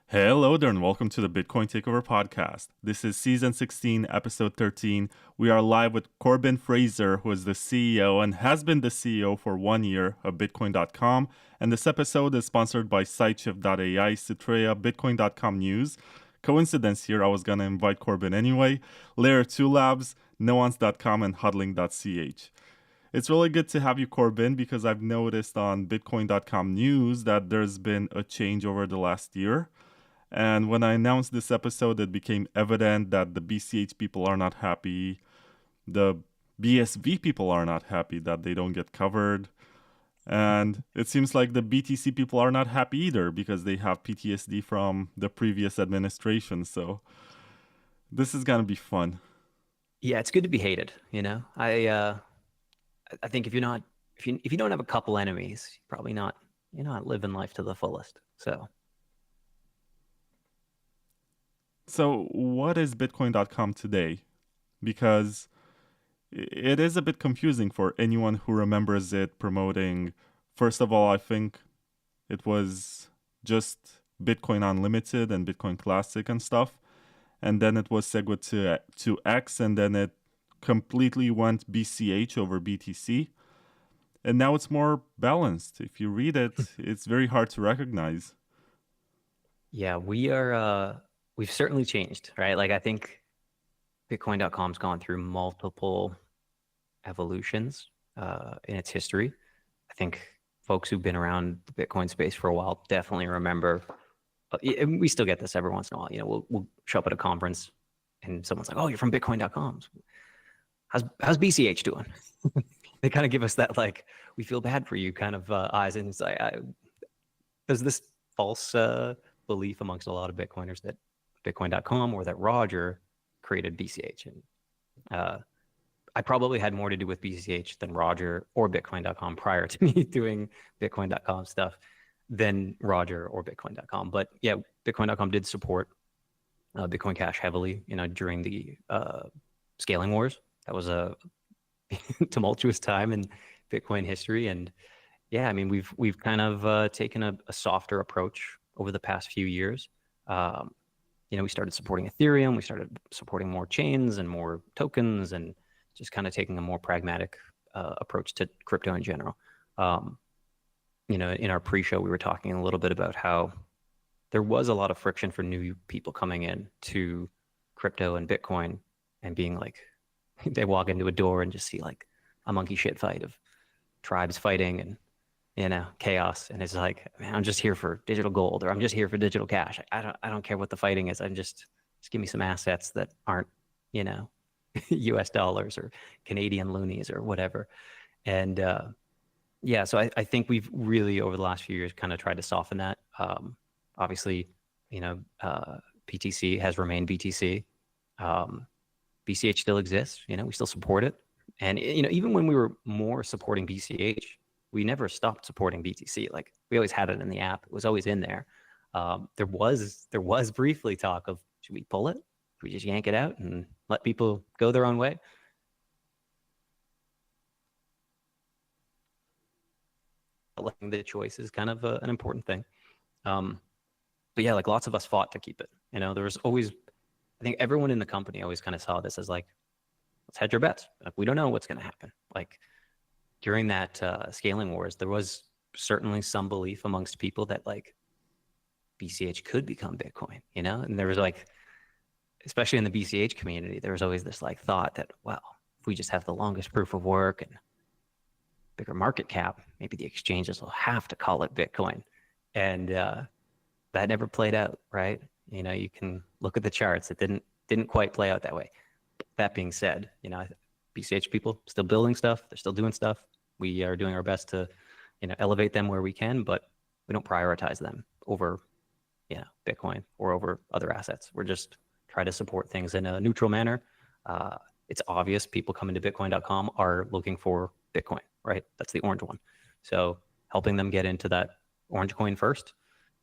Hello there and welcome to the Bitcoin Takeover podcast. This is season 16, episode 13. We are live with Corbin Fraser, who is the CEO and has been the CEO for 1 year of Bitcoin.com. And this episode is sponsored by Siteshift.ai, Citrea, Bitcoin.com News. Coincidence here, I was going to invite Corbin anyway. Layer 2 Labs, Nuance.com, and Huddling.ch. It's really good to have you, Corbin, because I've noticed on Bitcoin.com News that there's been a change over the last year. And when I announced this episode, it became evident that the BCH people are not happy. The BSV people are not happy that they don't get covered. And it seems like the BTC people are not happy either because they have PTSD from the previous administration. So this is going to be fun. Yeah, it's good to be hated, you know? I think if you don't have a couple enemies, you're not living life to the fullest. So what is Bitcoin.com today? Because it is a bit confusing for anyone who remembers it promoting. First of all, I think it was just Bitcoin Unlimited and Bitcoin Classic and stuff. And then it was segued to X, and then it completely went BCH over BTC. And now it's more balanced. If you read it, it's very hard to recognize. Yeah, we've certainly changed, right? Like I think Bitcoin.com's gone through multiple evolutions in its history. I think folks who've been around the Bitcoin space for a while definitely remember. And we still get this every once in a while. You know, we'll show up at a conference and someone's like, "Oh, you're from Bitcoin.com. How's BCH doing?" They kind of give us that like, "We feel bad for you" kind of eyes, and it's like there's this false belief amongst a lot of Bitcoiners that Bitcoin.com or that Roger created BCH. And I probably had more to do with BCH than Roger or Bitcoin.com prior to me doing Bitcoin.com stuff than Roger or Bitcoin.com. But yeah, Bitcoin.com did support Bitcoin Cash heavily, during the scaling wars. That was a tumultuous time in Bitcoin history. And yeah, I mean, we've kind of taken a softer approach over the past few years. We started supporting Ethereum, we started supporting more chains and more tokens, and just kind of taking a more pragmatic approach to crypto in general. In our pre-show, we were talking a little bit about how there was a lot of friction for new people coming in to crypto and Bitcoin and being like, they walk into a door and just see like a monkey shit fight of tribes fighting and chaos, and it's like, man, I'm just here for digital gold, or I'm just here for digital cash. I don't care what the fighting is. I'm just give me some assets that aren't, US dollars or Canadian loonies or whatever. And so I think we've really over the last few years kind of tried to soften that. Obviously, PTC has remained BTC. BCH still exists. We still support it. And even when we were more supporting BCH, we never stopped supporting BTC. Like we always had it in the app. It was always in there. There was briefly talk of, should we pull it? Should we just yank it out and let people go their own way? Letting the choice is kind of an important thing. But yeah, like lots of us fought to keep it. There was always, I think everyone in the company always kind of saw this as like, let's hedge your bets. Like, we don't know what's going to happen. Like, during that scaling wars, there was certainly some belief amongst people that like BCH could become Bitcoin, and there was like, especially in the BCH community, there was always this like thought that, well, if we just have the longest proof of work and bigger market cap, maybe the exchanges will have to call it Bitcoin. And that never played out, right? You know, you can look at the charts. It didn't quite play out that way. That being said, you know, BCH people still building stuff. They're still doing stuff. We are doing our best to, you know, elevate them where we can, but we don't prioritize them over, you know, Bitcoin or over other assets. We're just try to support things in a neutral manner. It's obvious people coming to Bitcoin.com are looking for Bitcoin, right? That's the orange one. So helping them get into that orange coin first,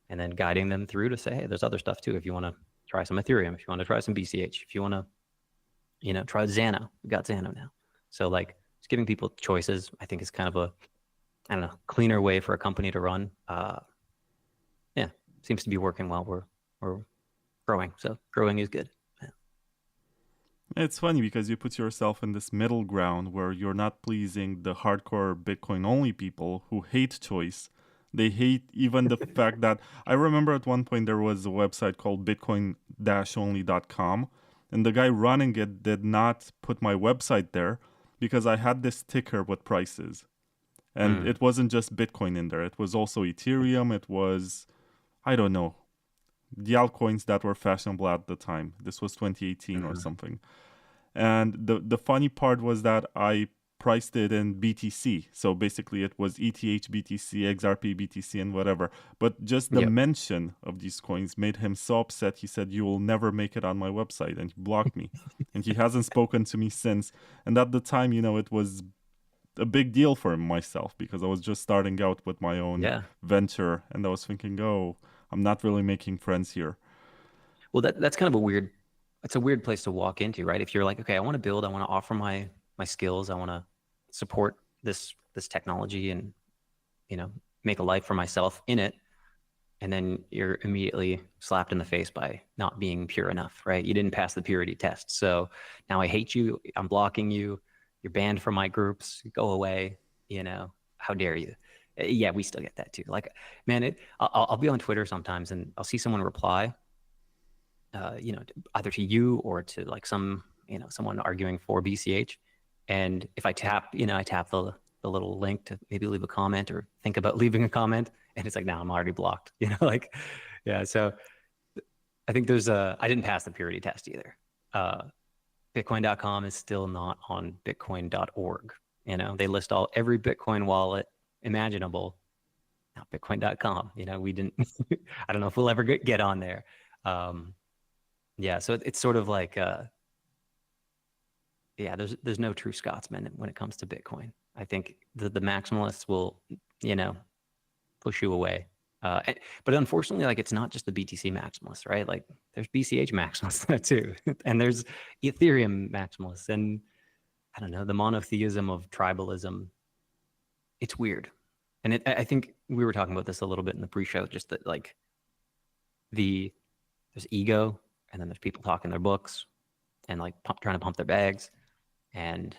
and then guiding them through to say, hey, there's other stuff too. If you want to try some Ethereum, if you want to try some BCH, if you want to, you know, try Zano. We got Zano now. So like just giving people choices, I think is kind of a, I don't know, cleaner way for a company to run. Yeah, seems to be working well. We're growing. So growing is good. Yeah. It's funny because you put yourself in this middle ground where you're not pleasing the hardcore Bitcoin only people who hate choice. They hate even the fact that I remember at one point there was a website called bitcoin-only.com, and the guy running it did not put my website there because I had this ticker with prices. And it wasn't just Bitcoin in there. It was also Ethereum. It was, I don't know, the altcoins that were fashionable at the time. This was 2018 or something. And the funny part was that I priced it in BTC. So basically it was ETH BTC, XRP BTC, and whatever. But just the mention of these coins made him so upset. He said, you will never make it on my website. And he blocked me. And he hasn't spoken to me since. And at the time, you know, it was a big deal for myself because I was just starting out with my own venture. And I was thinking, oh, I'm not really making friends here. Well, that's kind of it's a weird place to walk into, right? If you're like, okay, I want to build, I want to offer my skills, I want to support this technology and, you know, make a life for myself in it. And then you're immediately slapped in the face by not being pure enough, right? You didn't pass the purity test. So now I hate you. I'm blocking you. You're banned from my groups. Go away. You know, how dare you? Yeah, we still get that too. Like, man, I'll be on Twitter sometimes and I'll see someone reply, you know, either to you or to like some, you know, someone arguing for BCH. And if I tap, you know, I tap the little link to maybe leave a comment or think about leaving a comment, and it's like, now I'm already blocked, you know, like, yeah. So I think I didn't pass the purity test either. Bitcoin.com is still not on bitcoin.org. You know, they list every Bitcoin wallet imaginable. Not bitcoin.com. You know, we didn't, I don't know if we'll ever get on there. Yeah. So it's sort of like, yeah, there's no true Scotsman when it comes to Bitcoin. I think the maximalists will, you know, push you away. But unfortunately, like, it's not just the BTC maximalists, right? Like, there's BCH maximalists too, and there's Ethereum maximalists, and I don't know, the monotheism of tribalism. It's weird, and I think we were talking about this a little bit in the pre-show, just that like there's ego, and then there's people talking their books, and like trying to pump their bags, and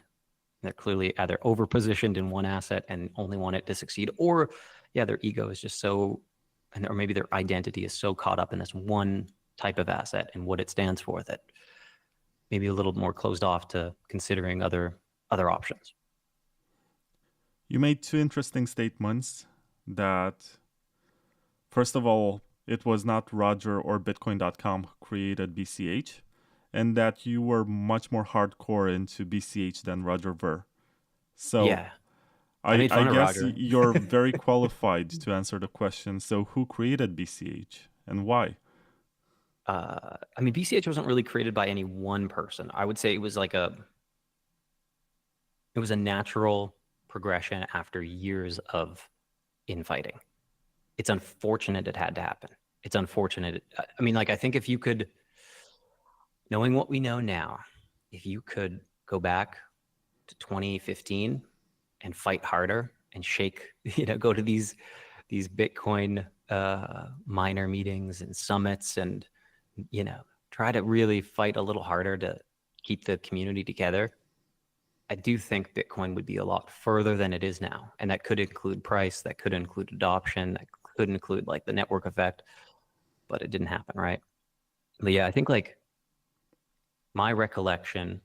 they're clearly either over-positioned in one asset and only want it to succeed, or yeah, their ego is just so, or maybe their identity is so caught up in this one type of asset and what it stands for that maybe a little more closed off to considering other options. You made two interesting statements that, first of all, it was not Roger or Bitcoin.com who created BCH, and that you were much more hardcore into BCH than Roger Ver. So yeah. I guess you're very qualified to answer the question. So who created BCH and why? I mean, BCH wasn't really created by any one person. I would say it was like it was a natural progression after years of infighting. It's unfortunate it had to happen. It's unfortunate. I mean, like, I think if you could, knowing what we know now, if you could go back to 2015 and fight harder and shake, you know, go to these Bitcoin miner meetings and summits and, you know, try to really fight a little harder to keep the community together, I do think Bitcoin would be a lot further than it is now. And that could include price, that could include adoption, that could include like the network effect, but it didn't happen, right? But yeah, I think like my recollection,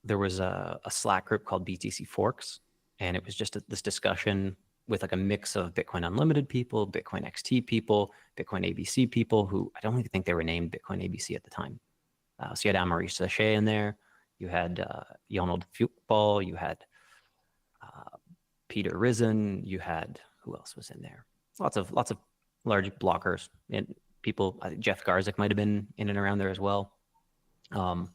there was a Slack group called BTC Forks, And it was just this discussion with like a mix of Bitcoin Unlimited people, Bitcoin XT people, Bitcoin ABC people who I don't even think they were named Bitcoin ABC at the time. So you had Amaury Sechet in there. You had Yonald Futbol. You had Peter Risen. You had, who else was in there? Lots of large blockers and people. I think Jeff Garzik might have been in and around there as well. But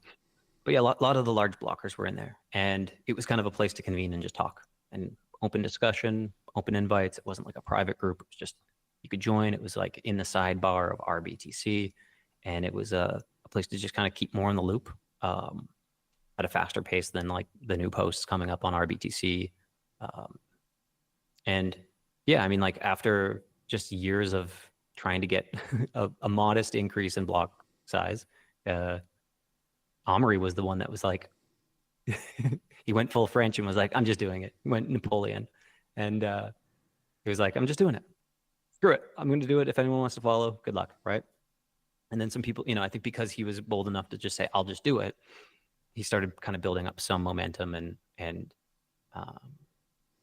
yeah, a lot of the large blockers were in there, and it was kind of a place to convene and just talk and open discussion, open invites. It wasn't like a private group. It was just you could join. It was like in the sidebar of RBTC, and it was a place to just kind of keep more in the loop at a faster pace than like the new posts coming up on RBTC. And yeah, I mean, like after just years of trying to get a modest increase in block size, Amaury was the one that was like, he went full French and was like, I'm just doing it. He went Napoleon. And he was like, I'm just doing it. Screw it. I'm going to do it. If anyone wants to follow, good luck. Right. And then some people, I think because he was bold enough to just say, I'll just do it, he started kind of building up some momentum and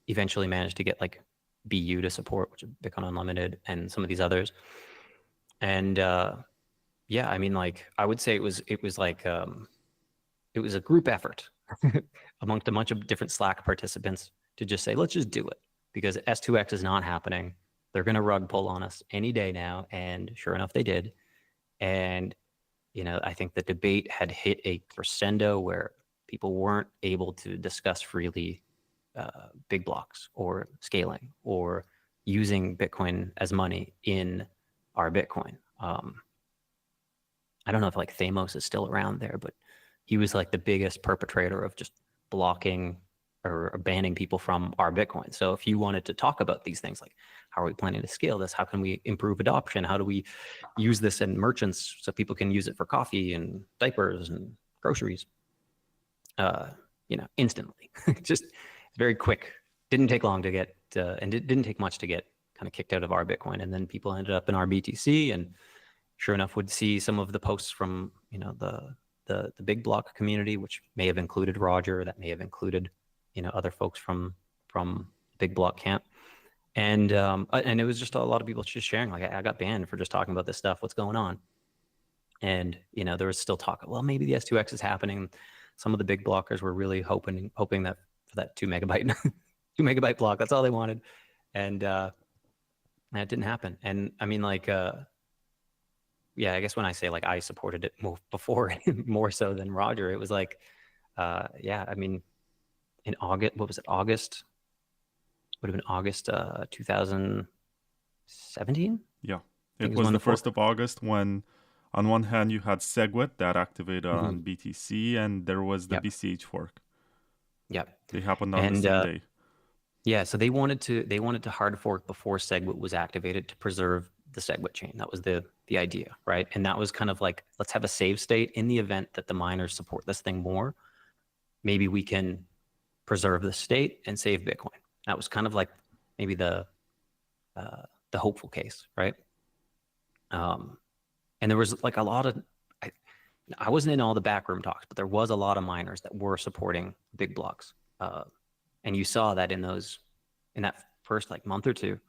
eventually managed to get like BU to support, which is Bitcoin Unlimited and some of these others. And yeah, I mean, like I would say it was like it was a group effort amongst a bunch of different Slack participants to just say, let's just do it because S2X is not happening. They're going to rug pull on us any day now. And sure enough, they did. And, I think the debate had hit a crescendo where people weren't able to discuss freely big blocks or scaling or using Bitcoin as money in our Bitcoin. I don't know if like Thamos is still around there, but he was like the biggest perpetrator of just blocking or banning people from our Bitcoin. So if you wanted to talk about these things, like how are we planning to scale this? How can we improve adoption? How do we use this in merchants so people can use it for coffee and diapers and groceries? Instantly, just very quick. Didn't take long to get, and it didn't take much to get kind of kicked out of our Bitcoin. And then people ended up in our BTC, and sure enough, would see some of the posts from the big block community, which may have included Roger, that may have included other folks from big block camp, and it was just a lot of people just sharing like I got banned for just talking about this stuff. What's going on? And there was still talk. Well, maybe the S2X is happening. Some of the big blockers were really hoping that for that 2 megabyte 2 megabyte block, that's all they wanted, and that didn't happen. And I mean, like, yeah, I guess when I say like I supported it before more so than Roger, it was like, yeah, I mean, in August, what was it? August would have been August 2017. Yeah, it was the 1st of August when, on one hand, you had SegWit that activated on BTC, and there was the BCH fork. Yeah, they happened on the same day. Yeah, so they wanted to hard fork before SegWit was activated to preserve the SegWit chain. That was the idea, right? And that was kind of like, let's have a save state in the event that the miners support this thing more. Maybe we can preserve the state and save Bitcoin. That was kind of like maybe the hopeful case, right? And there was like a lot of, I wasn't in all the backroom talks, but there was a lot of miners that were supporting big blocks. And you saw that in that first like month or two,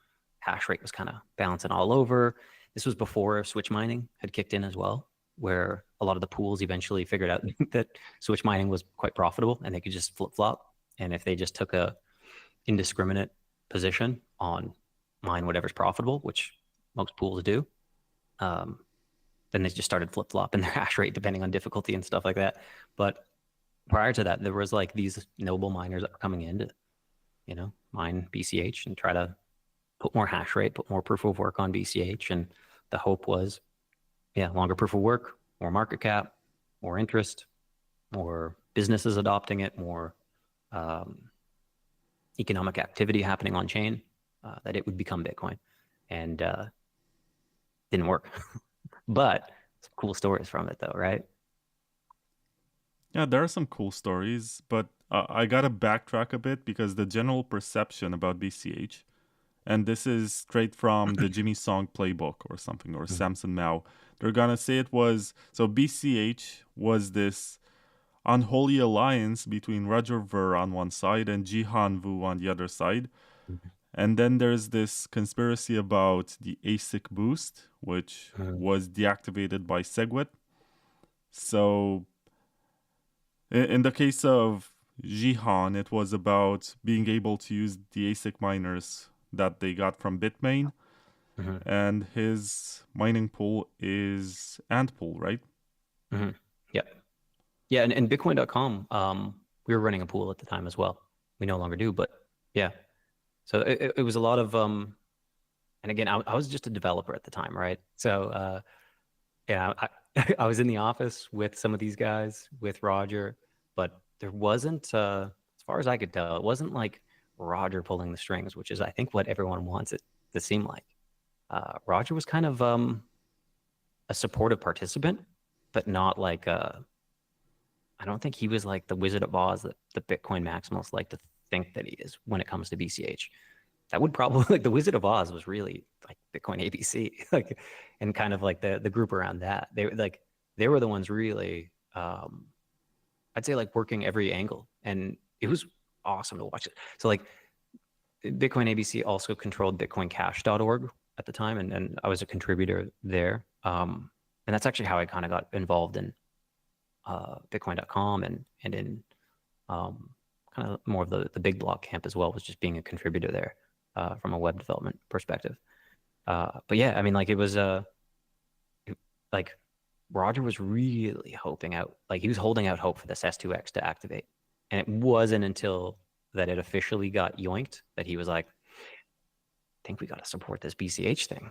hash rate was kind of bouncing all over. This was before switch mining had kicked in as well, where a lot of the pools eventually figured out that switch mining was quite profitable and they could just flip flop. And if they just took a indiscriminate position on mine whatever's profitable, which most pools do, then they just started flip flopping their hash rate depending on difficulty and stuff like that. But prior to that, there was like these noble miners that were coming in to, mine BCH and try to put more hash rate, put more proof of work on BCH. And the hope was, longer proof of work, more market cap, more interest, more businesses adopting it, more economic activity happening on chain, that it would become Bitcoin. And didn't work. But some cool stories from it though, right? Yeah, there are some cool stories, but I gotta backtrack a bit because the general perception about BCH, and this is straight from the Jimmy Song playbook or something, or Samson Mao, they're gonna say it was, so BCH was this unholy alliance between Roger Ver on one side and Jihan Wu on the other side. And then there's this conspiracy about the ASIC boost, which was deactivated by SegWit. So in the case of Jihan, it was about being able to use the ASIC miners that they got from Bitmain. And his mining pool is Antpool, right? Yep. Yeah, and Bitcoin.com, we were running a pool at the time as well. We no longer do, but yeah. So it was a lot of, and again, I was just a developer at the time, right? So yeah, I was in the office with some of these guys, with Roger, but there wasn't, as far as I could tell, it wasn't like Roger pulling the strings, which is, I think, what everyone wants it to seem like. Roger was kind of a supportive participant, but not like I don't think he was like the Wizard of Oz that the Bitcoin maximalists like to think that he is when it comes to BCH. That would probably, like, the Wizard of Oz was really like Bitcoin ABC, like, and kind of like the group around that. They were the ones really, I'd say, like, working every angle, and it was awesome to watch it. So like Bitcoin ABC also controlled bitcoincash.org at the time, and I was a contributor there. And that's actually how I kind of got involved in Bitcoin.com and in kind of more of the big block camp as well, was just being a contributor there from a web development perspective. But yeah, I mean, like, it was like Roger was really hoping out, like, he was holding out hope for this S2X to activate. And it wasn't until that it officially got yoinked that he was like, I think we got to support this BCH thing.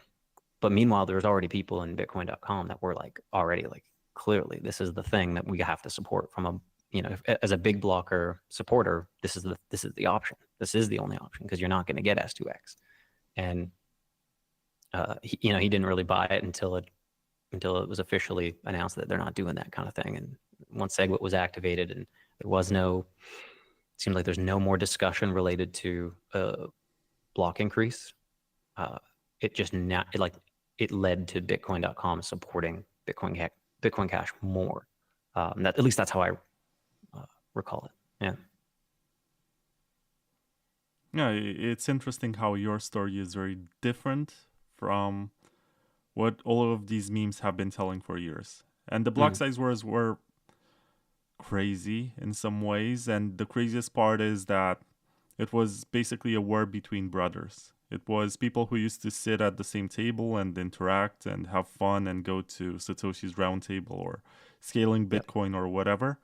But meanwhile, there was already people in Bitcoin.com that were like already like, clearly this is the thing that we have to support from a, you know, as a big blocker supporter, this is the option. This is the only option, because you're not going to get S2X. And he didn't really buy it until it was officially announced that they're not doing that kind of thing. And once SegWit was activated, and there was no, it seemed like there's no more discussion related to block increase. It led to Bitcoin.com supporting Bitcoin Cash more. At least that's how I recall it. Yeah. Yeah, it's interesting how your story is very different from what all of these memes have been telling for years. And the block size wars were crazy in some ways, and the craziest part is that it was basically a war between brothers. It was people who used to sit at the same table and interact and have fun and go to Satoshi's roundtable or scaling Bitcoin or whatever.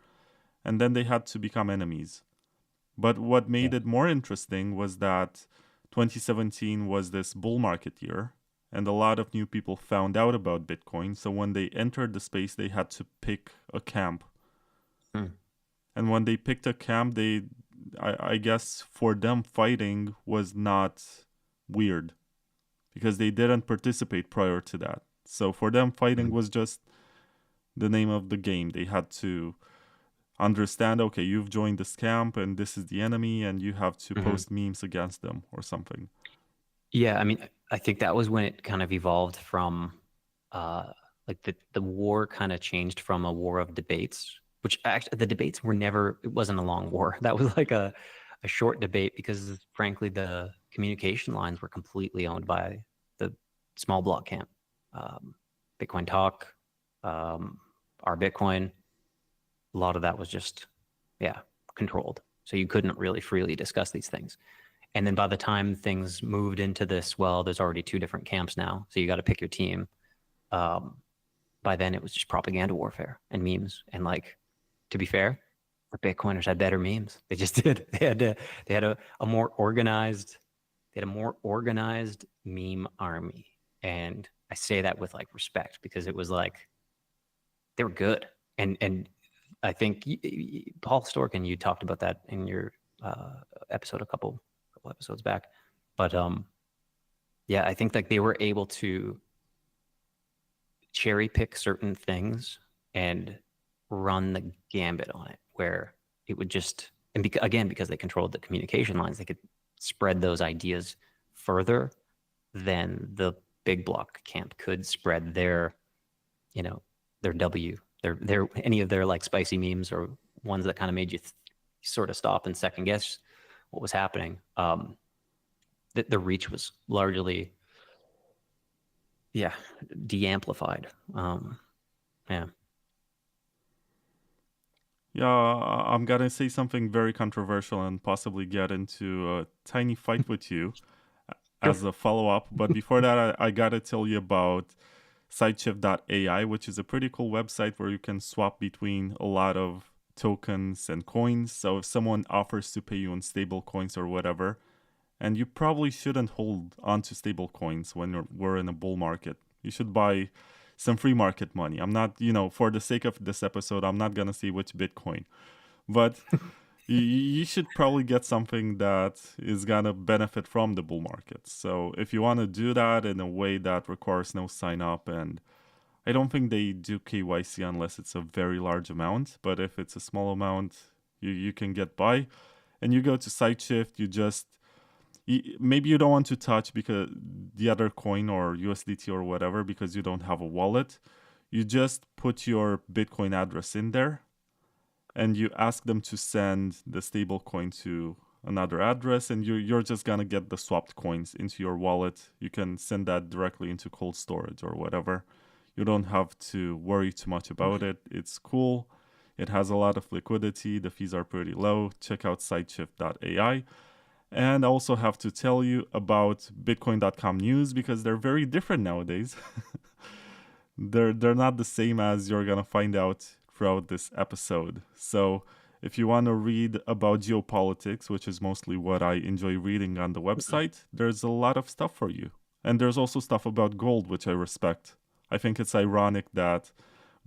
And then they had to become enemies. But what made it more interesting was that 2017 was this bull market year, and a lot of new people found out about Bitcoin. So when they entered the space, they had to pick a camp. And when they picked a camp, I guess for them, fighting was not weird because they didn't participate prior to that. So for them, fighting was just the name of the game. They had to understand, okay, you've joined this camp and this is the enemy, and you have to post memes against them or something. Yeah, I mean, I think that was when it kind of evolved from like the war kind of changed from a war of debates, which actually the debates were never, it wasn't a long war. That was like a short debate, because frankly, the communication lines were completely owned by the small block camp. Bitcoin Talk, our Bitcoin, a lot of that was just, controlled. So you couldn't really freely discuss these things. And then by the time things moved into this, well, there's already two different camps now, so you got to pick your team. By then it was just propaganda warfare and memes. And like, to be fair, the Bitcoiners had better memes. They just did. They had a more organized, meme army. And I say that with like respect, because it was like, they were good. And I think Paul Storkin, you talked about that in your episode a couple episodes back. But I think like they were able to cherry pick certain things and run the gambit on it, where it would just, and because they controlled the communication lines, they could spread those ideas further than the big block camp could spread their, their any of their like spicy memes or ones that kind of made you sort of stop and second guess what was happening. The reach was largely, de-amplified. Yeah. Yeah, I'm gonna say something very controversial and possibly get into a tiny fight with you as a follow-up. But before that, I gotta tell you about Sideshift.ai, which is a pretty cool website where you can swap between a lot of tokens and coins. So if someone offers to pay you in stable coins or whatever, and you probably shouldn't hold onto stable coins when we're in a bull market. You should buy some free market money. I'm not, for the sake of this episode, I'm not going to say which Bitcoin, but you should probably get something that is going to benefit from the bull market. So if you want to do that in a way that requires no sign up, and I don't think they do KYC unless it's a very large amount, but if it's a small amount, you can get by. And you go to Sideshift, maybe you don't want to touch because the other coin or USDT or whatever because you don't have a wallet. You just put your Bitcoin address in there and you ask them to send the stable coin to another address, and you're just going to get the swapped coins into your wallet. You can send that directly into cold storage or whatever. You don't have to worry too much about it. It's cool. It has a lot of liquidity. The fees are pretty low. Check out Sideshift.ai. And I also have to tell you about Bitcoin.com news because they're very different nowadays. They're not the same as you're going to find out throughout this episode. So if you want to read about geopolitics, which is mostly what I enjoy reading on the website, there's a lot of stuff for you. And there's also stuff about gold, which I respect. I think it's ironic that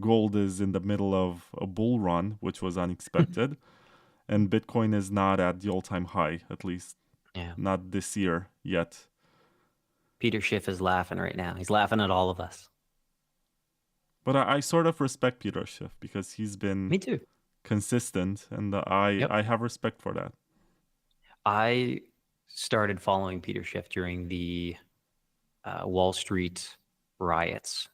gold is in the middle of a bull run, which was unexpected. And Bitcoin is not at the all-time high, at least not this year yet. Peter Schiff is laughing right now. He's laughing at all of us. But I sort of respect Peter Schiff because he's been Me too. Consistent, and I have respect for that. I started following Peter Schiff during the Wall Street riots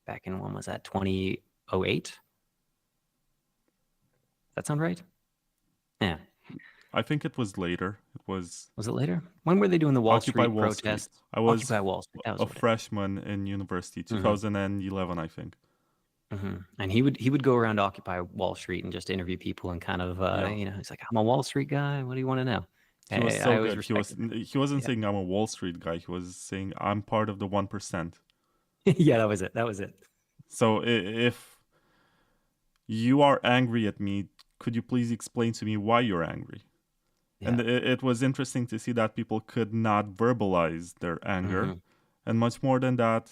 back in, when was that, 2008? That sound right? Yeah. I think it was later. Was it later? When were they doing the Wall Occupy Street Wall protest? Street. I was Occupy Wall Street. That was a freshman in university, 2011, I think. Mm-hmm. And he would go around Occupy Wall Street and just interview people and kind of, he's like, I'm a Wall Street guy. What do you want to know? He was so good. He wasn't saying I'm a Wall Street guy. He was saying I'm part of the 1%. Yeah, that was it. So if you are angry at me, could you please explain to me why you're angry? Yeah. And it was interesting to see that people could not verbalize their anger. Mm-hmm. And much more than that,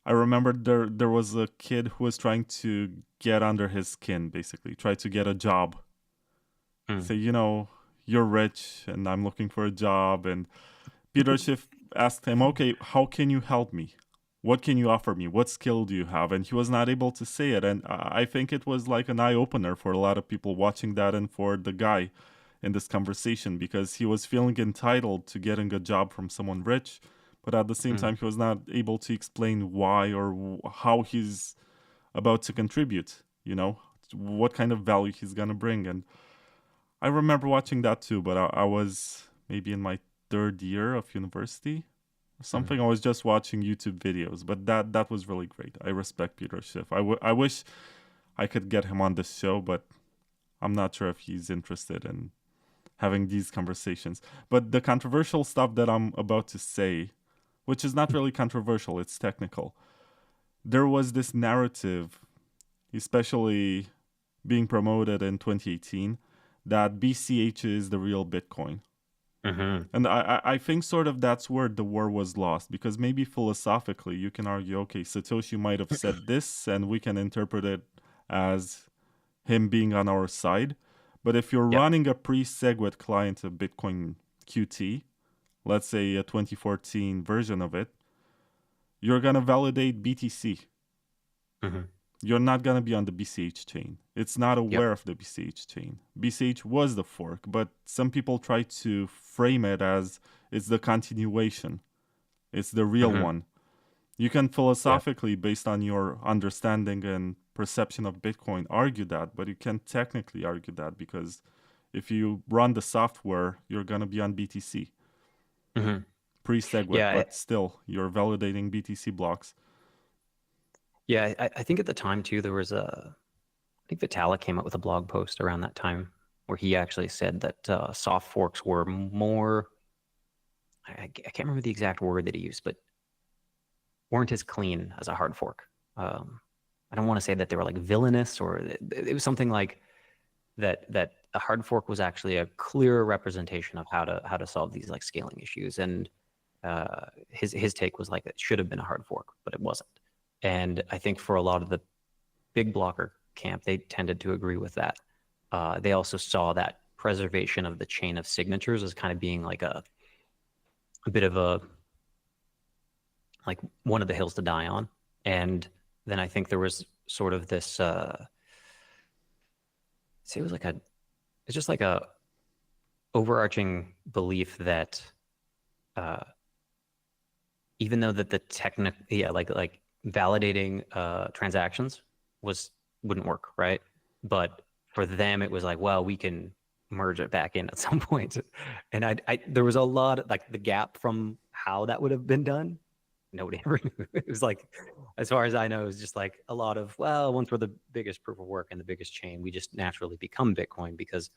I remember there was a kid who was trying to get under his skin, basically, try to get a job. Say, you're rich and I'm looking for a job. And Peter Schiff asked him, okay, how can you help me? What can you offer me? What skill do you have? And he was not able to say it. And I think it was like an eye-opener for a lot of people watching that and for the guy in this conversation, because he was feeling entitled to getting a job from someone rich. But at the same time, he was not able to explain why or how he's about to contribute, what kind of value he's going to bring. And I remember watching that too, but I was maybe in my third year of university or something. I was just watching YouTube videos, but that was really great. I respect Peter Schiff. I wish I could get him on this show, but I'm not sure if he's interested in having these conversations. But the controversial stuff that I'm about to say, which is not really controversial, it's technical. There was this narrative, especially being promoted in 2018, that BCH is the real Bitcoin. Mm-hmm. And I think sort of that's where the war was lost, because maybe philosophically you can argue, okay, Satoshi might have said this and we can interpret it as him being on our side. But if you're running a pre-SegWit client of Bitcoin QT, let's say a 2014 version of it, you're going to validate BTC. Mm-hmm. You're not going to be on the BCH chain. It's not aware of the BCH chain. BCH was the fork, but some people try to frame it as it's the continuation. It's the real one. You can philosophically, based on your understanding and perception of Bitcoin, argue that, but you can't technically argue that because if you run the software, you're going to be on BTC. Mm-hmm. Pre-SegWit, Yeah, but still, you're validating BTC blocks. yeah. I think at the time too, there was I think Vitalik came up with a blog post around that time where he actually said that soft forks were more, I can't remember the exact word that he used, but weren't as clean as a hard fork. I don't want to say that they were like villainous, or it was something like that a hard fork was actually a clearer representation of how to solve these like scaling issues. And his take was like it should have been a hard fork, but it wasn't. And I think for a lot of the big blocker camp, they tended to agree with that. They also saw that preservation of the chain of signatures as kind of being like a bit of a like one of the hills to die on. And then I think there was sort of this say it was like it's just like a overarching belief that even though that the like validating transactions wouldn't work, right? But for them it was like, well, we can merge it back in at some point. And I there was a lot of, like, the gap from how that would have been done, nobody ever knew. It was like, as far as I know, it was just like a lot of, well, once we're the biggest proof of work and the biggest chain, we just naturally become Bitcoin because,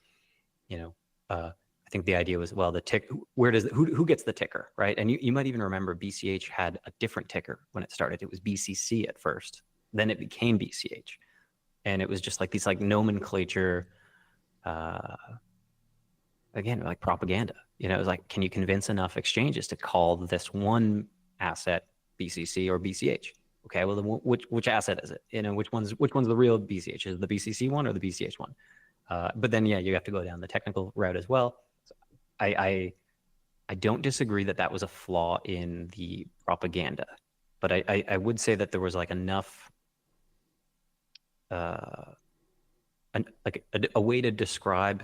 you know, I think the idea was, well, the tick, who gets the ticker, right? And you might even remember BCH had a different ticker when it started. It was BCC at first, then it became BCH, and it was just like these like nomenclature, again, like propaganda. You know, it was like, can you convince enough exchanges to call this one asset BCC or BCH? Okay, well, then which asset is it? You know, which one's the real BCH? Is it the BCC one or the BCH one? But then, yeah, you have to go down the technical route as well. So I don't disagree that was a flaw in the propaganda, but I would say that there was like enough, a way to describe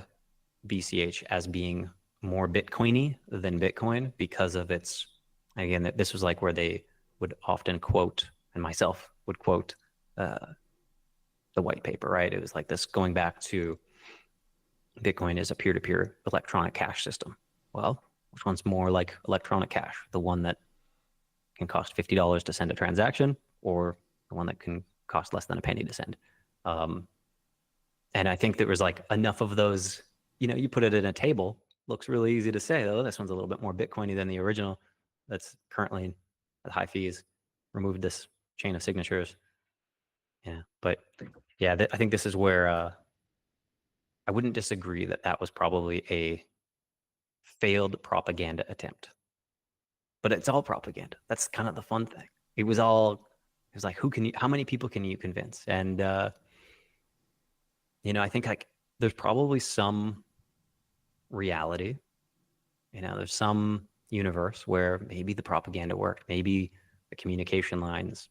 BCH as being more Bitcoiny than Bitcoin because of its, again, this was like where they would often quote, and myself would quote, the white paper, right? It was like this going back to Bitcoin is a peer-to-peer electronic cash system. Well, which one's more like electronic cash? The one that can cost $50 to send a transaction, or the one that can cost less than a penny to send? And I think there was like enough of those, you know, you put it in a table, looks really easy to say, oh, this one's a little bit more Bitcoiny than the original that's currently at high fees, removed this chain of signatures. Yeah, but yeah, I think this is where I wouldn't disagree that was probably a failed propaganda attempt. But it's all propaganda. That's kind of the fun thing. It was like, how many people can you convince? And, you know, I think like there's probably some reality, you know, there's some universe where maybe the propaganda worked, maybe the communication lines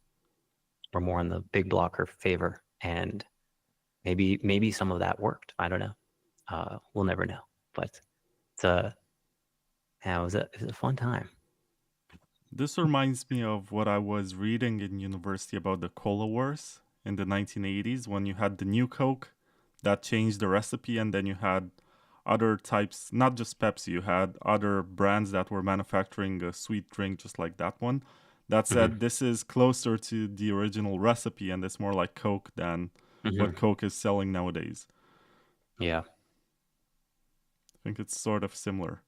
were more in the big blocker favor, and maybe some of that worked. I don't know. We'll never know. But it was a fun time. This reminds me of what I was reading in university about the Cola Wars in the 1980s, when you had the new Coke that changed the recipe, and then you had other types, not just Pepsi, you had other brands that were manufacturing a sweet drink just like that one, that said, this is closer to the original recipe and it's more like Coke than what Coke is selling nowadays. Yeah. I think it's sort of similar.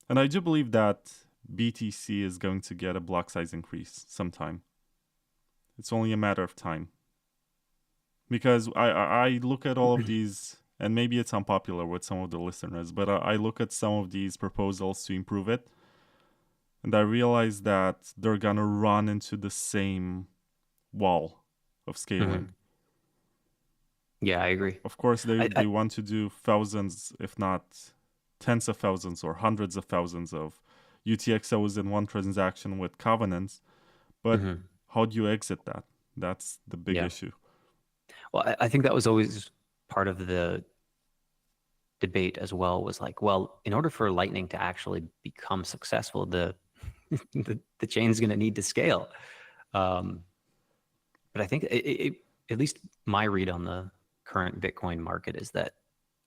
And I do believe that BTC is going to get a block size increase sometime. It's only a matter of time. Because I look at all of these, and maybe it's unpopular with some of the listeners, but I look at some of these proposals to improve it, and I realize that they're gonna run into the same wall of scaling. Yeah, I agree. Of course, they want to do thousands, if not tens of thousands or hundreds of thousands of UTXOs in one transaction with covenants, but how do you exit that? That's the big issue. Well, I think that was always part of the debate as well, was like, well, in order for Lightning to actually become successful, the chain's going to need to scale. But I think at least my read on the current Bitcoin market is that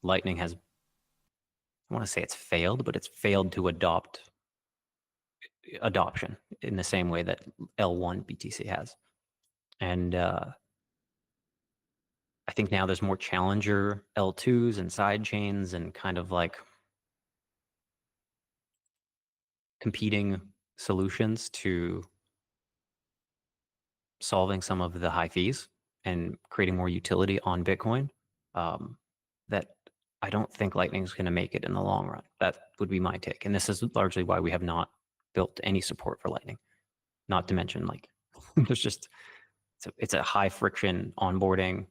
Lightning has, I want to say it's failed, but it's failed to adoption in the same way that L1 BTC has. And I think now there's more challenger L2s and side chains and kind of like competing solutions to solving some of the high fees and creating more utility on Bitcoin, that I don't think Lightning's going to make it in the long run. That would be my take. And this is largely why we have not built any support for Lightning. Not to mention, like, there's just, it's a high friction onboarding.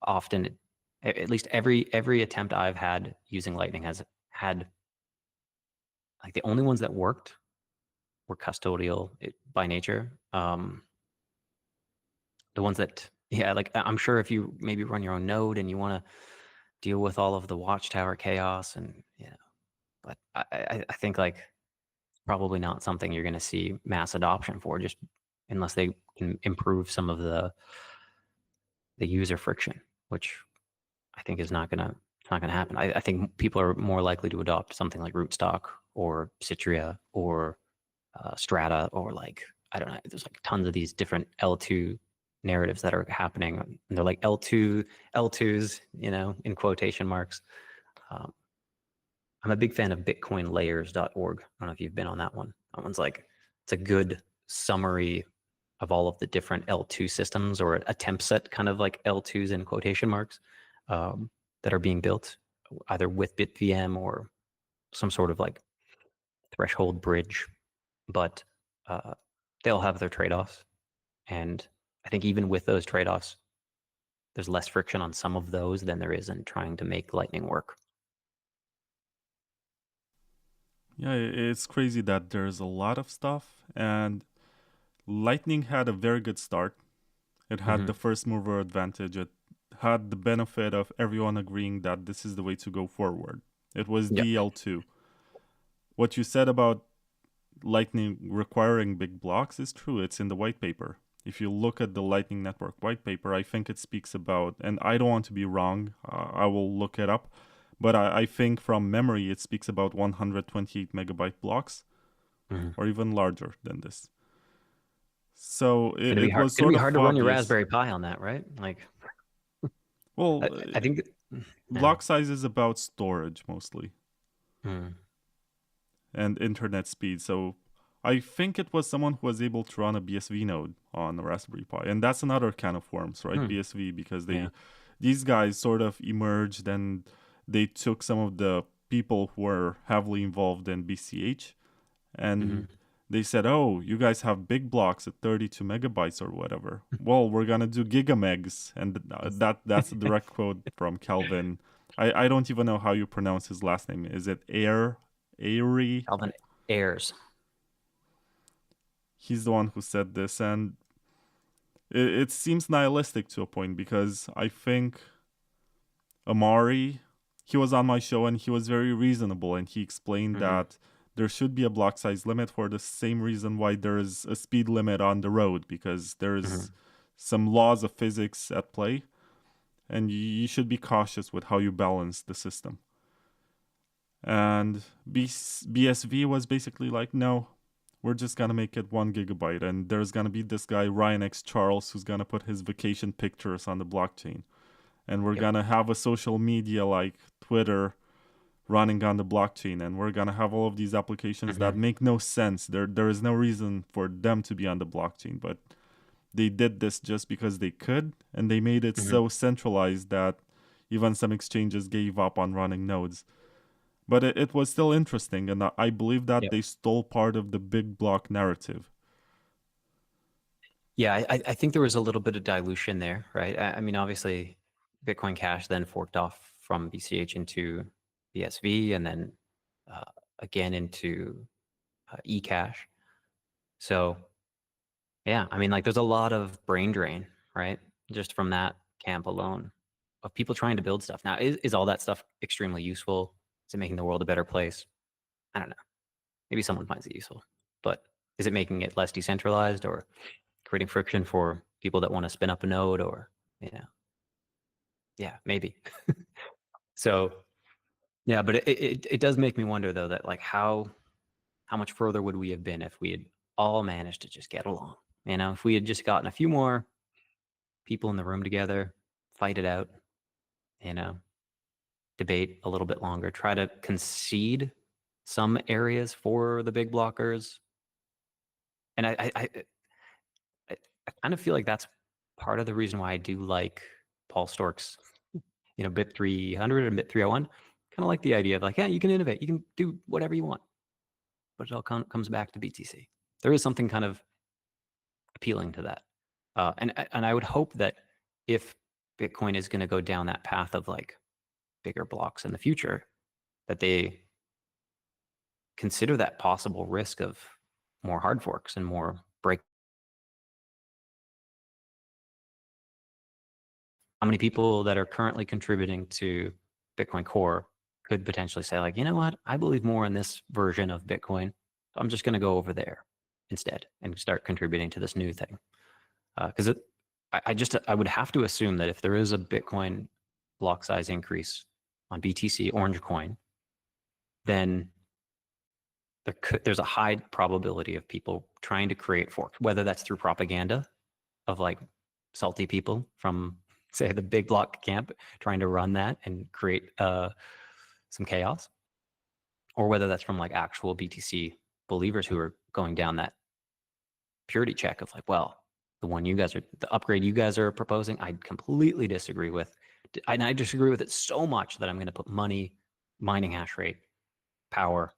Often, at least every attempt I've had using Lightning has had, like, the only ones that worked were custodial by nature. The ones that, yeah, like, I'm sure if you maybe run your own node and you want to deal with all of the watchtower chaos and, but I think, like, probably not something you're going to see mass adoption for, just unless they can improve some of the user friction, which I think is not going to happen. I think people are more likely to adopt something like Rootstock or Citria or Strata, or, like, I don't know, there's like tons of these different L2 narratives that are happening, and they're like L2s, in quotation marks. I'm a big fan of bitcoinlayers.org. I don't know if you've been on that one. That one's like, it's a good summary of all of the different L2 systems, or attempts at kind of like L2s in quotation marks, that are being built either with BitVM or some sort of like threshold bridge. But they'll have their trade-offs. And I think even with those trade-offs, there's less friction on some of those than there is in trying to make Lightning work. Yeah, it's crazy that there's a lot of stuff, and Lightning had a very good start. It had the first mover advantage. It had the benefit of everyone agreeing that this is the way to go forward. It was DL2. What you said about Lightning requiring big blocks is true. It's in the white paper. If you look at the Lightning Network white paper, I think it speaks about, and I don't want to be wrong, I will look it up, but I think from memory it speaks about 128 megabyte blocks, or even larger than this. So it was sort of hard to run your obvious. Raspberry Pi on that, right? Like, well, I think block size is about storage mostly, and internet speed. So I think it was someone who was able to run a BSV node on a Raspberry Pi, and that's another can of worms, right? BSV, because these guys sort of emerged and they took some of the people who were heavily involved in BCH, and they said, "Oh, you guys have big blocks at 32 megabytes or whatever. Well, we're gonna do gigamegs," and that's a direct quote from Calvin. I don't even know how you pronounce his last name. Is it Airy? Calvin Ayers. He's the one who said this, and it seems nihilistic to a point, because I think Amaury, he was on my show and he was very reasonable, and he explained that there should be a block size limit for the same reason why there is a speed limit on the road, because there's some laws of physics at play, and you should be cautious with how you balance the system. And BSV was basically like, no, we're just gonna make it 1 gigabyte, and there's gonna be this guy Ryan X Charles who's gonna put his vacation pictures on the blockchain, and we're gonna have a social media like Twitter running on the blockchain, and we're gonna have all of these applications that make no sense. There is no reason for them to be on the blockchain, but they did this just because they could, and they made it so centralized that even some exchanges gave up on running nodes. But it was still interesting, and I believe that they stole part of the big block narrative. Yeah, I think there was a little bit of dilution there, right? I mean, obviously, Bitcoin Cash then forked off from BCH into BSV, and then again into eCash. So, yeah, I mean, like, there's a lot of brain drain, right? Just from that camp alone, of people trying to build stuff. Now, is all that stuff extremely useful? Is it making the world a better place? I don't know. Maybe someone finds it useful, but Is it making it less decentralized or creating friction for people that want to spin up a node, or, yeah, maybe. So yeah, but it does make me wonder though, that like how much further would we have been if we had all managed to just get along? If we had just gotten a few more people in the room together, fight it out, debate a little bit longer, try to concede some areas for the big blockers. And I kind of feel like that's part of the reason why I do like Paul Stork's, bit 300 and bit 301. Kind of like the idea of like, yeah, you can innovate, you can do whatever you want, but it all comes back to BTC. There is something kind of appealing to that. And I would hope that if Bitcoin is going to go down that path of like bigger blocks in the future, that they consider that possible risk of more hard forks and more break. How many people that are currently contributing to Bitcoin Core could potentially say like, you know what, I believe more in this version of Bitcoin, so I'm just going to go over there instead and start contributing to this new thing. Because I would have to assume that if there is a Bitcoin block size increase on BTC Orange Coin, then there's a high probability of people trying to create forks, whether that's through propaganda of like salty people from, say, the big block camp trying to run that and create some chaos, or whether that's from like actual BTC believers who are going down that purity check of like, well, the upgrade you guys are proposing, I completely disagree with. And I disagree with it so much that I'm going to put money, mining hash rate, power,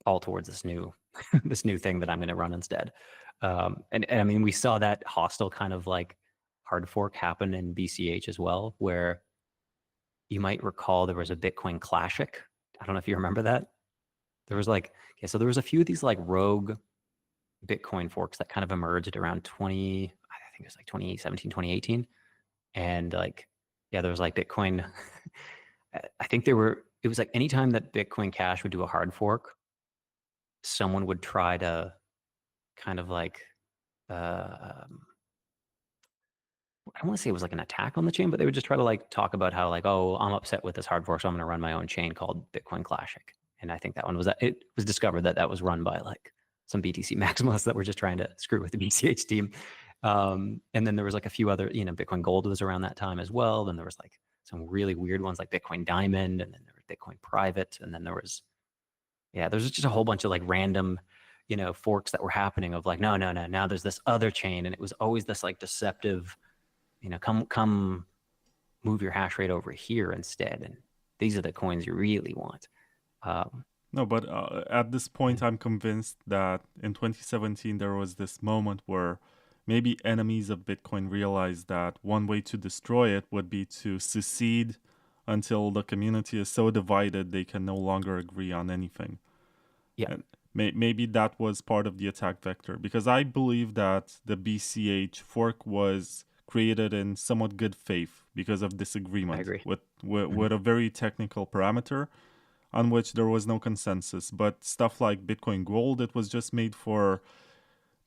all towards this new this new thing that I'm going to run instead. And I mean, we saw that hostile kind of like hard fork happen in BCH as well, where you might recall there was a Bitcoin Classic. I don't know if you remember that. There was like, okay, so there was a few of these like rogue Bitcoin forks that kind of emerged around I think it was like 2017, 2018. And like, yeah, there was like Bitcoin. I think it was like anytime that Bitcoin Cash would do a hard fork, someone would try to kind of like, I don't want to say it was like an attack on the chain, but they would just try to like talk about how like, oh, I'm upset with this hard fork, so I'm going to run my own chain called Bitcoin Classic. And I think that one was it was discovered that was run by like some BTC maximalists that were just trying to screw with the BCH team. And then there was like a few other, Bitcoin Gold was around that time as well. Then there was like some really weird ones like Bitcoin Diamond, and then there was Bitcoin Private, and then there was just a whole bunch of like random, forks that were happening of like, no, now there's this other chain, and it was always this like deceptive, come move your hash rate over here instead, and these are the coins you really want. No, but at this point, I'm convinced that in 2017 there was this moment where maybe enemies of Bitcoin realized that one way to destroy it would be to secede until the community is so divided they can no longer agree on anything. Yeah. And maybe that was part of the attack vector, because I believe that the BCH fork was created in somewhat good faith because of disagreement with a very technical parameter on which there was no consensus. But stuff like Bitcoin Gold, it was just made for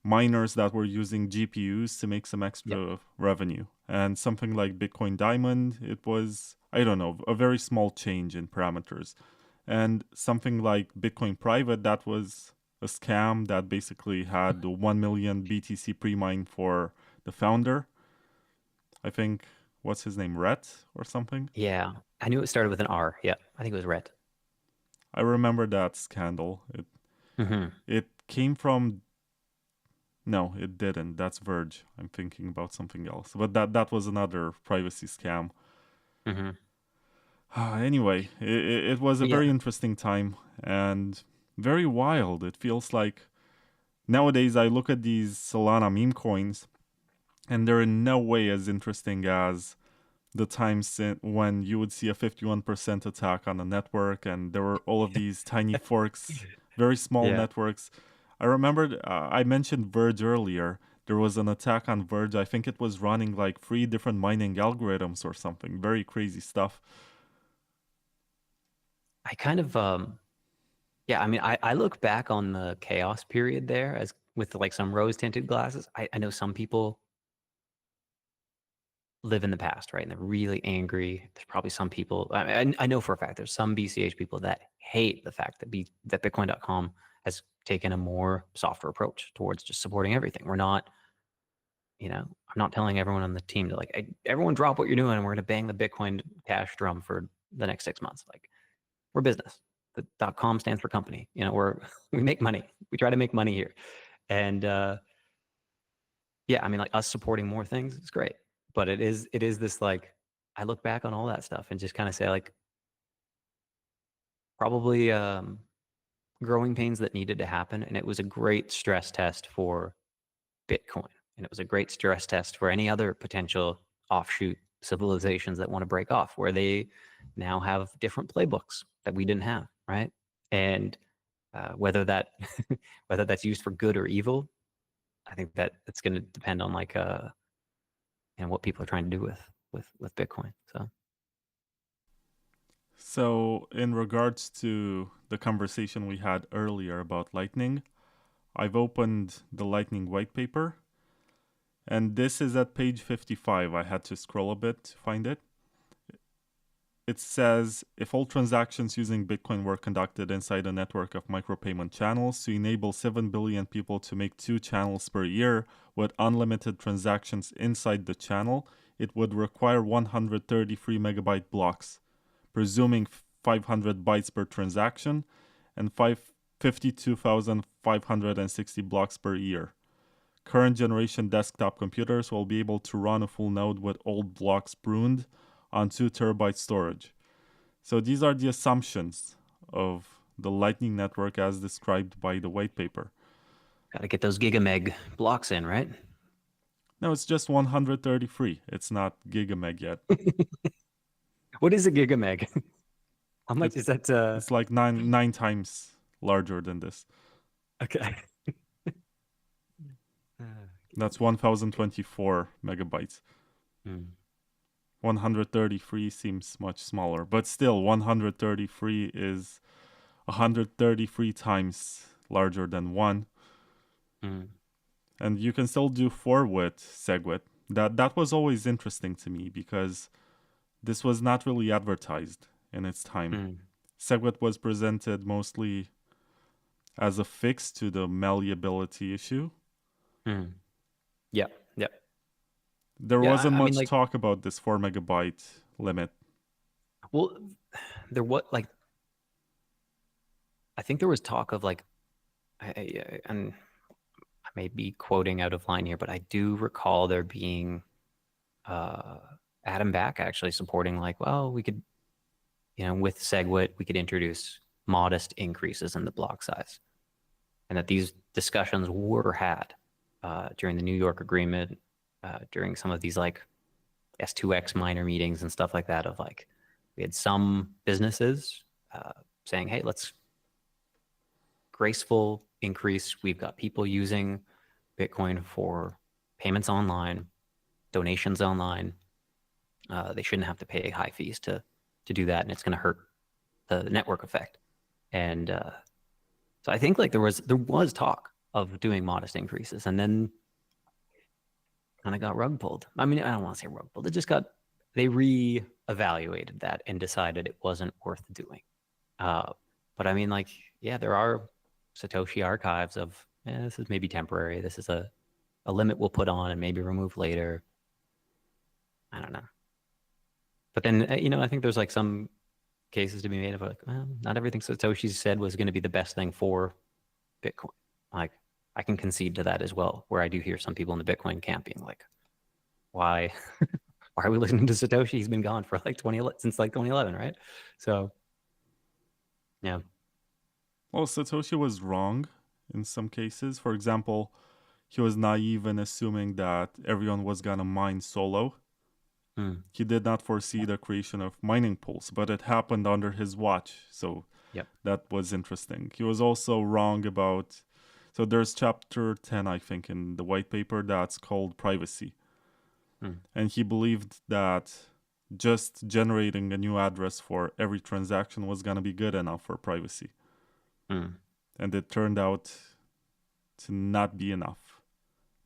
miners that were using GPUs to make some extra revenue. And something like Bitcoin Diamond, it was, I don't know, a very small change in parameters. And something like Bitcoin Private, that was a scam that basically had 1 million BTC pre-mined for the founder. I think, what's his name, Rhett or something? Yeah, I knew it started with an R. Yeah, I think it was Rhett. I remember that scandal. It came from... No, it didn't. That's Verge. I'm thinking about something else. But that was another privacy scam. Anyway, it was a very interesting time and very wild. It feels like nowadays I look at these Solana meme coins and they're in no way as interesting as the times when you would see a 51% attack on a network and there were all of these tiny forks, very small networks. I remembered I mentioned Verge earlier. There was an attack on Verge. I think it was running like 3 different mining algorithms or something. Very crazy stuff. I kind of, Yeah, I mean, I look back on the chaos period there as with like some rose-tinted glasses. I know some people live in the past, right? And they're really angry. There's probably some people, I know for a fact, there's some BCH people that hate the fact that Bitcoin.com has taken a more softer approach towards just supporting everything. We're not, I'm not telling everyone on the team to like, everyone drop what you're doing and we're going to bang the Bitcoin Cash drum for the next 6 months. Like, we're business. The .com stands for company. We make money. We try to make money here. And yeah, I mean, like us supporting more things is great. But it is this like, I look back on all that stuff and just kind of say like, probably growing pains that needed to happen. And it was a great stress test for Bitcoin. And it was a great stress test for any other potential offshoot civilizations that want to break off, where they now have different playbooks that we didn't have, right? And whether that's used for good or evil, I think that it's going to depend on like what people are trying to do with Bitcoin. So, in regards to the conversation we had earlier about Lightning, I've opened the Lightning white paper, and this is at page 55. I had to scroll a bit to find it. It says, if all transactions using Bitcoin were conducted inside a network of micropayment channels to enable 7 billion people to make 2 channels per year with unlimited transactions inside the channel, it would require 133 megabyte blocks, presuming 500 bytes per transaction, and 52,560 blocks per year. Current generation desktop computers will be able to run a full node with old blocks pruned on 2 terabyte storage. So these are the assumptions of the Lightning Network as described by the white paper. Got to get those gigameg blocks in, right? No, it's just 133. It's not gigameg yet. What is a gigameg? How much is that? It's like nine times larger than this. Okay. That's 1024 megabytes. 133 seems much smaller, but still 133 is 133 times larger than 1. And you can still do 4 with SegWit. That was always interesting to me because this was not really advertised in its time. SegWit was presented mostly as a fix to the malleability issue. Yeah. There wasn't much talk about this 4 megabyte limit. Well, I think there was talk of like, and I may be quoting out of line here, but I do recall there being Adam Back actually supporting like, well, we could, with SegWit, we could introduce modest increases in the block size. And that these discussions were had during the New York agreement, during some of these like S2X minor meetings and stuff like that, of like, we had some businesses saying, hey, let's graceful increase. We've got people using Bitcoin for payments online, donations online. They shouldn't have to pay high fees to do that, and it's going to hurt the network effect. And so I think like there was talk of doing modest increases, and then kind of got rug pulled. I mean, I don't want to say rug pulled. They re-evaluated that and decided it wasn't worth doing. But I mean, like, yeah, there are Satoshi archives of, this is maybe temporary. This is a limit we'll put on and maybe remove later. I don't know. But then, I think there's like some cases to be made of like, well, not everything Satoshi said was going to be the best thing for Bitcoin. Like, I can concede to that as well, where I do hear some people in the Bitcoin camp being like, why are we listening to Satoshi? He's been gone for like since like 2011, right? So, yeah. Well, Satoshi was wrong in some cases. For example, he was naive in assuming that everyone was gonna mine solo. He did not foresee the creation of mining pools, but it happened under his watch. So that was interesting. He was also wrong about, so there's chapter 10, I think, in the white paper that's called privacy. And he believed that just generating a new address for every transaction was going to be good enough for privacy. and it turned out to not be enough.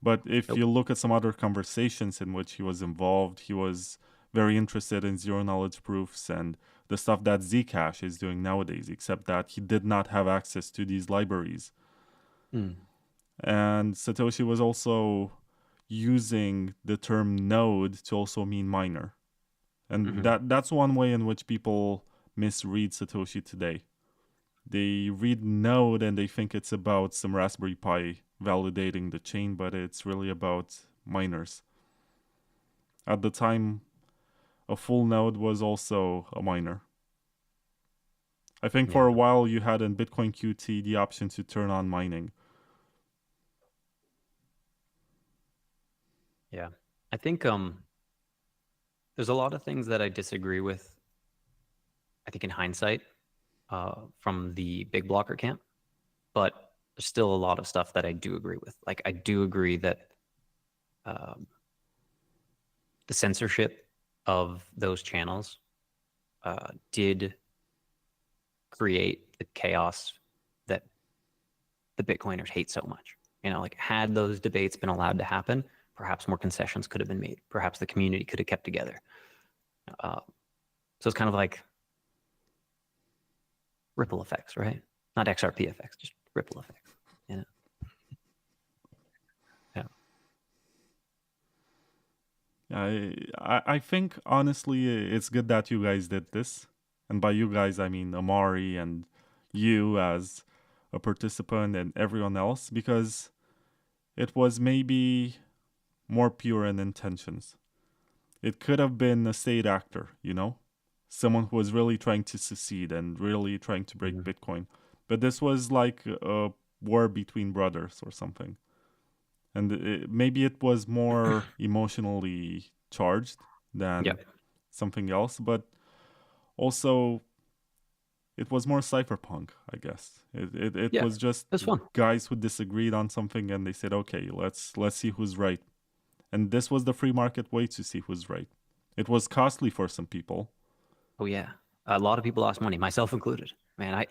But if Nope. you look at some other conversations in which he was involved, he was very interested in zero-knowledge proofs and the stuff that Zcash is doing nowadays, except that he did not have access to these libraries. And Satoshi was also using the term node to also mean miner. And that's one way in which people misread Satoshi today. They read node and they think it's about some Raspberry Pi validating the chain, but it's really about miners. At the time, a full node was also a miner. I think for a while you had in Bitcoin QT the option to turn on mining. Yeah. I think there's a lot of things that I disagree with, I think in hindsight, from the big blocker camp, but there's still a lot of stuff that I do agree with. Like, I do agree that the censorship of those channels did create the chaos that the Bitcoiners hate so much. You know, like, had those debates been allowed to happen, perhaps more concessions could have been made. Perhaps the community could have kept together. So it's kind of like ripple effects, right? Not XRP effects, just ripple effects. You know? I think honestly it's good that you guys did this, and by you guys I mean Amaury and you as a participant and everyone else, because it was maybe more pure in intentions. It could have been a state actor, you know, someone who was really trying to succeed and really trying to break Bitcoin, but this was like a war between brothers or something. And maybe it was more emotionally charged than something else, but also it was more cypherpunk, I guess. It was just guys who disagreed on something and they said, okay, let's see who's right. And this was the free market way to see who's right. It was costly for some people. Oh yeah, a lot of people lost money, myself included. Man,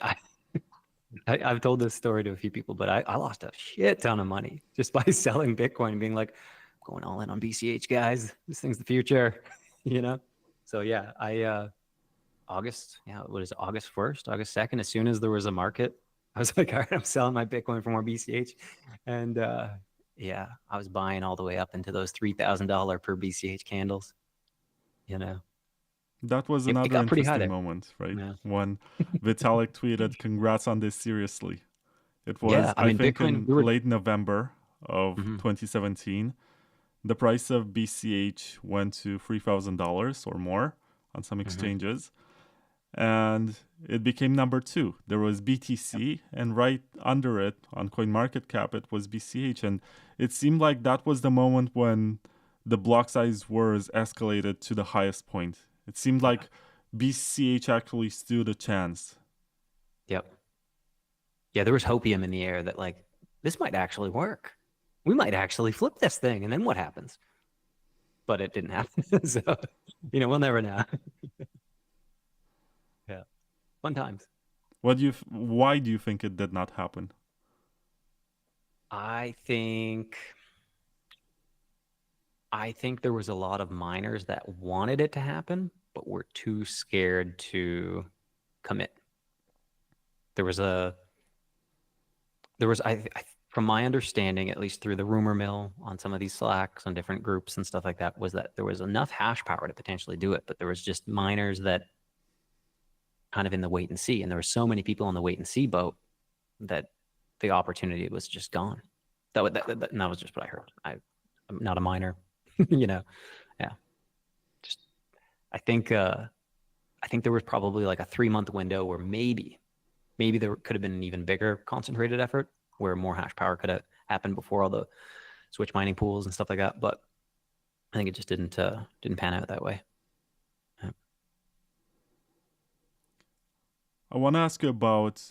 I've told this story to a few people, but I lost a shit ton of money just by selling Bitcoin and being like, I'm going all in on BCH, guys. This thing's the future, you know? So yeah, August 1st, August 2nd, as soon as there was a market, I was like, all right, I'm selling my Bitcoin for more BCH. And yeah, I was buying all the way up into those $3,000 per BCH candles, you know? That was another interesting moment, right? Yeah. When Vitalik tweeted, congrats on this, seriously. It was, I think, Bitcoin, in late November of 2017. The price of BCH went to $3,000 or more on some exchanges. And it became number 2. There was BTC, and right under it, on CoinMarketCap, it was BCH. And it seemed like that was the moment when the block size wars escalated to the highest point. It seemed like BCH actually stood a chance. Yep. Yeah, there was hopium in the air that, like, this might actually work. We might actually flip this thing, and then what happens? But it didn't happen. So, you know, we'll never know. Yeah. Fun times. Why do you think it did not happen? I think there was a lot of miners that wanted it to happen, but were too scared to commit. From my understanding, at least through the rumor mill on some of these Slacks on different groups and stuff like that, was that there was enough hash power to potentially do it, but there was just miners that kind of in the wait and see, and there were so many people on the wait and see boat that the opportunity was just gone. That was just what I heard. I'm not a miner, you know. Yeah. Just I think there was probably like a 3-month window where maybe there could have been an even bigger concentrated effort where more hash power could have happened before all the switch mining pools and stuff like that. But I think it just didn't pan out that way. Yeah. I want to ask you about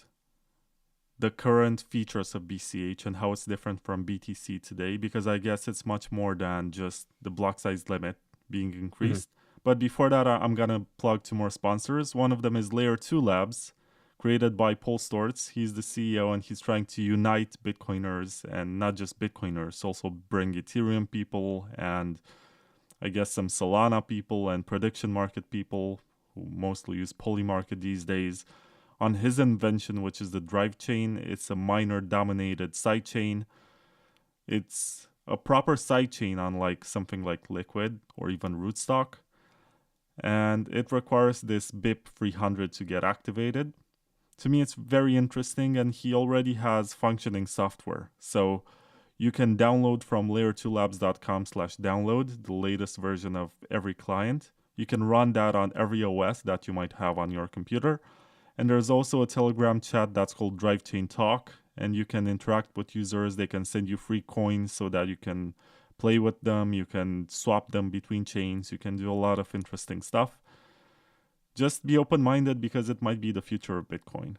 the current features of BCH and how it's different from BTC today, because I guess it's much more than just the block size limit being increased. But before that, I'm going to plug 2 more sponsors. One of them is Layer 2 Labs, created by Paul Stortz. He's the CEO, and he's trying to unite Bitcoiners, and not just Bitcoiners, also bring Ethereum people and I guess some Solana people and prediction market people who mostly use Polymarket these days on his invention, which is the drive chain. It's a miner dominated sidechain. It's a proper sidechain, unlike something like Liquid or even Rootstock. And it requires this BIP 300 to get activated. To me, it's very interesting, and he already has functioning software. So you can download from layer2labs.com/download the latest version of every client. You can run that on every OS that you might have on your computer. And there's also a Telegram chat that's called Drive Chain Talk, and you can interact with users. They can send you free coins so that you can play with them. You can swap them between chains. You can do a lot of interesting stuff. Just be open-minded because it might be the future of Bitcoin.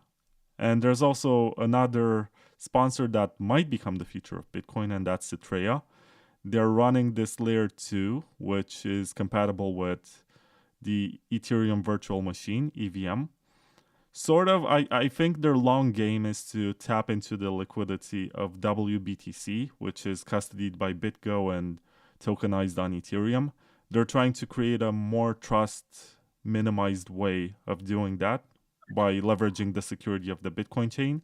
And there's also another sponsor that might become the future of Bitcoin, and that's Citrea. They're running this layer 2, which is compatible with the Ethereum virtual machine, EVM. Sort of, I think their long game is to tap into the liquidity of WBTC, which is custodied by BitGo and tokenized on Ethereum. They're trying to create a more trust minimized way of doing that by leveraging the security of the Bitcoin chain.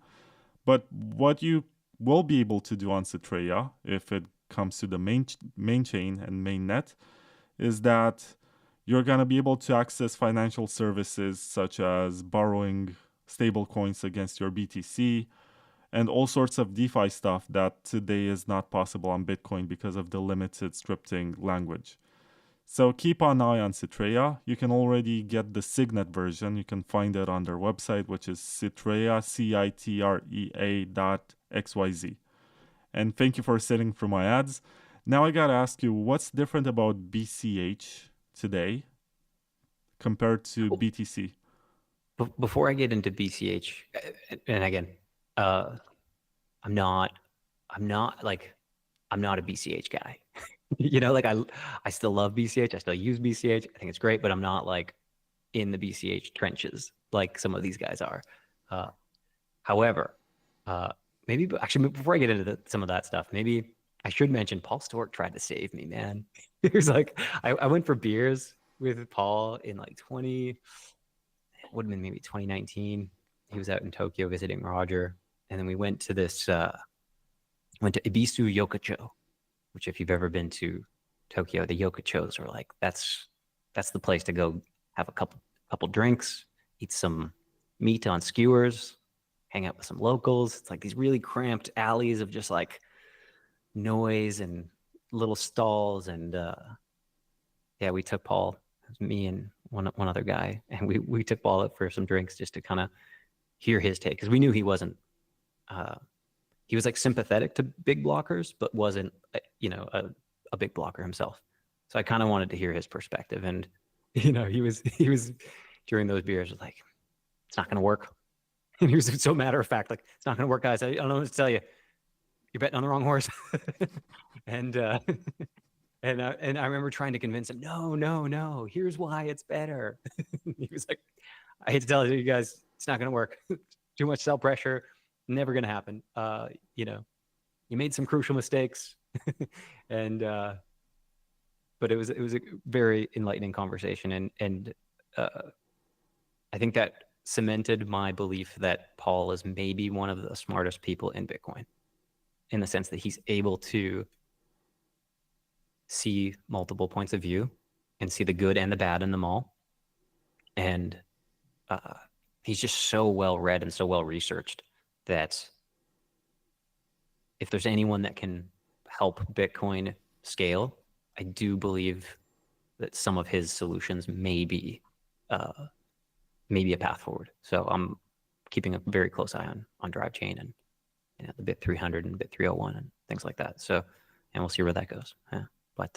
But what you will be able to do on Citrea, if it comes to the main chain and mainnet, is that you're going to be able to access financial services such as borrowing stablecoins against your BTC and all sorts of DeFi stuff that today is not possible on Bitcoin because of the limited scripting language. So keep an eye on Citrea. You can already get the Signet version. You can find it on their website, which is Citrea, CITREA.xyz. And thank you for sitting through my ads. Now I gotta ask you, what's different about BCH today compared to BTC? Before I get into BCH, and again, I'm not a BCH guy. Like I still love BCH. I still use BCH. I think it's great, but I'm not like in the BCH trenches like some of these guys are. However, maybe actually before I get into some of that stuff, maybe I should mention Paul Stork tried to save me, man. He was like, I went for beers with Paul in like 2019. He was out in Tokyo visiting Roger. And then we went to went to Ibisu Yokocho, which if you've ever been to Tokyo, the Yokochos are like, that's the place to go have a couple drinks, eat some meat on skewers, hang out with some locals. It's like these really cramped alleys of just like noise and little stalls. And yeah, we took Paul, it was me and one other guy, and we took Paul out for some drinks just to kind of hear his take, because we knew he wasn't he was like sympathetic to big blockers, but wasn't a big blocker himself. So I kind of wanted to hear his perspective. And he was during those beers was like, it's not going to work. And he was so matter of fact, like, it's not going to work, guys. I don't know what to tell you. You're betting on the wrong horse. And I remember trying to convince him, no, here's why it's better. He was like, I hate to tell you guys, it's not going to work. Too much sell pressure, never going to happen. You made some crucial mistakes. And but it was a very enlightening conversation, and I think that cemented my belief that Paul is maybe one of the smartest people in Bitcoin, in the sense that he's able to see multiple points of view and see the good and the bad in them all. And he's just so well read and so well researched that if there's anyone that can help Bitcoin scale, I do believe that some of his solutions may be a path forward. So I'm keeping a very close eye on Drive Chain and the Bit 300 and Bit 301 and things like that. So, and we'll see where that goes. Yeah. But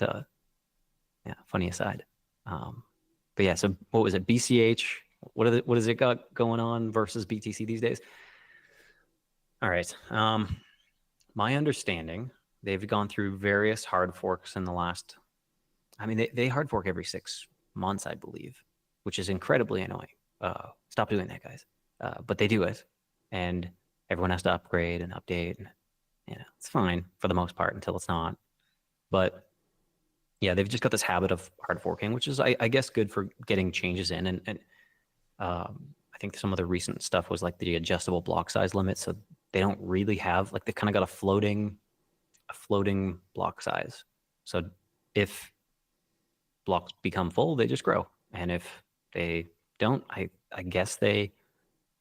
yeah, funny aside. But yeah, so what was it? BCH? What has it got going on versus BTC these days? All right. My understanding, they've gone through various hard forks in the last, they hard fork every 6 months, I believe, which is incredibly annoying. Stop doing that, guys. but they do it, and everyone has to upgrade and update. And, it's fine for the most part until it's not. But yeah, they've just got this habit of hard forking, which is, I guess, good for getting changes in. And I think some of the recent stuff was like the adjustable block size limit. So they don't really have, like, they've kind of got a floating block size. So if blocks become full, they just grow. And if they don't, I guess they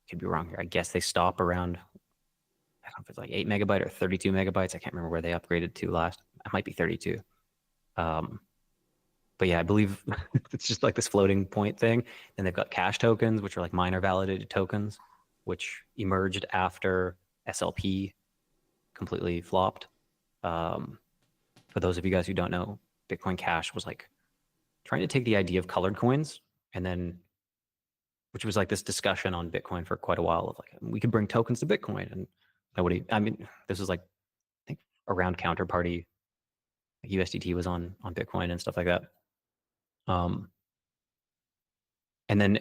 could be wrong here. I guess they stop around, I don't know if it's like 8 megabyte or 32 megabytes. I can't remember where they upgraded to last. It might be 32. But yeah, I believe it's just like this floating point thing. Then they've got cash tokens, which are like miner validated tokens, which emerged after SLP completely flopped. For those of you guys who don't know, Bitcoin Cash was like trying to take the idea of colored coins, and then, which was like this discussion on Bitcoin for quite a while of like, we could bring tokens to Bitcoin, and nobody, I mean, this was like, I think around counterparty, like USDT was on Bitcoin and stuff like that. And then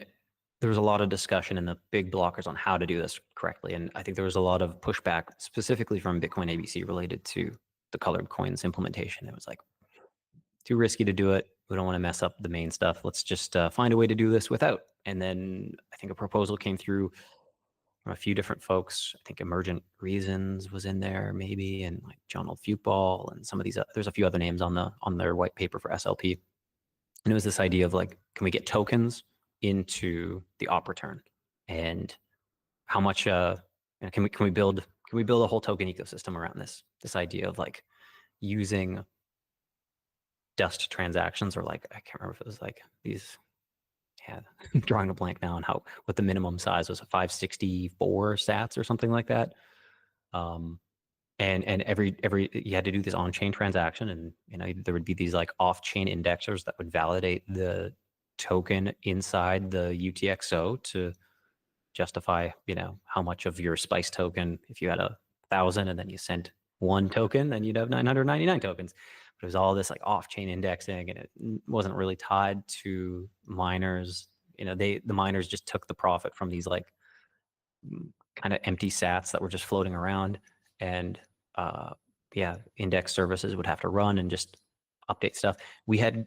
there was a lot of discussion in the big blockers on how to do this correctly. And I think there was a lot of pushback specifically from Bitcoin ABC related to the colored coins implementation. It was like, too risky to do it. We don't want to mess up the main stuff. Let's just find a way to do this without. And then I think a proposal came through from a few different folks. I think Emergent Reasons was in there maybe, and like John Futball and some of these, there's a few other names on their white paper for SLP. And it was this idea of like, can we get tokens into the op return, and how much can we build a whole token ecosystem around this idea of like using dust transactions, or like, I can't remember if it was like these, yeah, I'm drawing a blank now on what the minimum size was, 564 sats or something like that. And every you had to do this on-chain transaction, and there would be these like off-chain indexers that would validate the token inside the UTXO to justify how much of your spice token. If you had 1,000 and then you sent one token, then you'd have 999 tokens. But it was all this like off-chain indexing, and it wasn't really tied to miners. The miners just took the profit from these like kind of empty sats that were just floating around, and index services would have to run and just update stuff. We had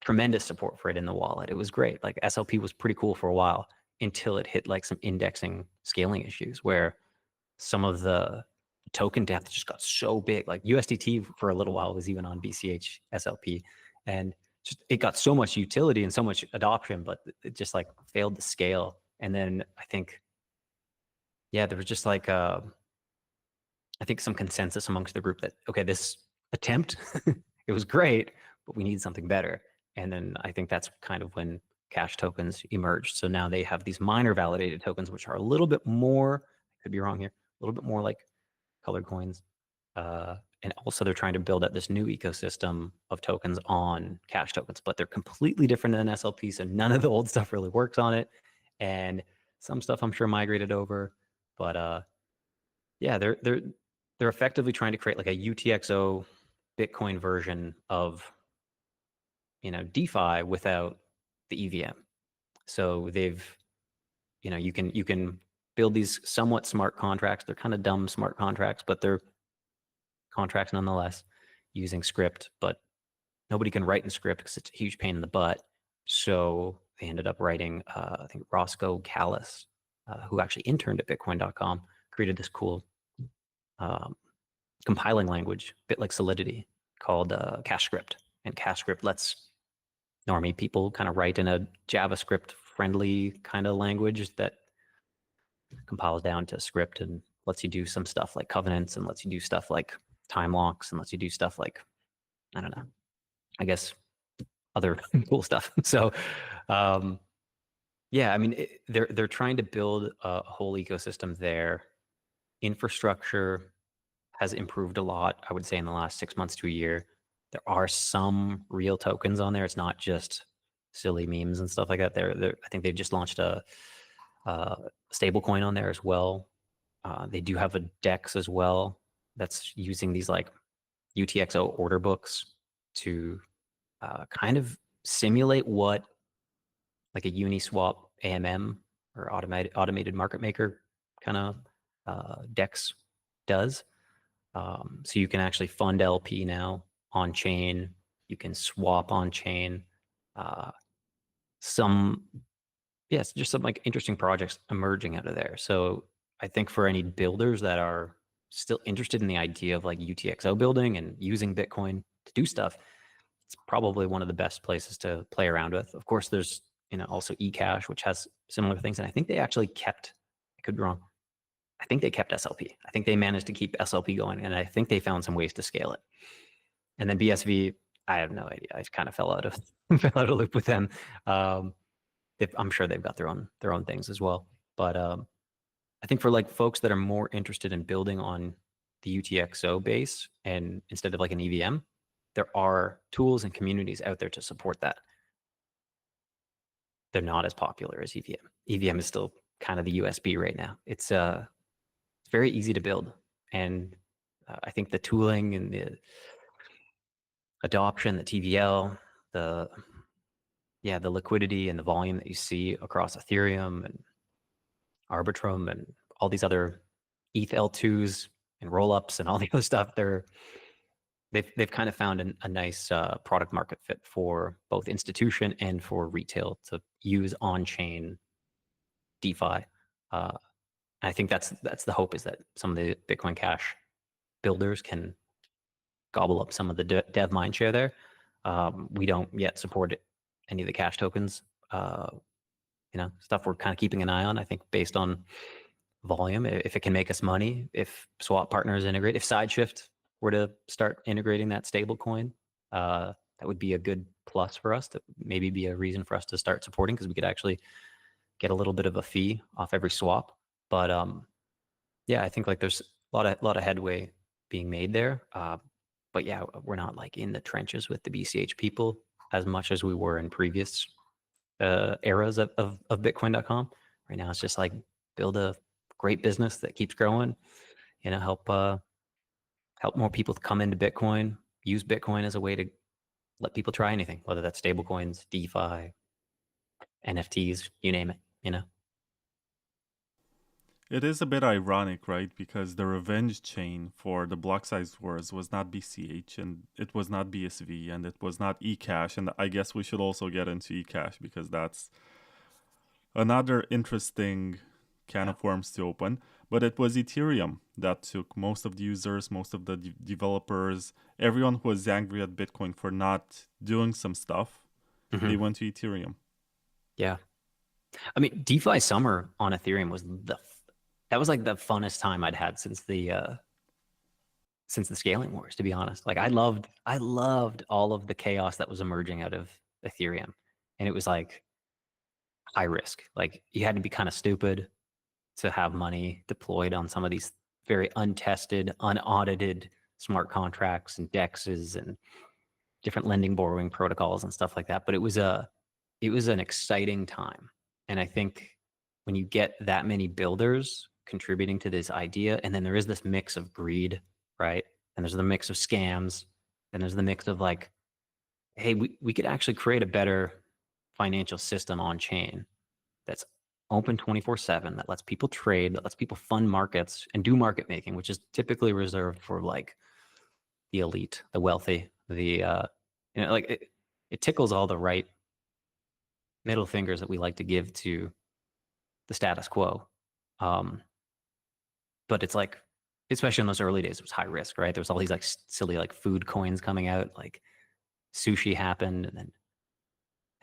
tremendous support for it in the wallet. It was great. Like SLP was pretty cool for a while until it hit like some indexing scaling issues where some of the token depth just got so big. Like USDT for a little while was even on BCH SLP, and just it got so much utility and so much adoption, but it just like failed to scale. And then I think, there was just like I think some consensus amongst the group that, okay, this attempt, it was great, but we need something better. And then I think that's kind of when cash tokens emerged. So now they have these miner validated tokens, which are a little bit more, I could be wrong here, a little bit more like colored coins. And also they're trying to build out this new ecosystem of tokens on cash tokens, but they're completely different than SLP. So none of the old stuff really works on it. And some stuff I'm sure migrated over, but they're effectively trying to create like a UTXO Bitcoin version of DeFi without the EVM. So they've you can build these somewhat smart contracts. They're kind of dumb smart contracts, but they're contracts nonetheless using script. But nobody can write in script because it's a huge pain in the butt. So they ended up writing, I think Roscoe Callis, who actually interned at Bitcoin.com, created this cool compiling language, a bit like Solidity, called CashScript. And CashScript lets normie people kind of write in a JavaScript friendly kind of language that compiles down to script and lets you do some stuff like covenants, and lets you do stuff like time locks, and lets you do stuff like, I don't know, I guess other cool stuff. So I mean, they're trying to build a whole ecosystem there. Infrastructure has improved a lot, I would say, in the last 6 months to a year. There are some real tokens on there. It's not just silly memes and stuff like that. I think they've just launched a stable coin on there as well. They do have a DEX as well that's using these like UTXO order books to kind of simulate what like a Uniswap AMM or automated market maker kind of DEX does. So you can actually fund LP now on chain. You can swap on chain. Yes, just some like interesting projects emerging out of there. So I think for any builders that are still interested in the idea of like UTXO building and using Bitcoin to do stuff, it's probably one of the best places to play around with. Of course, there's also eCash, which has similar things, and I think they actually kept. I could be wrong. I think they kept SLP. I think they managed to keep SLP going, and I think they found some ways to scale it. And then BSV, I have no idea. I kind of fell out of loop with them. I'm sure they've got their own things as well. But I think for like folks that are more interested in building on the UTXO base and instead of like an EVM, there are tools and communities out there to support that. They're not as popular as EVM. EVM is still kind of the USB right now. It's very easy to build, and I think the tooling and the adoption, the TVL, the liquidity and the volume that you see across Ethereum and Arbitrum and all these other ETH L2s and rollups and all the other stuff, they've kind of found a nice product market fit for both institution and for retail to use on-chain DeFi. I think that's the hope, is that some of the Bitcoin Cash builders can gobble up some of the dev mind share there. We don't yet support any of the cash tokens. Stuff we're kind of keeping an eye on, I think, based on volume. If it can make us money, if swap partners integrate, if Sideshift were to start integrating that stable coin, that would be a good plus for us. That maybe be a reason for us to start supporting, because we could actually get a little bit of a fee off every swap. But I think like there's a lot of headway being made there. But yeah, we're not like in the trenches with the BCH people as much as we were in previous eras of Bitcoin.com. Right now, it's just like build a great business that keeps growing. Help more people come into Bitcoin. Use Bitcoin as a way to let people try anything, whether that's stablecoins, DeFi, NFTs, you name it. It is a bit ironic, right? Because the revenge chain for the block size wars was not BCH, and it was not BSV, and it was not eCash. And I guess we should also get into eCash, because that's another interesting can of worms to open. But it was Ethereum that took most of the users, most of the developers, everyone who was angry at Bitcoin for not doing some stuff. Mm-hmm. They went to Ethereum. Yeah. I mean, DeFi summer on Ethereum was that was like the funnest time I'd had since the scaling wars, to be honest. Like I loved all of the chaos that was emerging out of Ethereum. And it was like high risk. Like you had to be kind of stupid to have money deployed on some of these very untested, unaudited smart contracts and DEXs and different lending borrowing protocols and stuff like that. But it was an exciting time. And I think when you get that many builders contributing to this idea, and then there is this mix of greed, right? And there's the mix of scams, and there's the mix of like, hey, we could actually create a better financial system on chain that's open 24/7, that lets people trade, that lets people fund markets and do market making, which is typically reserved for like the elite, the wealthy, like it tickles all the right middle fingers that we like to give to the status quo. But it's like, especially in those early days, it was high risk, right? There was all these like silly like food coins coming out, like sushi happened, and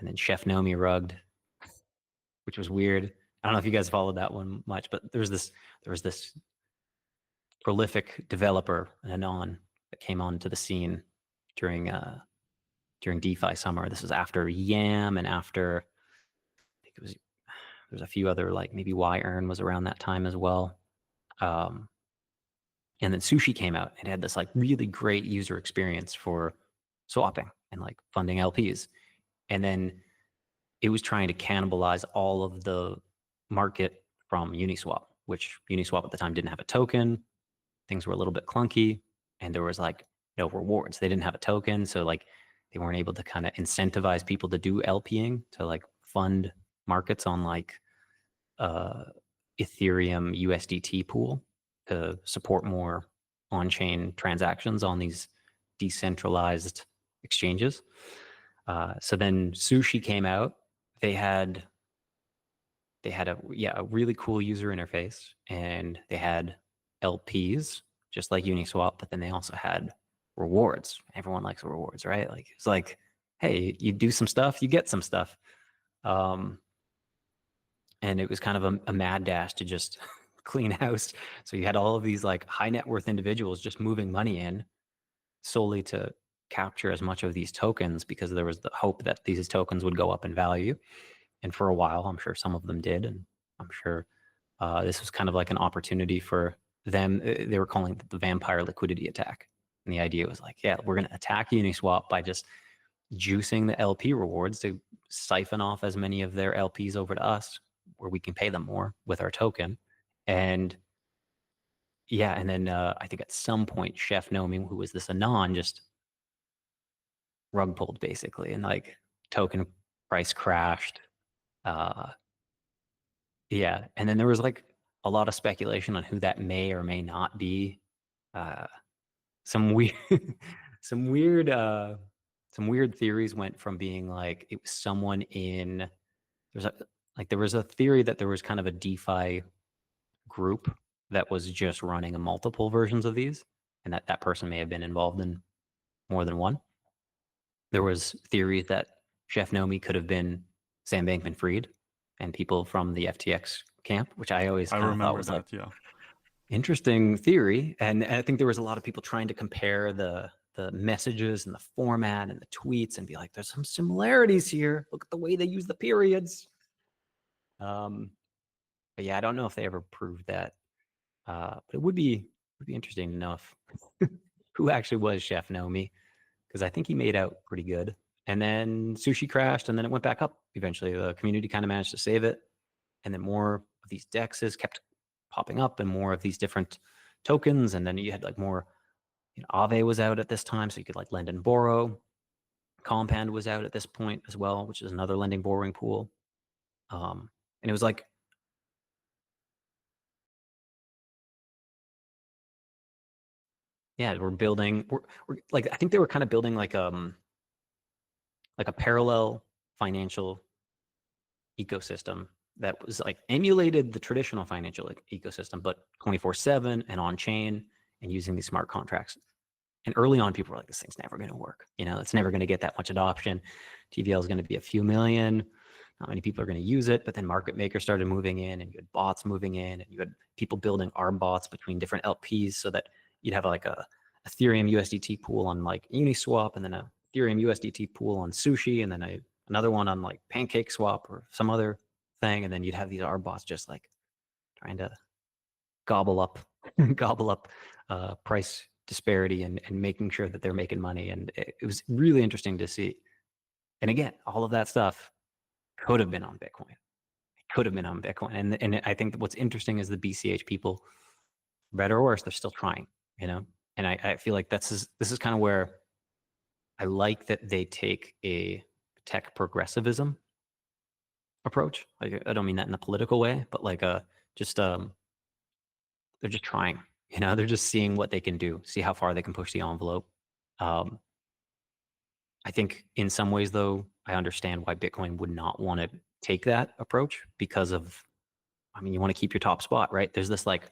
then Chef Nomi rugged, which was weird. I don't know if you guys followed that one much, but there was this prolific developer, Anon, that came onto the scene during DeFi summer. This was after Yam and after, I think there's a few other, like maybe Hearn was around that time as well. And then Sushi came out and had this like really great user experience for swapping and like funding LPs. And then it was trying to cannibalize all of the market from Uniswap, which Uniswap at the time didn't have a token. Things were a little bit clunky, and there was like no rewards. They didn't have a token, so like they weren't able to kind of incentivize people to do LPing, to like fund markets on like Ethereum USDT pool to support more on-chain transactions on these decentralized exchanges. So then Sushi came out. They had a really cool user interface, and they had LPs just like Uniswap, but then they also had rewards. Everyone likes rewards, right? Like it's like, hey, you do some stuff, you get some stuff. And it was kind of a mad dash to just clean house. So you had all of these like high net worth individuals just moving money in solely to capture as much of these tokens, because there was the hope that these tokens would go up in value. And for a while, I'm sure some of them did. And I'm sure this was kind of like an opportunity for them. They were calling it the vampire liquidity attack. And the idea was like, yeah, we're going to attack Uniswap by just juicing the LP rewards to siphon off as many of their LPs over to us, where we can pay them more with our token. And yeah, and then I think at some point, Chef Nomi, who was this Anon, just rug pulled basically, and like token price crashed. Yeah, and then there was like a lot of speculation on who that may or may not be. Some weird, some weird, some weird theories went from being like it was someone in. There was a theory that there was kind of a DeFi group that was just running multiple versions of these, and that person may have been involved in more than one. There was theories that Chef Nomi could have been Sam Bankman-Fried and people from the FTX camp, which I always kind of thought was like, interesting theory. And I think there was a lot of people trying to compare the messages and the format and the tweets and be like, there's some similarities here. Look at the way they use the periods. But yeah, I don't know if they ever proved that. But it would be interesting to know if who actually was Chef Nomi, because I think he made out pretty good. And then Sushi crashed, and then it went back up eventually. The community kind of managed to save it, and then more of these dexes kept popping up, and more of these different tokens. And then you had like more. Aave was out at this time, so you could like lend and borrow. Compound was out at this point as well, which is another lending borrowing pool. And it was like, yeah, we're building. We're like, I think they were kind of building like a parallel financial ecosystem that was like emulated the traditional financial ecosystem, but 24/7 and on chain and using these smart contracts. And early on, people were like, this thing's never going to work. It's never going to get that much adoption. TVL is going to be a few million. Not many people are going to use it. But then market makers started moving in, and you had bots moving in, and you had people building ARM bots between different LPs, so that you'd have like a Ethereum USDT pool on like Uniswap, and then a Ethereum USDT pool on Sushi, and then another one on like PancakeSwap or some other thing. And then you'd have these ARM bots just like trying to gobble up price disparity and making sure that they're making money. And it was really interesting to see. And again, all of that stuff could have been on Bitcoin. It could have been on Bitcoin. And I think that what's interesting is the BCH people, better or worse, they're still trying, And I feel like this is kind of where I like that they take a tech progressivism approach. Like, I don't mean that in a political way, but like they're just trying. They're just seeing what they can do, see how far they can push the envelope. I think in some ways, though, I understand why Bitcoin would not want to take that approach because of, you want to keep your top spot, right? There's this like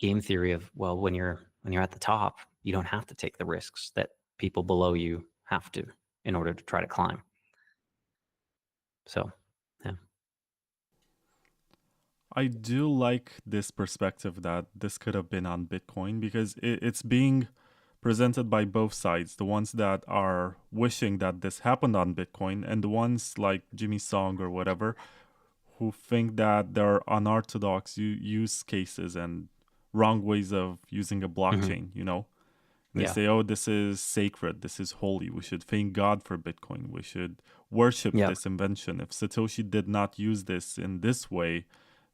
game theory of, well, when you're at the top, you don't have to take the risks that people below you have to in order to try to climb. So, yeah. I do like this perspective that this could have been on Bitcoin, because it's being presented by both sides, the ones that are wishing that this happened on Bitcoin, and the ones like Jimmy Song or whatever, who think that there are unorthodox use cases and wrong ways of using a blockchain, They say, oh, this is sacred, this is holy, we should thank God for Bitcoin, we should worship this invention. If Satoshi did not use this in this way,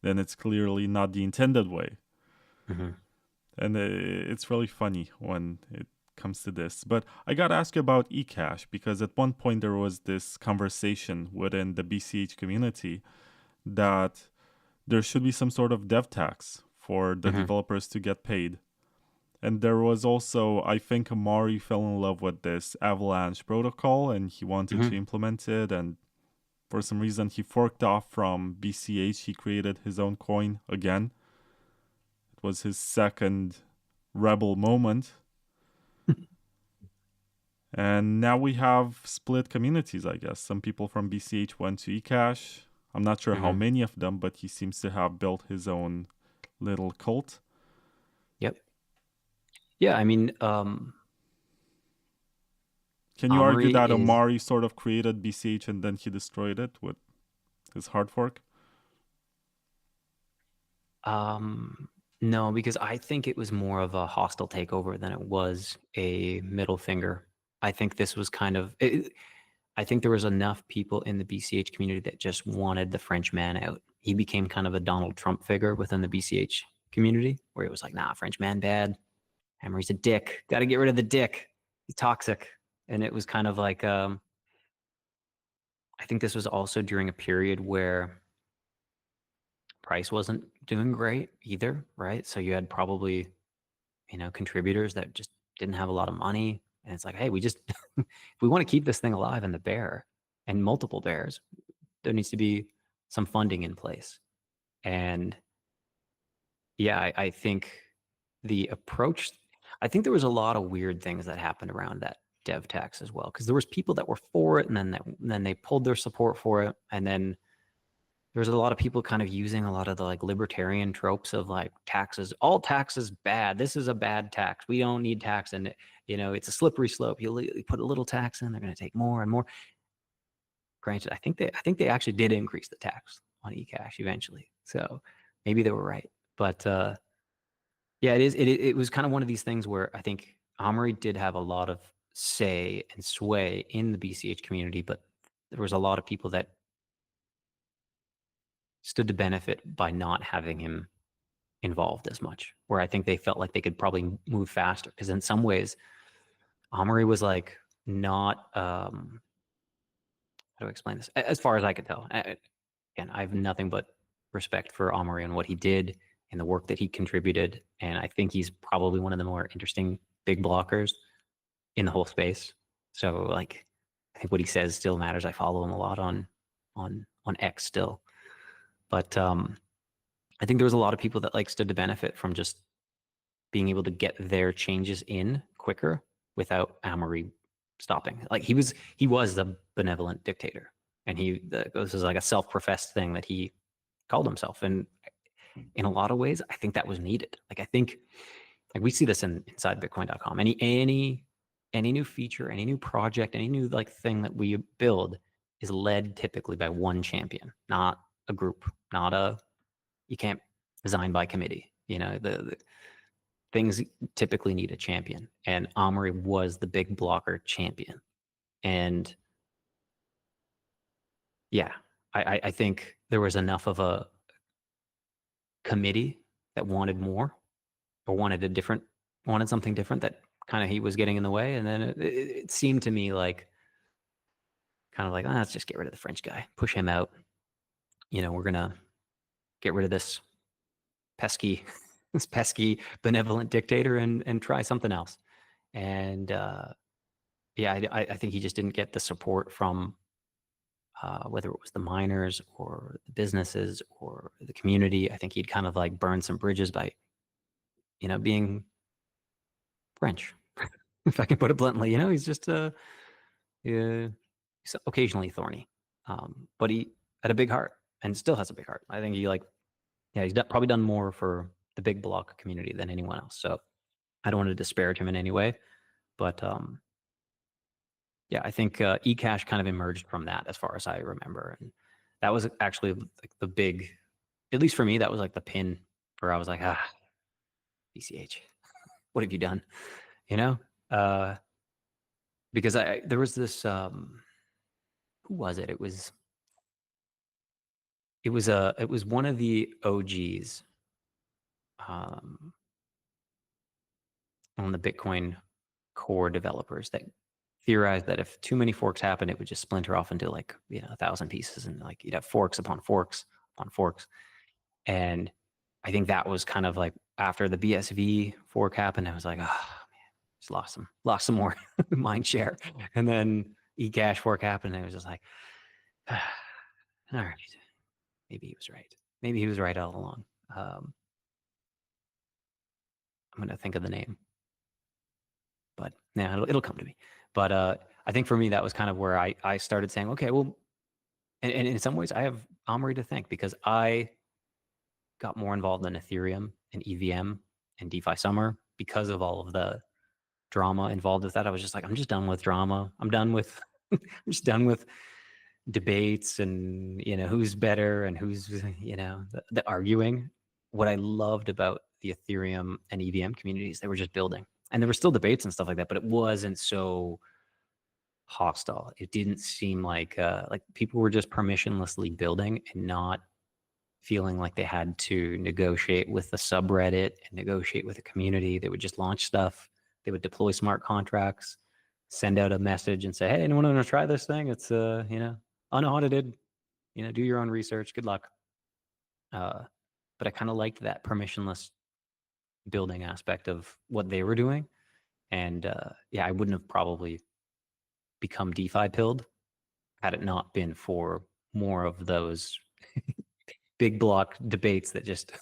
then it's clearly not the intended way. And it's really funny when it comes to this. But I got to ask you about eCash, because at one point there was this conversation within the BCH community that there should be some sort of dev tax for the developers to get paid. And there was also, I think Amaury fell in love with this Avalanche protocol and he wanted to implement it. And for some reason, he forked off from BCH. He created his own coin again. It was his second rebel moment. And now we have split communities, I guess. Some people from BCH went to eCash. I'm not sure how many of them, but he seems to have built his own little cult. Yep. Yeah, I mean, can you argue that Amaury sort of created BCH and then he destroyed it with his hard fork? No, because I think it was more of a hostile takeover than it was a middle finger. I think this was kind of, I think there was enough people in the BCH community that just wanted the French man out. He became kind of a Donald Trump figure within the BCH community, where it was like, nah, French man bad. Amaury's a dick. Got to get rid of the dick. He's toxic. And it was kind of like, I think this was also during a period where price wasn't doing great either, right? So you had probably, contributors that just didn't have a lot of money. And it's like, hey, we just, if we want to keep this thing alive in the bear and multiple bears, there needs to be some funding in place. And yeah, I think the approach, I think there was a lot of weird things that happened around that dev tax as well, because there was people that were for it, and then they pulled their support for it, and then there was a lot of people kind of using a lot of the like libertarian tropes of like taxes. All taxes bad. This is a bad tax. We don't need tax, and it's a slippery slope. You put a little tax in, they're going to take more and more. Granted, I think they actually did increase the tax on eCash eventually, so maybe they were right. But yeah, it was kind of one of these things where I think Amaury did have a lot of say and sway in the BCH community, but there was a lot of people that stood to benefit by not having him involved as much, where I think they felt like they could probably move faster. Because in some ways, Amaury was like not, how do I explain this? As far as I could tell. Again, I have nothing but respect for Amaury and what he did and the work that he contributed. And I think he's probably one of the more interesting big blockers in the whole space. So like, I think what he says still matters. I follow him a lot on X still. But I think there was a lot of people that like stood to benefit from just being able to get their changes in quicker without Amaury stopping. Like he was the benevolent dictator, and this is like a self-professed thing that he called himself. And in a lot of ways, I think that was needed. Like I think, like we see this inside Bitcoin.com. Any new feature, any new project, any new like thing that we build is led typically by one champion, not a group, you can't design by committee. The things typically need a champion, and Amaury was the big blocker champion. And yeah, I think there was enough of a committee that wanted more or wanted something different, that kind of he was getting in the way. And then it seemed to me like kind of like, let's just get rid of the French guy, push him out. We're going to get rid of this pesky benevolent dictator and try something else. And yeah, I think he just didn't get the support from whether it was the miners or the businesses or the community. I think he'd kind of like burned some bridges by, being French, if I can put it bluntly. He's just he's occasionally thorny, but he had a big heart and still has a big heart. I think he's probably done more for the big block community than anyone else. So I don't want to disparage him in any way, but yeah, I think eCash kind of emerged from that, as far as I remember. And that was actually like the big, at least for me, that was like the pin where I was like, BCH, what have you done? Because there was this, who was it? It was one of the OGs on the Bitcoin core developers that theorized that if too many forks happened, it would just splinter off into like 1,000 pieces, and like you'd have forks upon forks upon forks. And I think that was kind of like after the BSV fork happened, I was like, oh man, just lost some more mind share. And then eCash fork happened, and it was just like, all right, maybe he was right. Maybe he was right all along. I'm gonna think of the name, but yeah, it'll come to me. But I think for me, that was kind of where I started saying, okay, well, and in some ways, I have Amaury to thank, because I got more involved in Ethereum and EVM and DeFi Summer because of all of the drama involved with that. I was just like, I'm just done with drama. I'm done with, I'm just done with debates and, who's better and who's, the arguing. What I loved about the Ethereum and EVM communities, they were just building, and there were still debates and stuff like that, but it wasn't so hostile. It didn't seem like people were just permissionlessly building and not feeling like they had to negotiate with the subreddit and negotiate with the community. They would just launch stuff. They would deploy smart contracts, send out a message and say, hey, anyone want to try this thing? It's, unaudited, do your own research. Good luck. But I kind of liked that permissionless building aspect of what they were doing. And I wouldn't have probably become DeFi pilled had it not been for more of those big block debates that just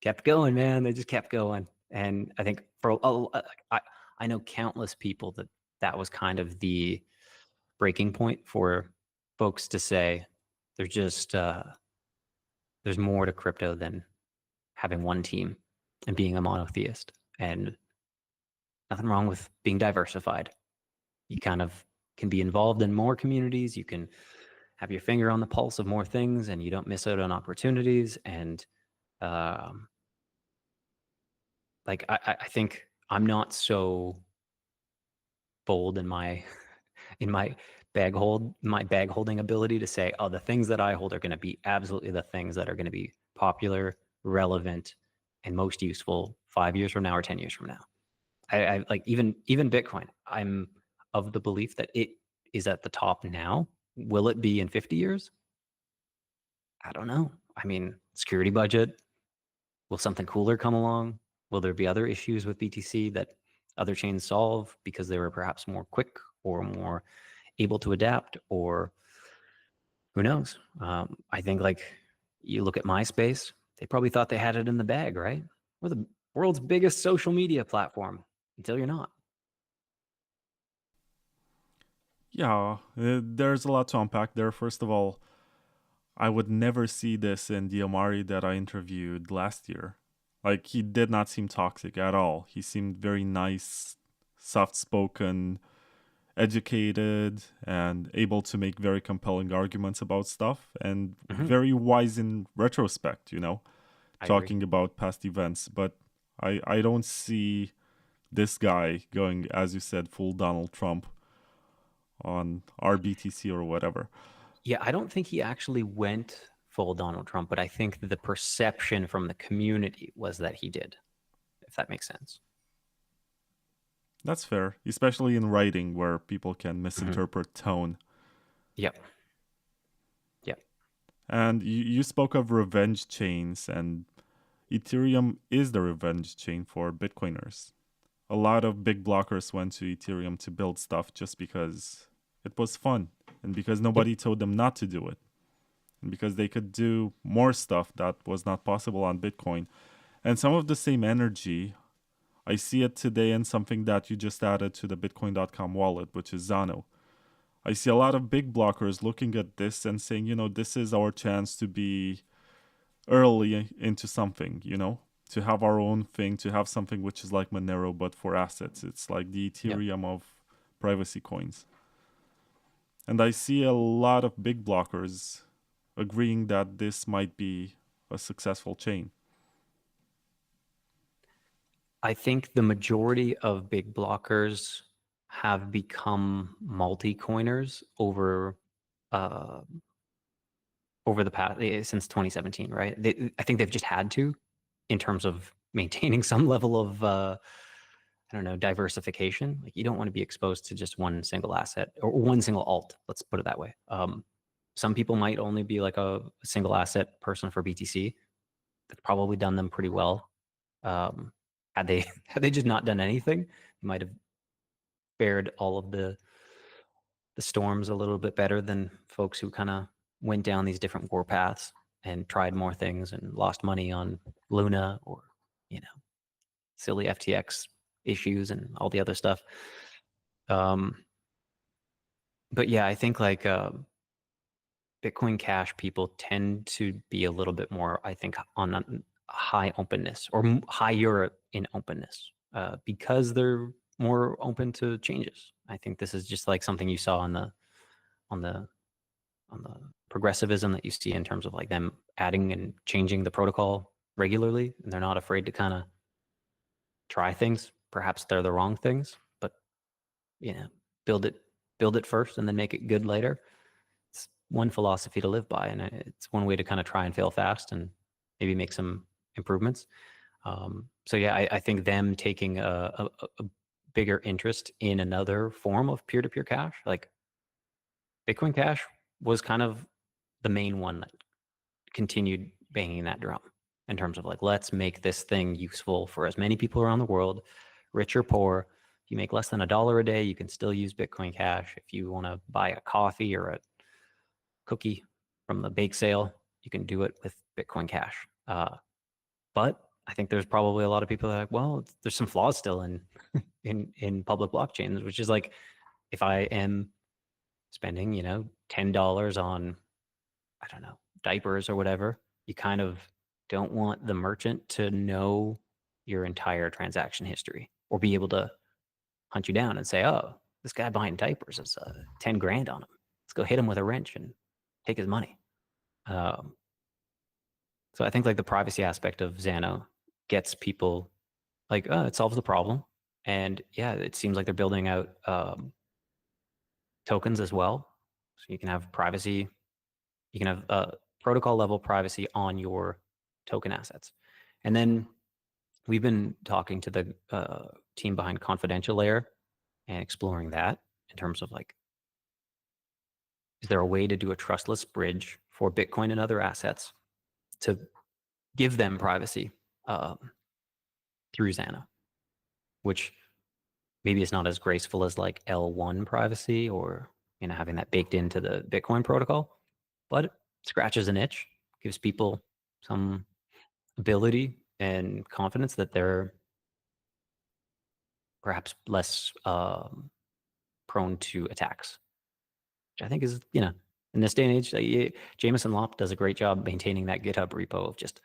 kept going, man. They just kept going. And I think I know countless people that was kind of the breaking point for folks to say there's just there's more to crypto than having one team and being a monotheist. And nothing wrong with being diversified. You kind of can be involved in more communities. You can have your finger on the pulse of more things, and you don't miss out on opportunities. And I think I'm not so bold in my bag holding ability to say, oh, the things that I hold are going to be absolutely the things that are going to be popular, relevant, and most useful 5 years from now or 10 years from now. I like even Bitcoin. I'm of the belief that it is at the top now. Will it be in 50 years? I don't know. I mean, security budget. Will something cooler come along? Will there be other issues with BTC that other chains solve because they were perhaps more quick or more able to adapt, or who knows? I think like you look at MySpace, they probably thought they had it in the bag, right? We're the world's biggest social media platform until you're not. Yeah, there's a lot to unpack there. First of all, I would never see this in the Amaury that I interviewed last year. Like, he did not seem toxic at all. He seemed very nice, soft-spoken, educated, and able to make very compelling arguments about stuff, and very wise in retrospect, talking about past events. But I don't see this guy going, as you said, full Donald Trump on RBTC or whatever. Yeah, I don't think he actually went full Donald Trump, but I think the perception from the community was that he did, if that makes sense. That's fair, especially in writing where people can misinterpret tone. Yep. And you spoke of revenge chains, and Ethereum is the revenge chain for Bitcoiners. A lot of big blockers went to Ethereum to build stuff just because it was fun, and because nobody told them not to do it, and because they could do more stuff that was not possible on Bitcoin. And some of the same energy, I see it today in something that you just added to the Bitcoin.com wallet, which is Zano. I see a lot of big blockers looking at this and saying, this is our chance to be early into something, to have our own thing, to have something which is like Monero, but for assets. It's like the Ethereum of privacy coins. And I see a lot of big blockers agreeing that this might be a successful chain. I think the majority of big blockers have become multi-coiners over the past since 2017, right? I think they've just had to, in terms of maintaining some level of diversification. Like, you don't want to be exposed to just one single asset or one single alt. Let's put it that way. Some people might only be like a single asset person for BTC. that's probably done them pretty well. Had they just not done anything, they might have fared all of the storms a little bit better than folks who kind of went down these different war paths and tried more things and lost money on Luna or, silly FTX issues and all the other stuff. But yeah, I think like Bitcoin Cash people tend to be a little bit more, I think, on high openness or higher in openness because they're more open to changes. I think this is just like something you saw on the progressivism that you see in terms of like them adding and changing the protocol regularly, and they're not afraid to kind of try things. Perhaps they're the wrong things, but build it first and then make it good later. It's one philosophy to live by, and it's one way to kind of try and fail fast and maybe make some improvements. So yeah, I think them taking a bigger interest in another form of peer-to-peer cash, like Bitcoin Cash was kind of the main one that continued banging that drum in terms of like, let's make this thing useful for as many people around the world, rich or poor. If you make less than $1 a day, you can still use Bitcoin Cash. If you want to buy a coffee or a cookie from the bake sale, you can do it with Bitcoin Cash. But I think there's probably a lot of people that are like, well, there's some flaws still in public blockchains, which is like, if I am spending, $10 on, I don't know, diapers or whatever, you kind of don't want the merchant to know your entire transaction history or be able to hunt you down and say, oh, this guy buying diapers is 10 grand on him. Let's go hit him with a wrench and take his money. So I think like the privacy aspect of Zano gets people like, oh, it solves the problem. And yeah, it seems like they're building out tokens as well. So you can have privacy, you can have protocol level privacy on your token assets. And then we've been talking to the team behind Confidential Layer and exploring that in terms of like, is there a way to do a trustless bridge for Bitcoin and other assets to give them privacy through Zano, which maybe is not as graceful as like L1 privacy or having that baked into the Bitcoin protocol, but it scratches an itch, gives people some ability and confidence that they're perhaps less prone to attacks, which I think is, in this day and age, Jameson Lopp does a great job maintaining that GitHub repo of just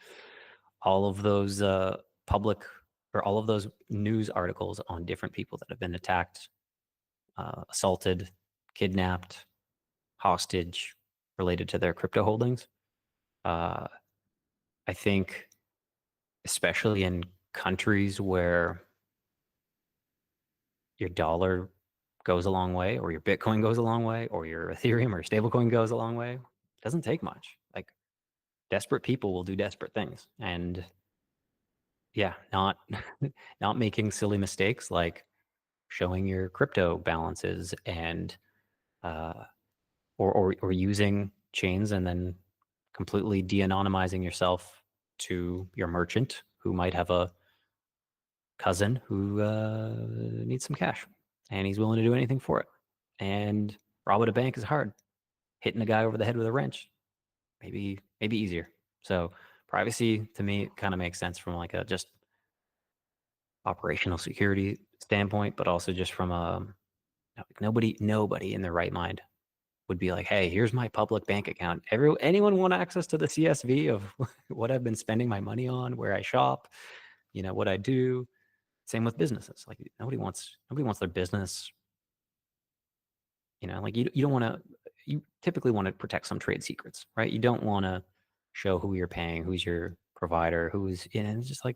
all of those public or all of those news articles on different people that have been attacked, assaulted, kidnapped, hostage related to their crypto holdings. I think especially in countries where your dollar goes a long way, or your Bitcoin goes a long way, or your Ethereum or your stablecoin goes a long way, it doesn't take much. Like, desperate people will do desperate things. And yeah, not making silly mistakes like showing your crypto balances and or using chains and then completely de-anonymizing yourself to your merchant who might have a cousin who needs some cash and he's willing to do anything for it. And robbing a bank is hard. Hitting a guy over the head with a wrench, maybe easier. So privacy to me kind of makes sense from like a just operational security standpoint, but also just from a nobody in their right mind would be like, hey, here's my public bank account. Anyone want access to the CSV of what I've been spending my money on, where I shop, what I do. Same with businesses. Like nobody wants their business. Like you don't want to. You typically want to protect some trade secrets, right? You don't want to show who you're paying, who's your provider, who's it's just like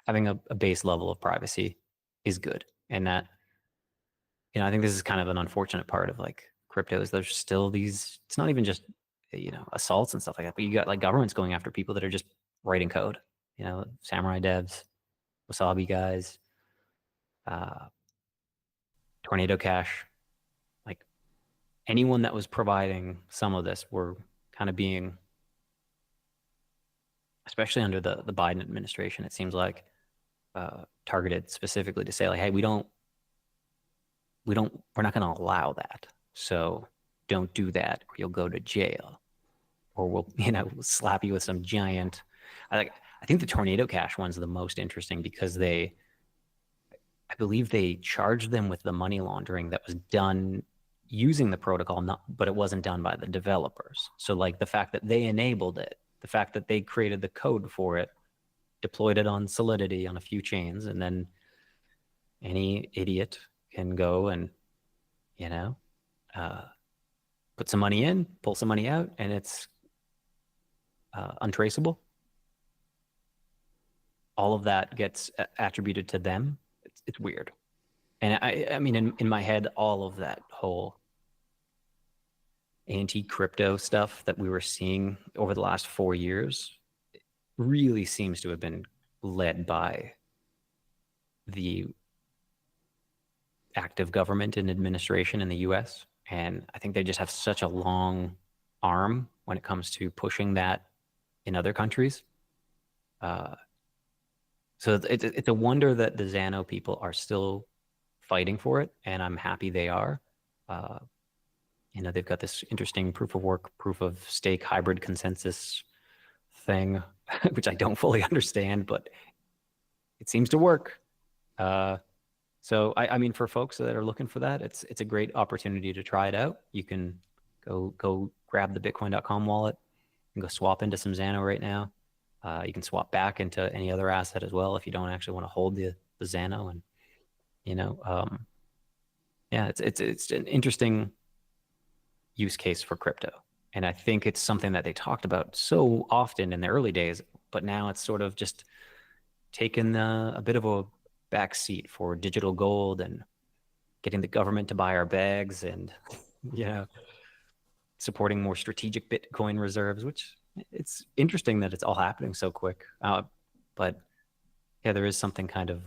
having a base level of privacy is good. And that, I think this is kind of an unfortunate part of like crypto is there's still these, it's not even just, assaults and stuff like that, but you got like governments going after people that are just writing code, Samurai devs, Wasabi guys, Tornado Cash, like anyone that was providing some of this were kind of being especially under the Biden administration, it seems like targeted specifically to say like, hey, we're not going to allow that. So don't do that or you'll go to jail, or we'll slap you with some giant. I think the Tornado Cash one's the most interesting because I believe they charged them with the money laundering that was done using the protocol, but it wasn't done by the developers. So like the fact that they enabled it, the fact that they created the code for it, deployed it on Solidity on a few chains, and then any idiot can go and put some money in, pull some money out, and it's untraceable. All of that gets attributed to them. It's weird. And I mean, in my head, all of that whole anti-crypto stuff that we were seeing over the last 4 years really seems to have been led by the active government and administration in the US. And I think they just have such a long arm when it comes to pushing that in other countries. So it's a wonder that the Zano people are still fighting for it, and I'm happy they are. They've got this interesting proof of work, proof of stake hybrid consensus thing, which I don't fully understand, but it seems to work. So I mean, for folks that are looking for that, it's a great opportunity to try it out. You can go grab the Bitcoin.com wallet and go swap into some Zano right now. You can swap back into any other asset as well if you don't actually want to hold the Zano. And it's an interesting use case for crypto, and I think it's something that they talked about so often in the early days, but now it's sort of just taken a bit of a backseat for digital gold and getting the government to buy our bags and supporting more strategic Bitcoin reserves, which it's interesting that it's all happening so quick. But yeah, there is something kind of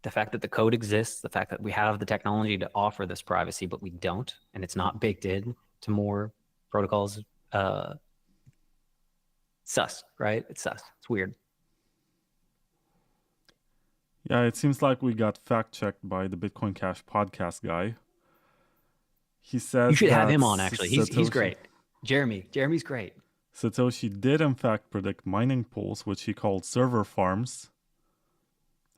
the fact that the code exists, the fact that we have the technology to offer this privacy, but we don't, and it's not baked in to more protocols. Sus, right? It's sus. It's weird. Yeah, it seems like we got fact-checked by the Bitcoin Cash podcast guy. He says you should have him on, actually. He's great. Jeremy's great. Satoshi did in fact predict mining pools, which he called server farms.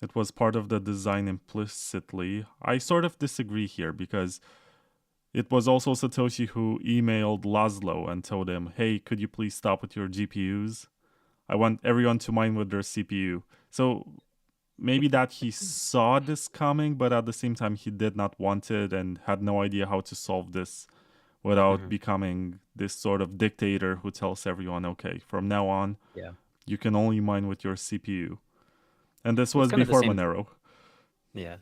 It was part of the design implicitly. I sort of disagree here because it was also Satoshi who emailed Laszlo and told him, hey, could you please stop with your GPUs? I want everyone to mine with their CPU. So maybe that he saw this coming, but at the same time he did not want it and had no idea how to solve this without becoming this sort of dictator who tells everyone, okay, from now on, you can only mine with your CPU. And this was before Monero. Yeah.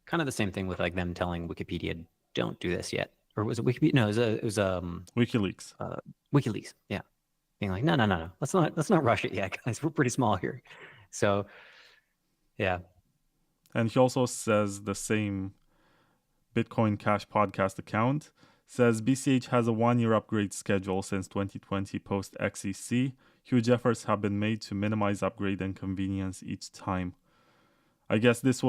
Kind of the same thing with like them telling Wikipedia, don't do this yet. Or was it Wikipedia? No, it was WikiLeaks. WikiLeaks, yeah. Being like, no. Let's not rush it yet, guys. We're pretty small here. So yeah. And he also says the same Bitcoin Cash podcast account says BCH has a 1-year upgrade schedule since 2020 post XEC. Huge efforts have been made to minimize upgrade inconvenience each time. I guess this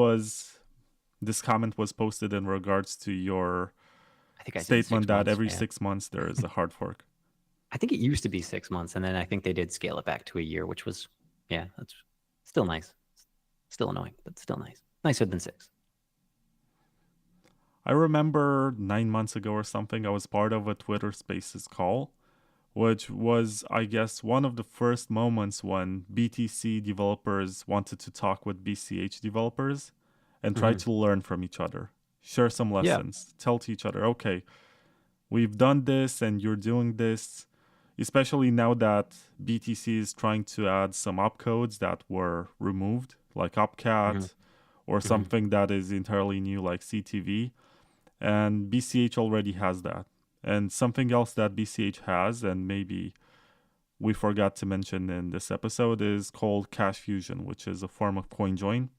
comment was posted in regards to your statement that every 6 months there is a hard fork. I think it used to be 6 months, and then I think they did scale it back to a year, which was, that's still nice. Still annoying, but still nice. Nicer than 6. I remember 9 months ago or something, I was part of a Twitter Spaces call, which was, I guess, one of the first moments when BTC developers wanted to talk with BCH developers and try to learn from each other, share some lessons, tell to each other, okay, we've done this and you're doing this, especially now that BTC is trying to add some opcodes that were removed, like opcat, or something that is entirely new, like CTV. And BCH already has that. And something else that BCH has, and maybe we forgot to mention in this episode, is called Cash Fusion, which is a form of CoinJoin.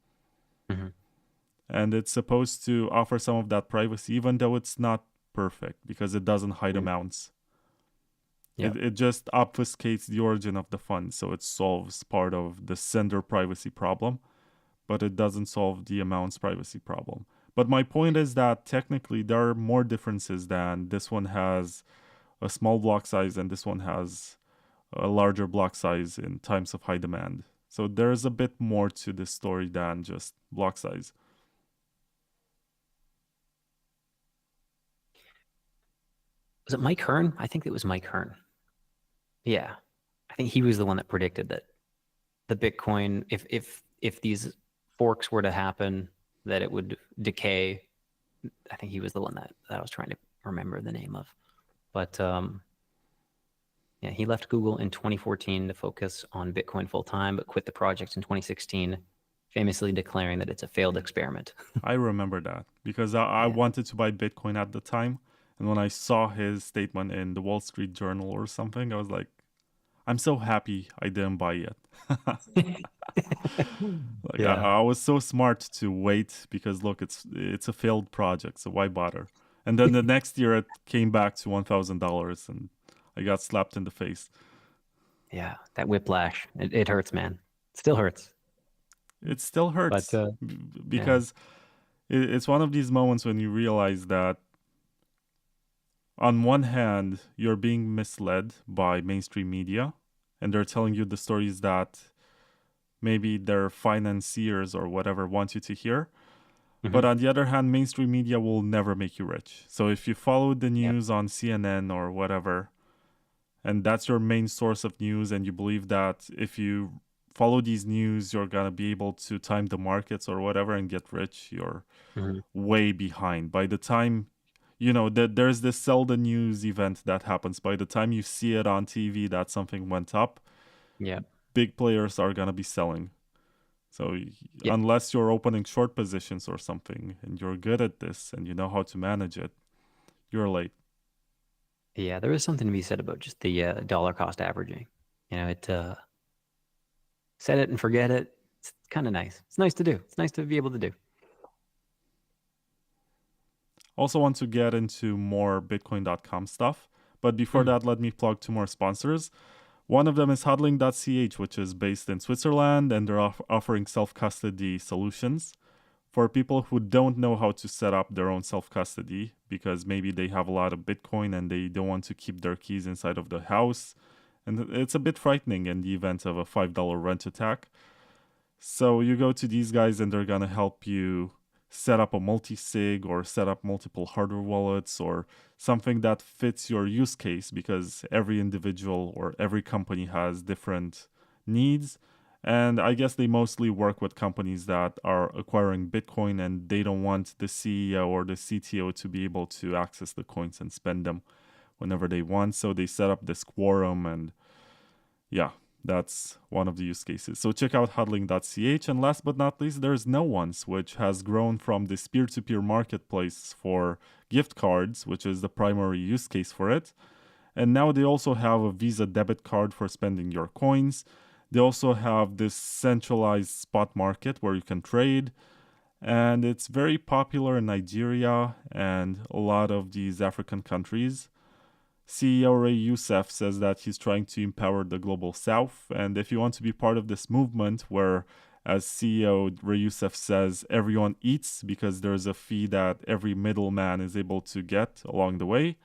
And it's supposed to offer some of that privacy, even though it's not perfect, because it doesn't hide amounts. Yeah. It just obfuscates the origin of the fund, so it solves part of the sender privacy problem, but it doesn't solve the amount's privacy problem. But my point is that technically there are more differences than this one has a small block size and this one has a larger block size in times of high demand. So there's a bit more to this story than just block size. Was it Mike Hearn? I think it was Mike Hearn. Yeah. I think he was the one that predicted that the Bitcoin, if these forks were to happen, that it would decay. I think he was the one that I was trying to remember the name of. But yeah, he left Google in 2014 to focus on Bitcoin full time, but quit the project in 2016, famously declaring that it's a failed experiment. I remember that because I wanted to buy Bitcoin at the time. And when I saw his statement in the Wall Street Journal or something, I was like, I'm so happy I didn't buy it. Like Yeah. I was so smart to wait because look, it's a failed project, so why bother? And then the next year it came back to $1,000 and I got slapped in the face. Yeah, that whiplash. It hurts, man. It still hurts. It still hurts But because it's one of these moments when you realize that on one hand, you're being misled by mainstream media and they're telling you the stories that maybe their financiers or whatever want you to hear. But on the other hand, mainstream media will never make you rich. So if you follow the news on CNN or whatever, and that's your main source of news, and you believe that if you follow these news, you're going to be able to time the markets or whatever and get rich, you're way behind. By the time, you know, there's this sell the news event that happens. By the time you see it on TV that something went up, big players are going to be selling. So unless you're opening short positions or something and you're good at this and you know how to manage it, you're late. Yeah, there is something to be said about just the dollar cost averaging. You know, it set it and forget it. It's kind of nice. It's nice to do. It's nice to be able to do. Also want to get into more Bitcoin.com stuff. But before that, let me plug two more sponsors. One of them is hodling.ch, which is based in Switzerland, and they're offering self-custody solutions for people who don't know how to set up their own self-custody because maybe they have a lot of Bitcoin and they don't want to keep their keys inside of the house. And it's a bit frightening in the event of a $5 rent attack. So you go to these guys and they're going to help you set up a multi-sig or set up multiple hardware wallets or something that fits your use case because every individual or every company has different needs. And I guess they mostly work with companies that are acquiring Bitcoin and they don't want the CEO or the CTO to be able to access the coins and spend them whenever they want. So they set up this quorum and yeah, that's one of the use cases. So check out hodling.ch. And last but not least, there's No One's, which has grown from this peer-to-peer marketplace for gift cards, which is the primary use case for it. And now they also have a Visa debit card for spending your coins. They also have this centralized spot market where you can trade. And it's very popular in Nigeria and a lot of these African countries. CEO Ray Youssef says that he's trying to empower the global south. And if you want to be part of this movement where, as CEO Ray Youssef says, everyone eats because there's a fee that every middleman is able to get along the way,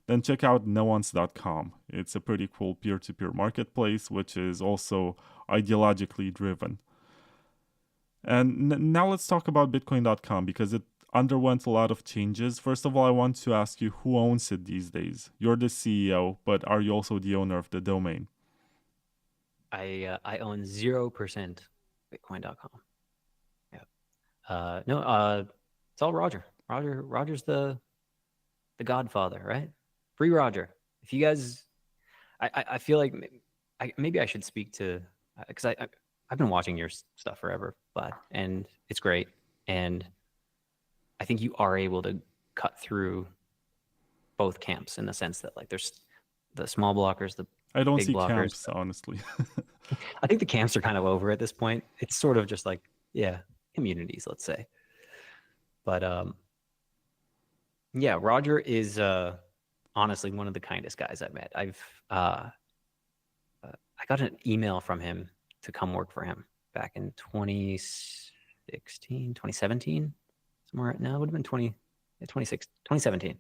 then check out noons.com. It's a pretty cool peer-to-peer marketplace, which is also ideologically driven. And now let's talk about Bitcoin.com because it underwent a lot of changes. First of all, I want to ask you who owns it these days. You're the CEO, but are you also the owner of the domain? I own 0% Bitcoin.com. Yeah. No, it's all Roger. Roger's the godfather, right? Free Roger. If you guys, I feel like maybe I should speak to, because I've been watching your stuff forever, and it's great. And I think you are able to cut through both camps in the sense that like there's the small blockers, the I don't big see blockers. camps, honestly. I think the camps are kind of over at this point. It's sort of just like, yeah, communities, let's say. But yeah, Roger is on honestly one of the kindest guys I've met. I got an email from him to come work for him back in 2016, 2017, somewhere. No, it would have been 2017.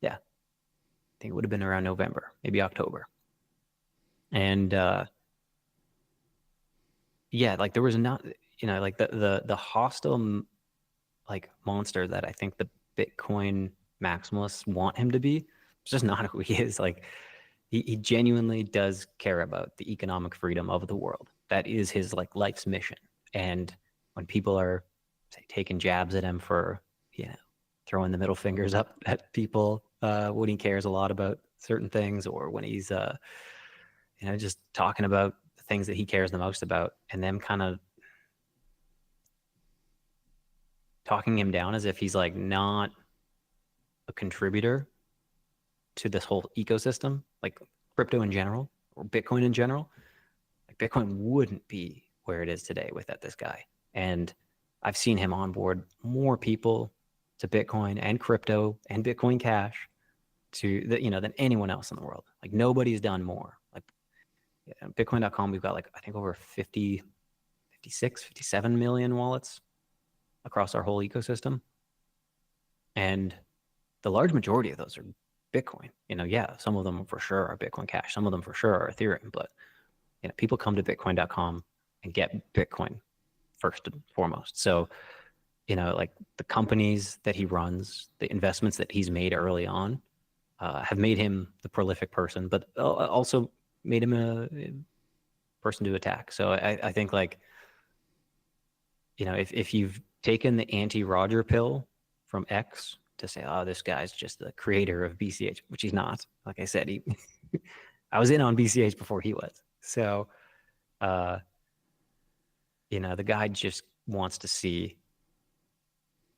Yeah. I think it would have been around November, maybe October. And yeah, like there was not, like the hostile like monster that I think the Bitcoin maximalists want him to be. It's just not who he is. Like he genuinely does care about the economic freedom of the world. That is his like life's mission. And when people are say, taking jabs at him for, throwing the middle fingers up at people when he cares a lot about certain things, or when he's, just talking about the things that he cares the most about, and them kind of talking him down as if he's like not a contributor to this whole ecosystem, like crypto in general or Bitcoin in general. Like Bitcoin wouldn't be where it is today without this guy. And I've seen him onboard more people to Bitcoin and crypto and Bitcoin Cash than anyone else in the world. Like nobody's done more. Like Bitcoin.com, we've got like, I think over 50, 56, 57 million wallets across our whole ecosystem. And the large majority of those are Bitcoin. Some of them for sure are Bitcoin Cash. Some of them for sure are Ethereum. But people come to Bitcoin.com and get Bitcoin first and foremost. So, like the companies that he runs, the investments that he's made early on, have made him the prolific person, but also made him a person to attack. So I think like, if you've taken the anti-Roger pill from X to say, oh, this guy's just the creator of BCH, which he's not. Like I said, I was in on BCH before he was. So, the guy just wants to see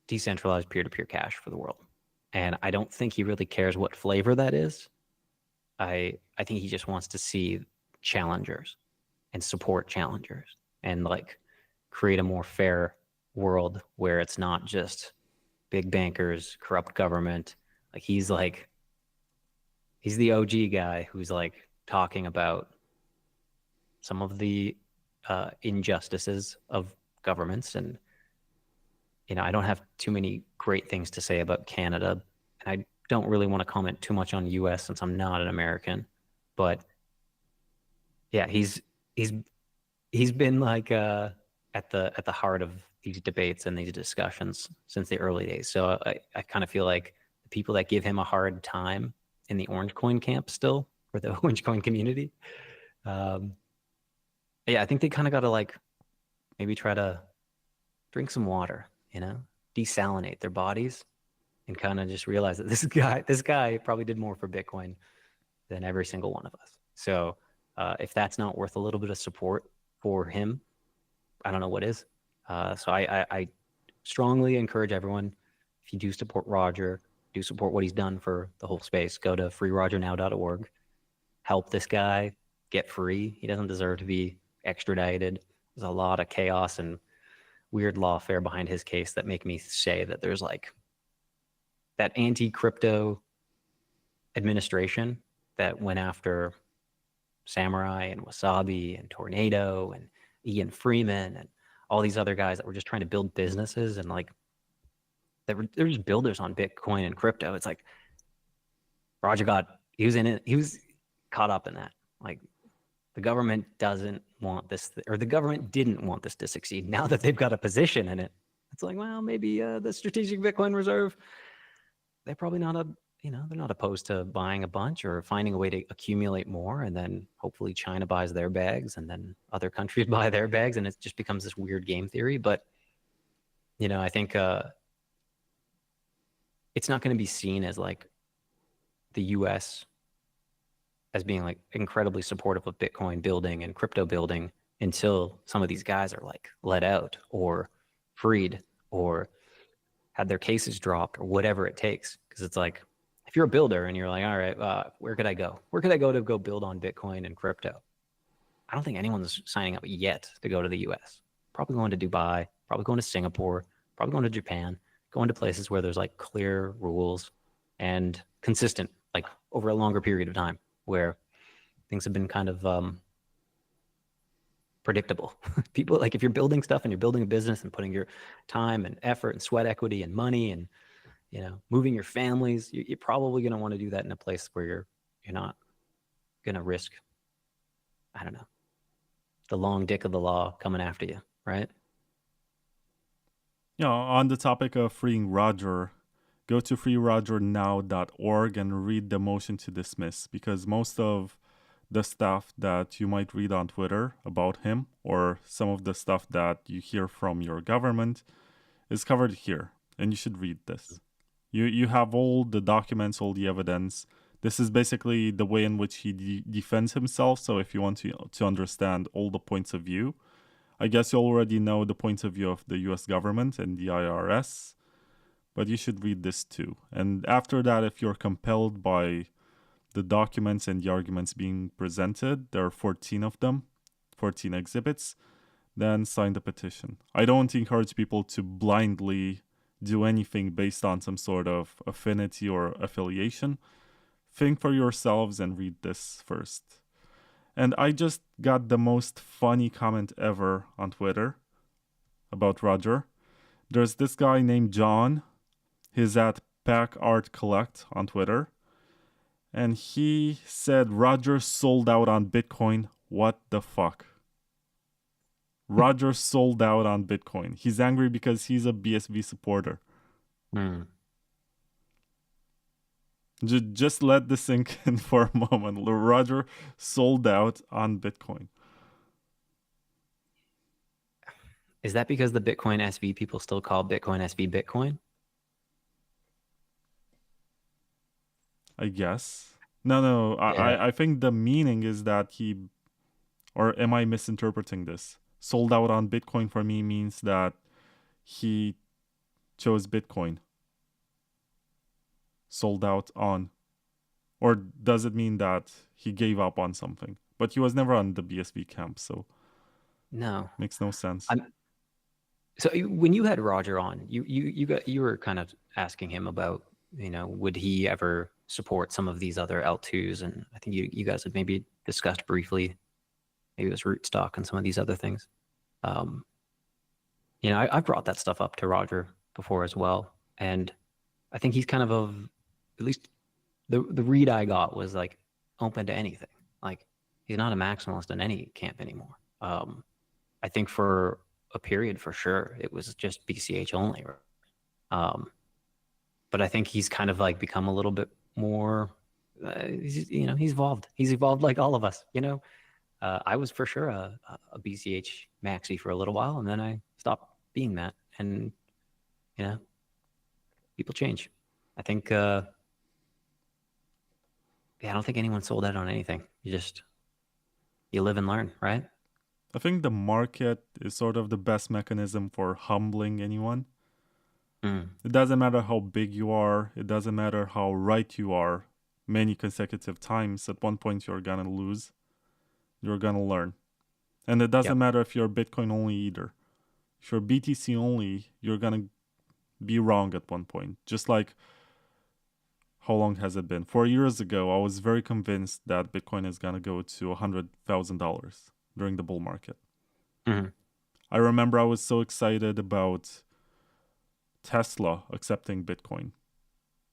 decentralized peer-to-peer cash for the world. And I don't think he really cares what flavor that is. I think he just wants to see challengers and support challengers and like create a more fair world where it's not just big bankers, corrupt government. Like he's the OG guy who's like talking about some of the injustices of governments. And, I don't have too many great things to say about Canada. And I don't really want to comment too much on US since I'm not an American. But yeah, he's been like at the heart of these debates and these discussions since the early days. So I kind of feel like the people that give him a hard time in the Orange Coin camp still, or the Orange Coin community, I think they kind of got to like maybe try to drink some water, desalinate their bodies, and kind of just realize that this guy probably did more for Bitcoin than every single one of us. So if that's not worth a little bit of support for him, I don't know what is. So I strongly encourage everyone, if you do support Roger, do support what he's done for the whole space, go to freerogernow.org, help this guy get free. He doesn't deserve to be extradited. There's a lot of chaos and weird lawfare behind his case that make me say that there's like that anti-crypto administration that went after Samurai and Wasabi and Tornado and Ian Freeman and all these other guys that were just trying to build businesses, and like they're just builders on Bitcoin and crypto. It's like he was in it. He was caught up in that. Like the government doesn't want this, or the government didn't want this to succeed. Now that they've got a position in it, it's like, well, maybe the strategic Bitcoin reserve, they're probably not they're not opposed to buying a bunch or finding a way to accumulate more. And then hopefully China buys their bags and then other countries buy their bags. And it just becomes this weird game theory. But, I think it's not going to be seen as like the US as being like incredibly supportive of Bitcoin building and crypto building until some of these guys are like let out or freed or had their cases dropped or whatever it takes. Because it's like, if you're a builder and you're like, all right, where could I go? Where could I go to go build on Bitcoin and crypto? I don't think anyone's signing up yet to go to the US. Probably going to Dubai, probably going to Singapore, probably going to Japan, going to places where there's like clear rules and consistent, like over a longer period of time where things have been kind of predictable. People, like, if you're building stuff and you're building a business and putting your time and effort and sweat equity and money and, you know, moving your families, you're probably going to want to do that in a place where you're not going to risk, I don't know, the long dick of the law coming after you, right? Yeah, on the topic of freeing Roger, go to freerogernow.org and read the motion to dismiss, because most of the stuff that you might read on Twitter about him, or some of the stuff that you hear from your government, is covered here, and you should read this. You have all the documents, all the evidence. This is basically the way in which he defends himself, so if you want to understand all the points of view, I guess you already know the points of view of the US government and the IRS, but you should read this too. And after that, if you're compelled by the documents and the arguments being presented, there are 14 of them, 14 exhibits, then sign the petition. I don't encourage people to blindly do anything based on some sort of affinity or affiliation. Think for yourselves and read this first. And I just got the most funny comment ever on Twitter about Roger. There's this guy named John. He's at PackArtCollect on Twitter. And he said Roger sold out on Bitcoin. What the fuck? Roger sold out on Bitcoin. He's angry because he's a BSV supporter. Just let this sink in for a moment. Roger sold out on Bitcoin. Is that because the Bitcoin SV people still call Bitcoin SV Bitcoin? I guess. No. Yeah. I think the meaning is that he, or am I misinterpreting this? Sold out on Bitcoin for me means that he chose Bitcoin. Sold out on. Or does it mean that he gave up on something? But he was never on the BSV camp, so No. makes no sense. So when you had Roger on, you were kind of asking him about, you know, would he ever support some of these other L2s? And I think you guys had maybe discussed briefly, maybe it was Rootstock and some of these other things. You know, I brought that stuff up to Roger before as well. And I think he's kind of at least the read I got was like open to anything. Like, he's not a maximalist in any camp anymore. I think for a period, for sure, it was just BCH only. But I think he's kind of like become a little bit more, you know, he's evolved. He's evolved like all of us, you know. I was for sure a BCH maxi for a little while, and then I stopped being that. And, you know, people change. I think, yeah, I don't think anyone sold out on anything. You live and learn, right? I think the market is sort of the best mechanism for humbling anyone. It doesn't matter how big you are. It doesn't matter how right you are. Many consecutive times, at one point you're gonna lose. You're gonna learn. And it doesn't matter if you're Bitcoin only either. If you're BTC only, you're gonna be wrong at one point. Just like, how long has it been? 4 years ago, I was very convinced that Bitcoin is gonna go to $100,000 during the bull market. I remember I was so excited about Tesla accepting Bitcoin.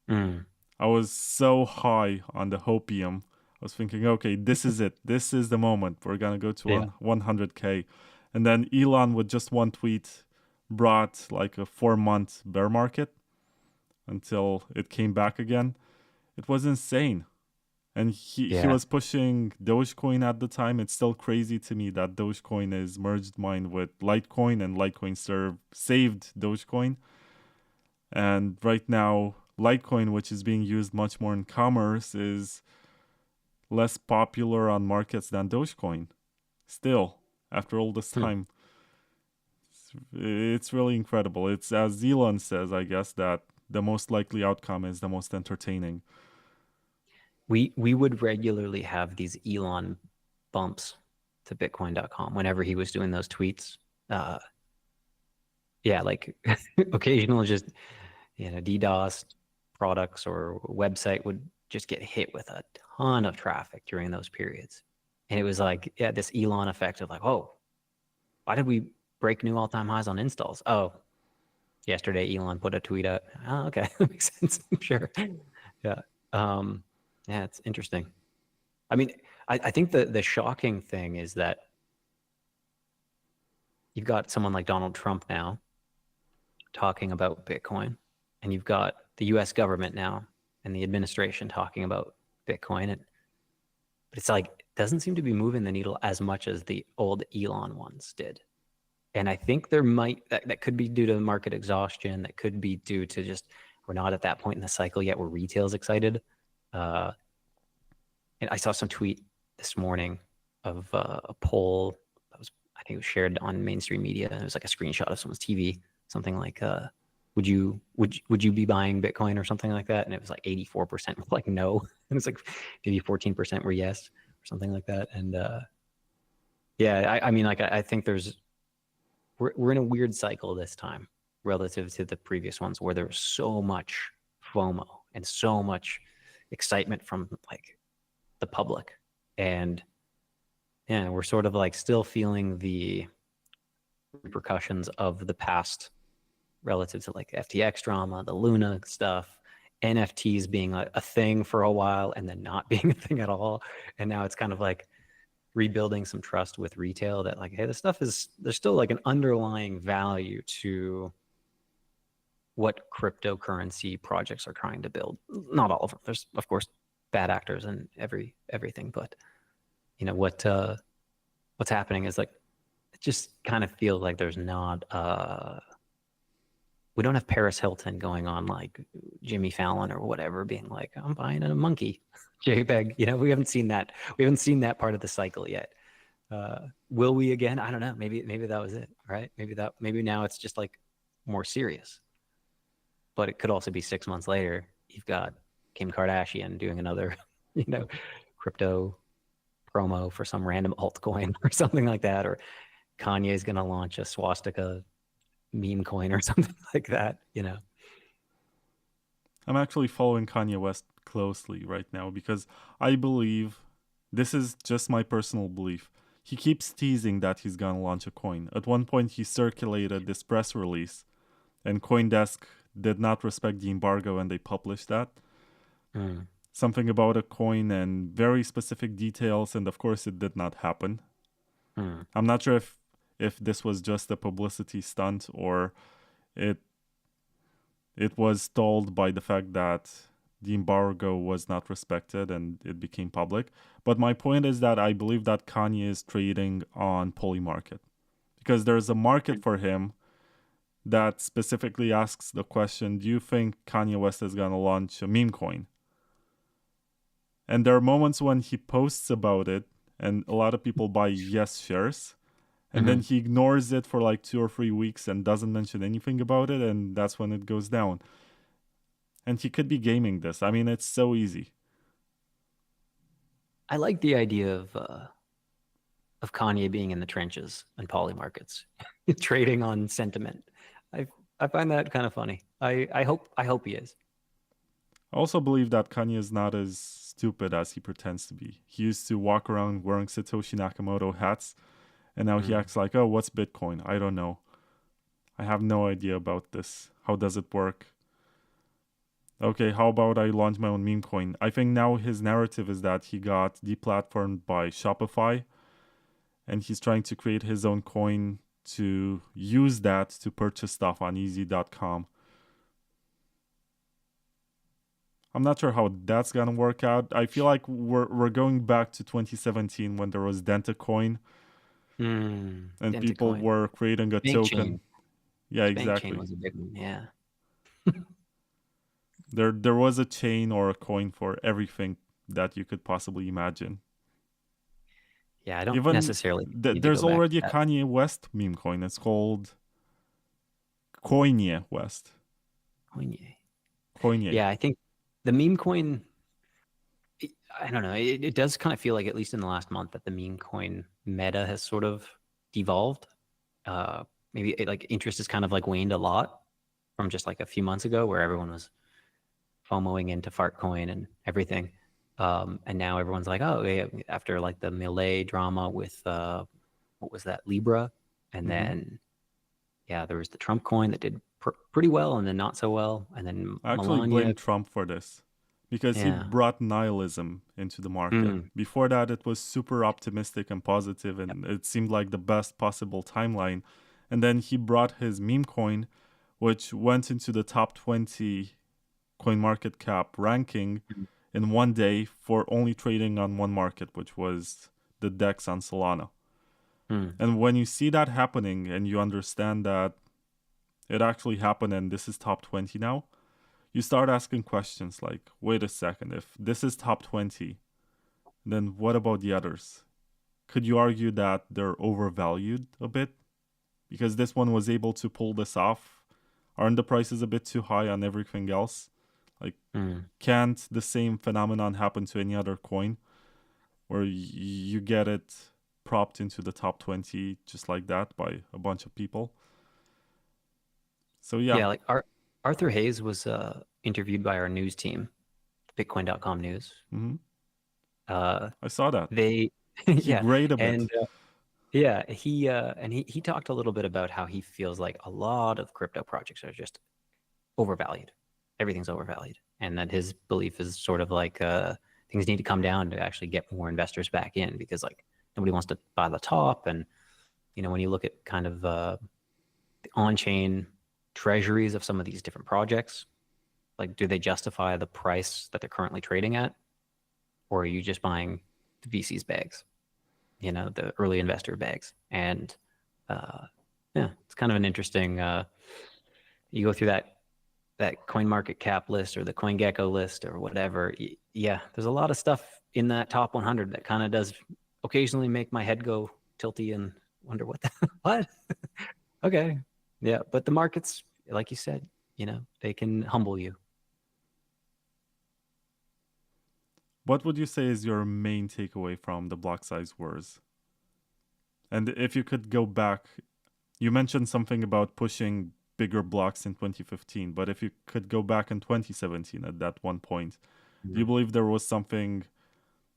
I was so high on the hopium. I was thinking, okay, this is it. This is the moment. We're going to go to 100K. And then Elon, with just one tweet, brought like a 4-month bear market until it came back again. It was insane. And he was pushing Dogecoin at the time. It's still crazy to me that Dogecoin is merged mined with Litecoin, and Litecoin saved Dogecoin. And right now, Litecoin, which is being used much more in commerce, is less popular on markets than Dogecoin. Still, after all this time. It's really incredible. It's, as Elon says, I guess, that the most likely outcome is the most entertaining. We would regularly have these Elon bumps to Bitcoin.com whenever he was doing those tweets. Yeah, like occasional just, you know, DDoS products or website would just get hit with a ton of traffic during those periods. And it was like, yeah, this Elon effect of like, oh, why did we break new all-time highs on installs? Oh, yesterday Elon put a tweet out. Oh, okay, that makes sense. Sure. Yeah. Yeah, it's interesting. I mean, I think the shocking thing is that you've got someone like Donald Trump now talking about Bitcoin, and you've got the US government now and the administration talking about Bitcoin. But it's like, it doesn't seem to be moving the needle as much as the old Elon ones did. And I think there might, that could be due to market exhaustion. That could be due to just, we're not at that point in the cycle yet where retail's excited. And I saw some tweet this morning of a poll that was, I think it was shared on mainstream media. And it was like a screenshot of someone's TV, something like, would you be buying Bitcoin or something like that? And it was like 84% were like no. And it's like maybe 14% were yes or something like that. And yeah, I mean, like, I think we're in a weird cycle this time relative to the previous ones where there was so much FOMO and so much excitement from like the public. And yeah, we're sort of like still feeling the repercussions of the past relative to like FTX drama, the Luna stuff, NFTs being a thing for a while and then not being a thing at all. And now it's kind of like rebuilding some trust with retail that like, hey, this stuff is, there's still like an underlying value to what cryptocurrency projects are trying to build. Not all of them. There's of course bad actors and everything, but you know what's happening is like, it just kind of feels like there's not we don't have Paris Hilton going on like Jimmy Fallon or whatever being like, I'm buying a monkey JPEG. You know, we haven't seen that part of the cycle yet. Will we again? I don't know. Maybe that was it, right? Maybe now it's just like more serious. But it could also be 6 months later, you've got Kim Kardashian doing another, you know, crypto promo for some random altcoin or something like that, or Kanye's going to launch a swastika meme coin or something like that, you know. I'm actually following Kanye West closely right now because I believe, this is just my personal belief, he keeps teasing that he's gonna launch a coin. At one point he circulated this press release and CoinDesk did not respect the embargo and they published that. Something about a coin and very specific details, and of course it did not happen. I'm not sure if this was just a publicity stunt or it was stalled by the fact that the embargo was not respected and it became public. But my point is that I believe that Kanye is trading on Polymarket because there's a market for him that specifically asks the question, do you think Kanye West is going to launch a meme coin? And there are moments when he posts about it and a lot of people buy yes shares. And then he ignores it for like 2 or 3 weeks and doesn't mention anything about it. And that's when it goes down. And he could be gaming this. I mean, it's so easy. I like the idea of Kanye being in the trenches and Polymarkets, trading on sentiment. I find that kind of funny. I hope he is. I also believe that Kanye is not as stupid as he pretends to be. He used to walk around wearing Satoshi Nakamoto hats, and now he acts like, oh, what's Bitcoin? I don't know. I have no idea about this. How does it work? Okay, how about I launch my own meme coin? I think now his narrative is that he got deplatformed by Shopify, and he's trying to create his own coin to use that to purchase stuff on easy.com. I'm not sure how that's gonna work out. I feel like we're going back to 2017 when there was Dentacoin, and Dentacoin. people were creating a Bank token. chain. Yeah, Bank exactly. chain was a big one. Yeah. There was a chain or a coin for everything that you could possibly imagine. Yeah, I don't Even necessarily need to there's go back already a to that. Kanye West meme coin. It's called Coinye West. Coinye. Yeah, I think the meme coin, I don't know. It does kind of feel like, at least in the last month, that the meme coin meta has sort of devolved. Maybe like interest has kind of like waned a lot from just like a few months ago, where everyone was FOMOing into Fartcoin and everything. And now everyone's like, oh, yeah, after like the Millet drama with, what was that, Libra? And then, yeah, there was the Trump coin that did pretty well and then not so well. And then I actually Melania. blame Trump for this because he brought nihilism into the market. Before that, it was super optimistic and positive, and it seemed like the best possible timeline. And then he brought his meme coin, which went into the top 20 coin market cap ranking in one day for only trading on one market, which was the DEX on Solana. And when you see that happening and you understand that it actually happened and this is top 20 now, you start asking questions like, wait a second, if this is top 20, then what about the others? Could you argue that they're overvalued a bit? Because this one was able to pull this off. Aren't the prices a bit too high on everything else? Like, can't the same phenomenon happen to any other coin where you get it propped into the top 20 just like that by a bunch of people? So yeah, like Arthur Hayes was interviewed by our news team, Bitcoin.com news. I saw that. He grayed a bit. And he talked a little bit about how he feels like a lot of crypto projects are just overvalued. Everything's overvalued, and that his belief is sort of like things need to come down to actually get more investors back in, because like nobody wants to buy the top. And when you look at kind of the on-chain treasuries of some of these different projects, like, do they justify the price that they're currently trading at, or are you just buying the VC's bags, the early investor bags? And it's kind of an interesting. You go through that coin market cap list or the CoinGecko list or whatever. There's a lot of stuff in that top 100 that kind of does occasionally make my head go tilty and wonder what. Okay. Yeah, but the markets, like you said, they can humble you. What would you say is your main takeaway from the block size wars? And if you could go back, you mentioned something about pushing bigger blocks in 2015, but if you could go back in 2017 at that one point, do you believe there was something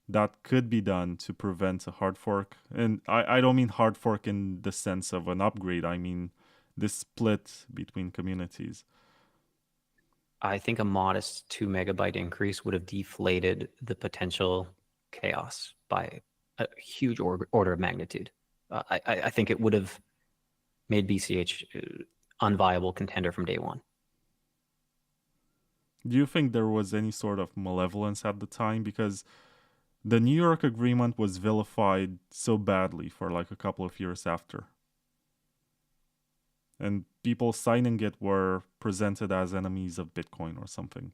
that could be done to prevent a hard fork? And I don't mean hard fork in the sense of an upgrade. I mean this split between communities. I think a modest 2 megabyte increase would have deflated the potential chaos by a huge order of magnitude. I think it would have made BCH unviable contender from day one. Do you think there was any sort of malevolence at the time? Because the New York agreement was vilified so badly for like a couple of years after. And people signing it were presented as enemies of Bitcoin or something.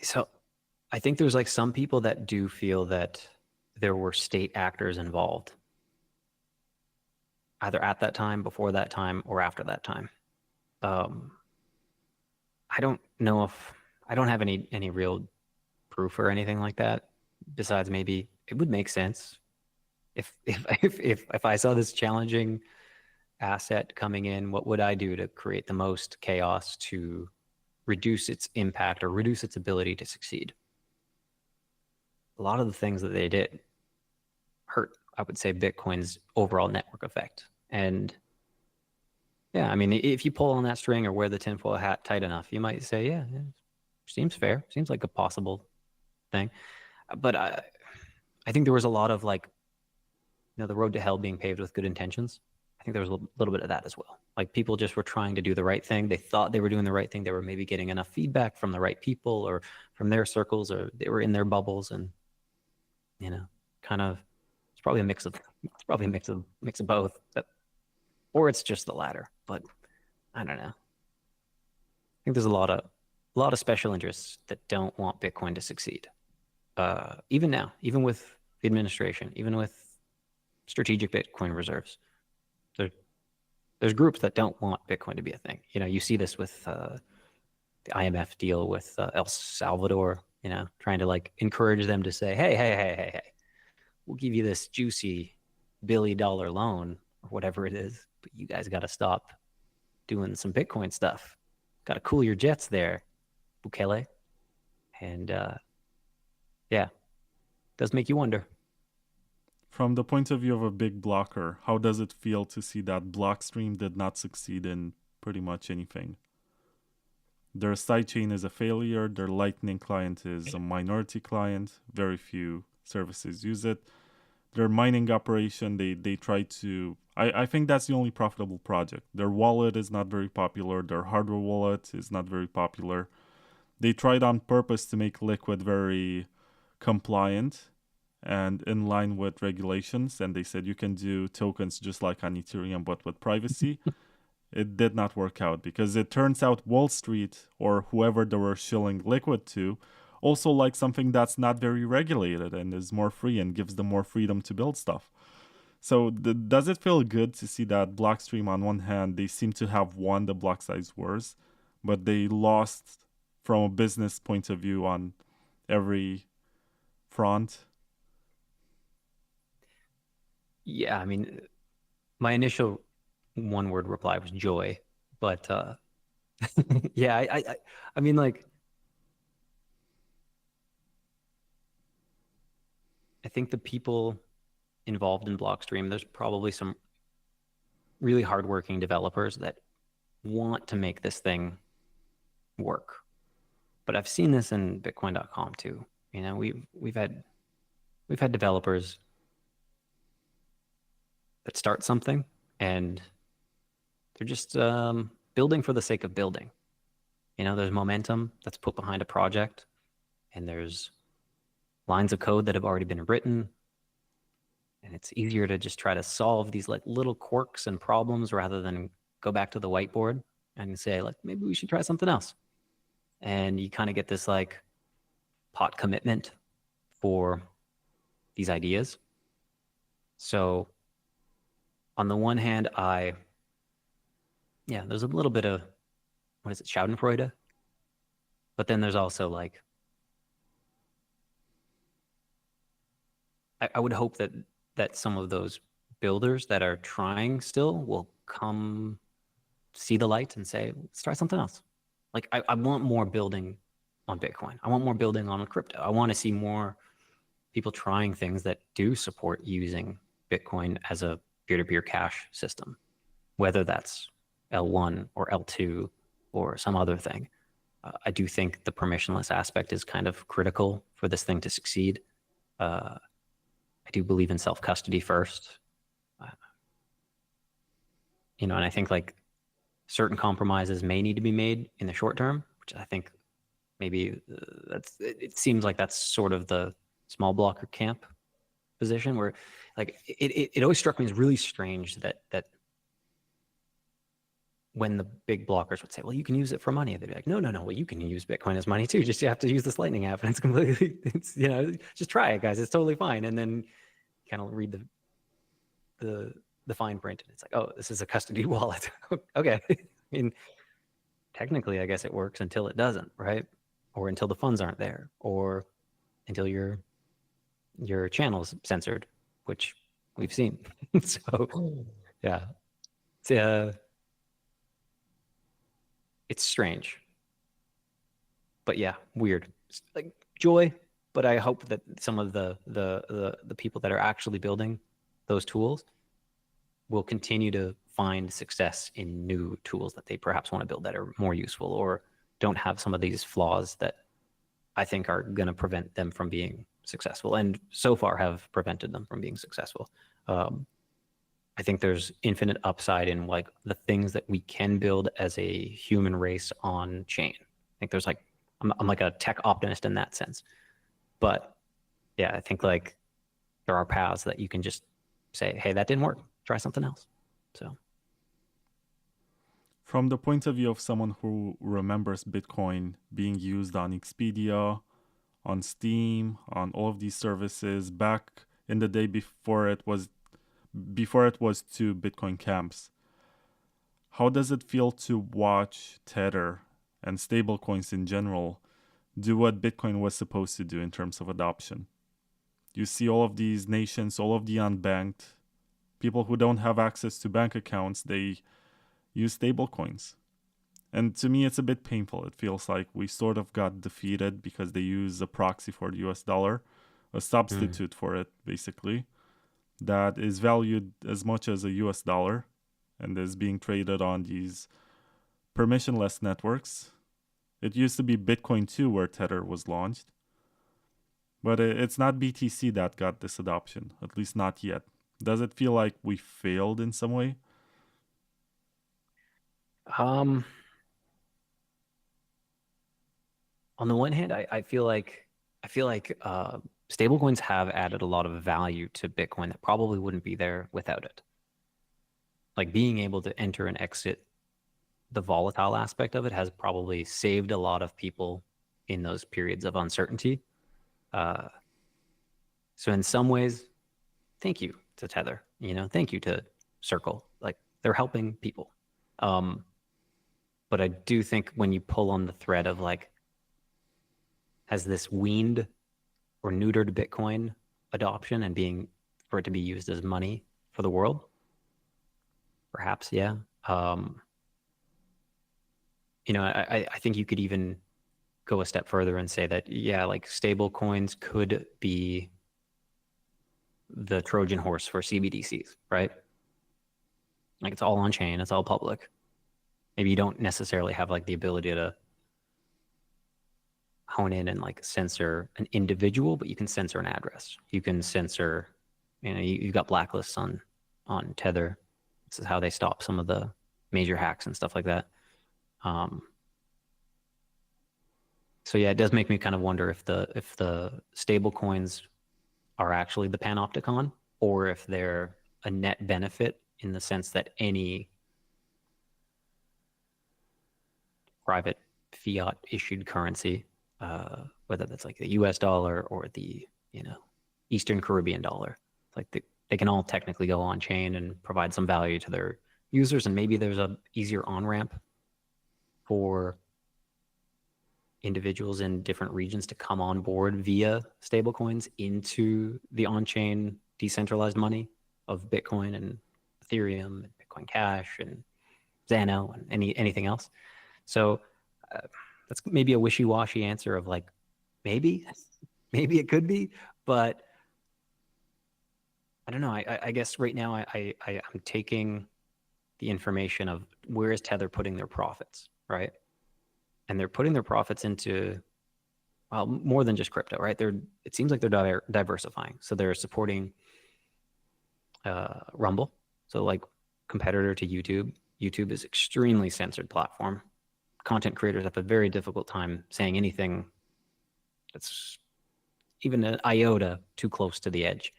So I think there's like some people that do feel that there were state actors involved, either at that time, before that time, or after that time. I don't know if I don't have any real proof or anything like that. Besides, maybe it would make sense if I saw this challenging asset coming in. What would I do to create the most chaos to reduce its impact or reduce its ability to succeed? A lot of the things that they did hurt, I would say, Bitcoin's overall network effect. And yeah, I mean, if you pull on that string or wear the tinfoil hat tight enough, you might say, yeah, seems fair. Seems like a possible thing. But I think there was a lot of like, the road to hell being paved with good intentions. I think there was a little bit of that as well. Like, people just were trying to do the right thing. They thought they were doing the right thing. They were maybe getting enough feedback from the right people or from their circles, or they were in their bubbles, and kind of, it's probably a mix of both. Or it's just the latter. But I don't know. I think there's a lot of special interests that don't want Bitcoin to succeed. Even now, even with the administration, even with strategic Bitcoin reserves, there's groups that don't want Bitcoin to be a thing. You see this with the IMF deal with El Salvador, trying to like encourage them to say, hey, we'll give you this juicy $1 billion loan or whatever it is, but you guys got to stop doing some Bitcoin stuff. Got to cool your jets there, Bukele. And yeah, does make you wonder. From the point of view of a big blocker, how does it feel to see that Blockstream did not succeed in pretty much anything? Their sidechain is a failure, their Lightning client is a minority client, very few services use it. Their mining operation, they try to... I think that's the only profitable project. Their wallet is not very popular, their hardware wallet is not very popular. They tried on purpose to make Liquid very compliant and in line with regulations, and they said you can do tokens just like on Ethereum but with privacy. It did not work out because it turns out Wall Street or whoever they were shilling Liquid to also like something that's not very regulated and is more free and gives them more freedom to build stuff. So does it feel good to see that Blockstream, on one hand, they seem to have won the block size wars, but they lost from a business point of view on every front? Yeah, I mean, my initial one-word reply was joy, but yeah, I mean, like, I think the people involved in Blockstream, there's probably some really hardworking developers that want to make this thing work. But I've seen this in Bitcoin.com too. You know, we've had developers that start something and they're just building for the sake of building. You know, there's momentum that's put behind a project, and there's lines of code that have already been written, and it's easier to just try to solve these like little quirks and problems rather than go back to the whiteboard and say, like, maybe we should try something else. And you kind of get this like pot commitment for these ideas. So on the one hand, there's a little bit of, what is it, Schadenfreude? But then there's also like, I would hope that some of those builders that are trying still will come see the light and say, let's try something else. Like, I want more building on Bitcoin. I want more building on crypto. I want to see more people trying things that do support using Bitcoin as a peer-to-peer cash system, whether that's L1 or L2 or some other thing. I do think the permissionless aspect is kind of critical for this thing to succeed. I do believe in self-custody first. You know, and I think like certain compromises may need to be made in the short term, which I think maybe it seems like that's sort of the small blocker camp position, where like it always struck me as really strange that when the big blockers would say, well, you can use it for money, they'd be like, no, well, you can use Bitcoin as money too. Just you have to use this Lightning app, and it's completely, it's, you know, just try it, guys. It's totally fine. And then kind of read the fine print, and it's like, oh, this is a custody wallet. Okay. I mean, technically, I guess it works until it doesn't, right? Or until the funds aren't there, or until your channel's censored, which we've seen. So yeah, it's strange, but yeah, weird. It's like joy, but I hope that some of the people that are actually building those tools will continue to find success in new tools that they perhaps want to build that are more useful or don't have some of these flaws that I think are going to prevent them from being successful, and so far have prevented them from being successful. I think there's infinite upside in like the things that we can build as a human race on chain. I think there's like, I'm like a tech optimist in that sense. But yeah, I think like there are paths that you can just say, hey, that didn't work, try something else. So from the point of view of someone who remembers Bitcoin being used on Expedia, on Steam, on all of these services back in the day before it was two Bitcoin camps, how does it feel to watch Tether and stablecoins in general do what Bitcoin was supposed to do in terms of adoption? You see all of these nations, all of the unbanked, people who don't have access to bank accounts, they use stablecoins. And to me, it's a bit painful. It feels like we sort of got defeated because they use a proxy for the US dollar, a substitute for it, basically, that is valued as much as a US dollar and is being traded on these permissionless networks. It used to be Bitcoin too, where Tether was launched. But it's not BTC that got this adoption, at least not yet. Does it feel like we failed in some way? On the one hand, I feel like stablecoins have added a lot of value to Bitcoin that probably wouldn't be there without it. Like being able to enter and exit the volatile aspect of it has probably saved a lot of people in those periods of uncertainty. So in some ways, thank you to Tether, thank you to Circle. Like they're helping people. But I do think when you pull on the thread of like, has this weaned or neutered Bitcoin adoption and for it to be used as money for the world? Perhaps, yeah. I think you could even go a step further and say that, yeah, like stable coins could be the Trojan horse for CBDCs, right? Like it's all on chain, it's all public. Maybe you don't necessarily have like the ability to hone in and like censor an individual, but you can censor an address. You can censor, you've got blacklists on Tether. This is how they stop some of the major hacks and stuff like that. So yeah, it does make me kind of wonder if the stable coins are actually the panopticon, or if they're a net benefit in the sense that any private fiat issued currency, whether that's like the US dollar or the Eastern Caribbean dollar, like they can all technically go on chain and provide some value to their users, and maybe there's a easier on ramp for individuals in different regions to come on board via stablecoins into the on-chain decentralized money of Bitcoin and Ethereum and Bitcoin Cash and Zano and anything else. So that's maybe a wishy-washy answer of like, maybe it could be, but I don't know. I guess right now I'm taking the information of where is Tether putting their profits, right? And they're putting their profits into, well, more than just crypto, right? It seems like they're diversifying. So they're supporting Rumble. So like competitor to YouTube. YouTube is extremely censored platform. Content creators have a very difficult time saying anything that's even an iota too close to the edge.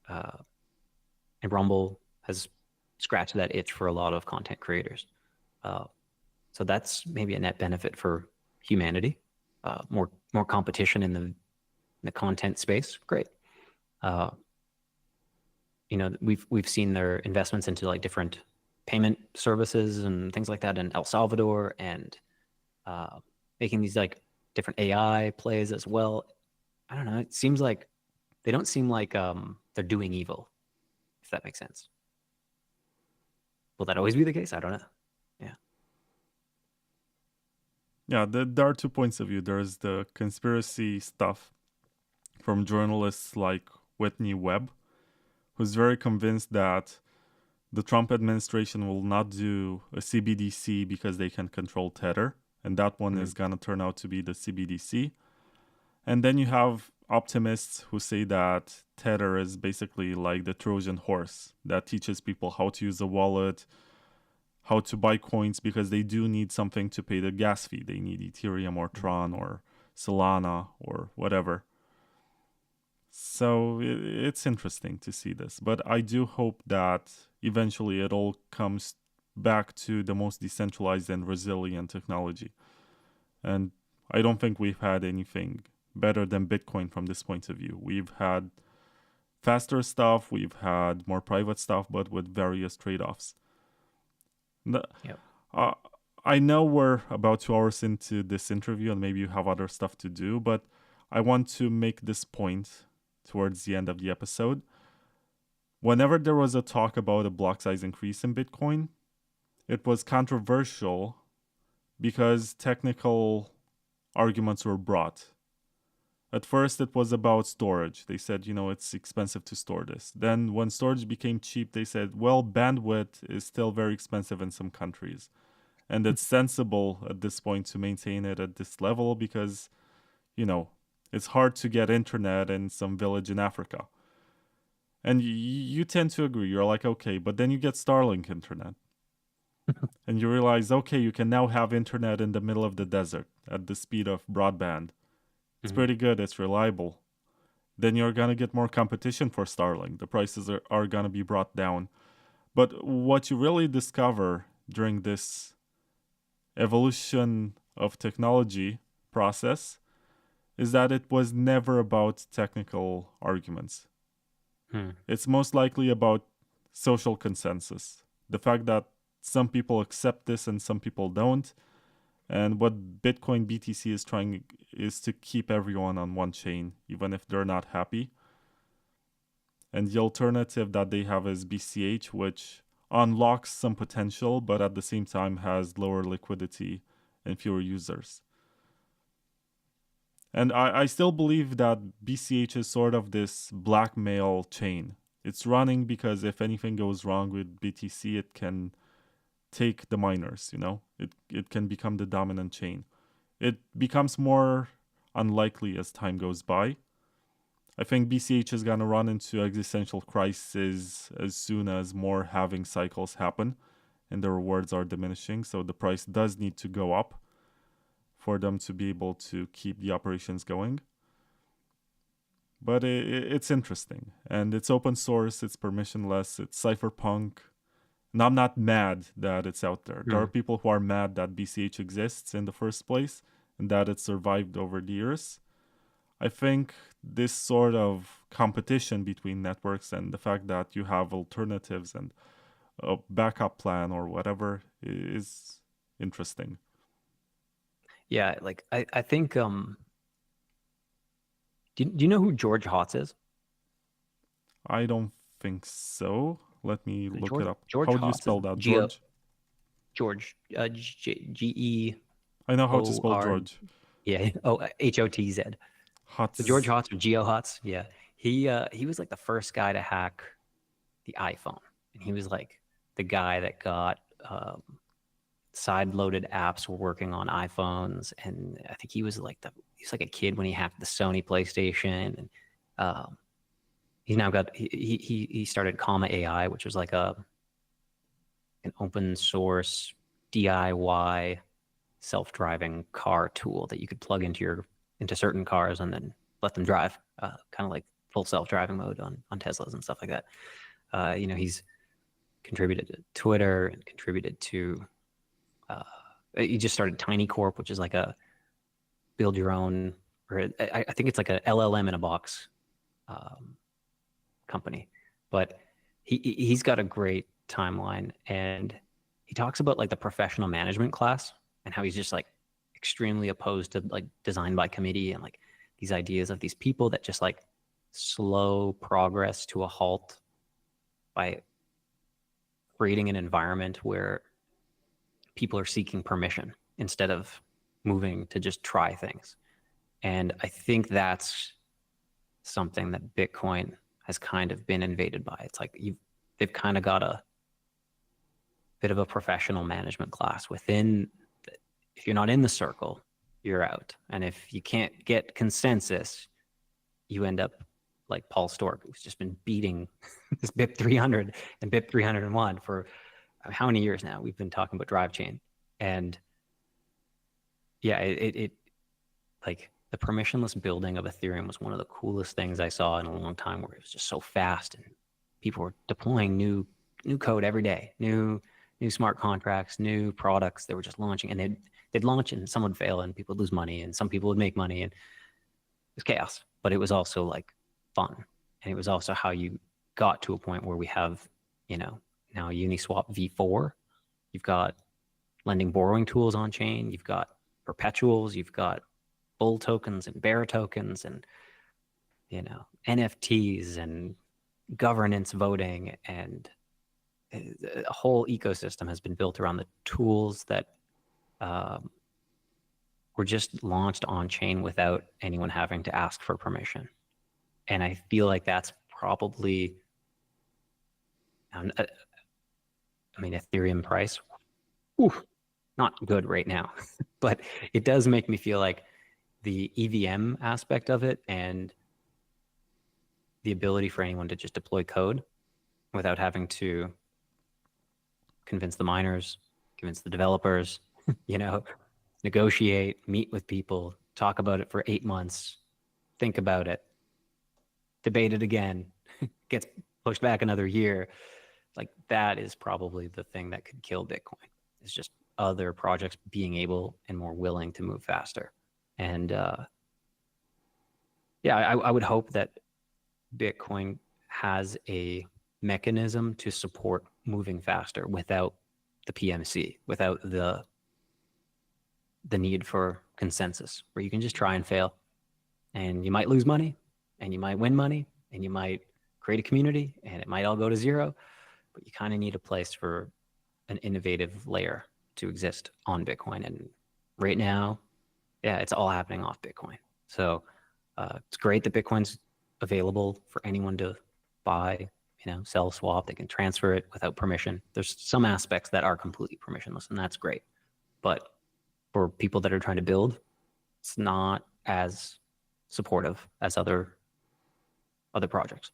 And Rumble has scratched that itch for a lot of content creators. So that's maybe a net benefit for humanity. More competition in the content space. Great. We've seen their investments into like different payment services and things like that in El Salvador, and making these like different AI plays as well. I don't know. It seems like they don't seem like they're doing evil, if that makes sense. Will that always be the case? I don't know. Yeah. Yeah, there are 2 points of view. There's the conspiracy stuff from journalists like Whitney Webb, who's very convinced that the Trump administration will not do a CBDC because they can control Tether, and that one is going to turn out to be the CBDC. And then you have optimists who say that Tether is basically like the Trojan horse that teaches people how to use a wallet, how to buy coins, because they do need something to pay the gas fee. They need Ethereum or Tron or Solana or whatever. So it's interesting to see this. But I do hope that eventually it all comes back to the most decentralized and resilient technology. And I don't think we've had anything better than Bitcoin from this point of view. We've had faster stuff, we've had more private stuff, but with various trade-offs. Yep. I know we're about 2 hours into this interview and maybe you have other stuff to do, but I want to make this point towards the end of the episode. Whenever there was a talk about a block size increase in Bitcoin, it was controversial because technical arguments were brought. At first, it was about storage. They said, it's expensive to store this. Then, when storage became cheap, they said, well, bandwidth is still very expensive in some countries. And it's sensible at this point to maintain it at this level because, it's hard to get internet in some village in Africa. And you tend to agree. You're like, okay, but then you get Starlink internet. And you realize, okay, you can now have internet in the middle of the desert at the speed of broadband. It's pretty good. It's reliable. Then you're going to get more competition for Starlink. The prices are going to be brought down. But what you really discover during this evolution of technology process is that it was never about technical arguments. It's most likely about social consensus. The fact that some people accept this and some people don't. And what Bitcoin BTC is trying is to keep everyone on one chain, even if they're not happy. And the alternative that they have is BCH, which unlocks some potential, but at the same time has lower liquidity and fewer users. And I still believe that BCH is sort of this blackmail chain. It's running because if anything goes wrong with BTC, it can take the miners, it can become the dominant chain. It becomes more unlikely as time goes by. I think BCH is going to run into existential crisis as soon as more halving cycles happen and the rewards are diminishing. So the price does need to go up for them to be able to keep the operations going. But it's interesting. And it's open source, it's permissionless, it's cypherpunk. And I'm not mad that it's out there. There are people who are mad that BCH exists in the first place and that it survived over the years. I think this sort of competition between networks and the fact that you have alternatives and a backup plan or whatever is interesting. Yeah, like I think do you know who George Hotz is? I don't think so. Let me look it up. George How do you Hotz spell that, George? George, G-E. I know how to spell George. Yeah, H-O-T-Z. Hotz. So George Hotz or Geo Hotz, yeah. He was like the first guy to hack the iPhone, and he was like the guy that got side-loaded apps were working on iPhones, and I think he was like a kid when he hacked the Sony PlayStation, and he's now got he started Comma AI, which was like an open source DIY self-driving car tool that you could plug into certain cars and then let them drive, kind of like full self-driving mode on Teslas and stuff like that. He's contributed to Twitter and contributed to he just started Tiny Corp, which is like a build your own, or I think it's like a LLM in a box company. But he's got a great timeline, and he talks about like the professional management class and how he's just like extremely opposed to like design by committee and like these ideas of these people that just like slow progress to a halt by creating an environment where people are seeking permission instead of moving to just try things. And I think that's something that Bitcoin has kind of been invaded by. It's like they've kind of got a bit of a professional management class within. If you're not in the circle, you're out. And if you can't get consensus, you end up like Paul Stork, who's just been beating this BIP 300 and BIP 301 for how many years now? We've been talking about drive chain. And yeah, it like the permissionless building of Ethereum was one of the coolest things I saw in a long time, where it was just so fast and people were deploying new code every day, new smart contracts, new products that were just launching, and they'd launch and some would fail and people would lose money and some people would make money, and it was chaos. But it was also like fun, and it was also how you got to a point where we have, now Uniswap v4. You've got lending borrowing tools on chain. You've got perpetuals. You've got bull tokens and bear tokens, and NFTs and governance voting, and a whole ecosystem has been built around the tools that were just launched on chain without anyone having to ask for permission. And I feel like that's probably, I mean, Ethereum price, not good right now, but it does make me feel like the EVM aspect of it and the ability for anyone to just deploy code without having to convince the miners, convince the developers, negotiate, meet with people, talk about it for 8 months, think about it, debate it again, gets pushed back another year. Like that is probably the thing that could kill Bitcoin. It's just other projects being able and more willing to move faster. And I would hope that Bitcoin has a mechanism to support moving faster without the PMC, without the need for consensus, where you can just try and fail, and you might lose money, and you might win money, and you might create a community, and it might all go to zero, but you kind of need a place for an innovative layer to exist on Bitcoin. And right now, it's all happening off Bitcoin. So it's great that Bitcoin's available for anyone to buy, sell, swap. They can transfer it without permission. There's some aspects that are completely permissionless, and that's great. But for people that are trying to build, it's not as supportive as other projects.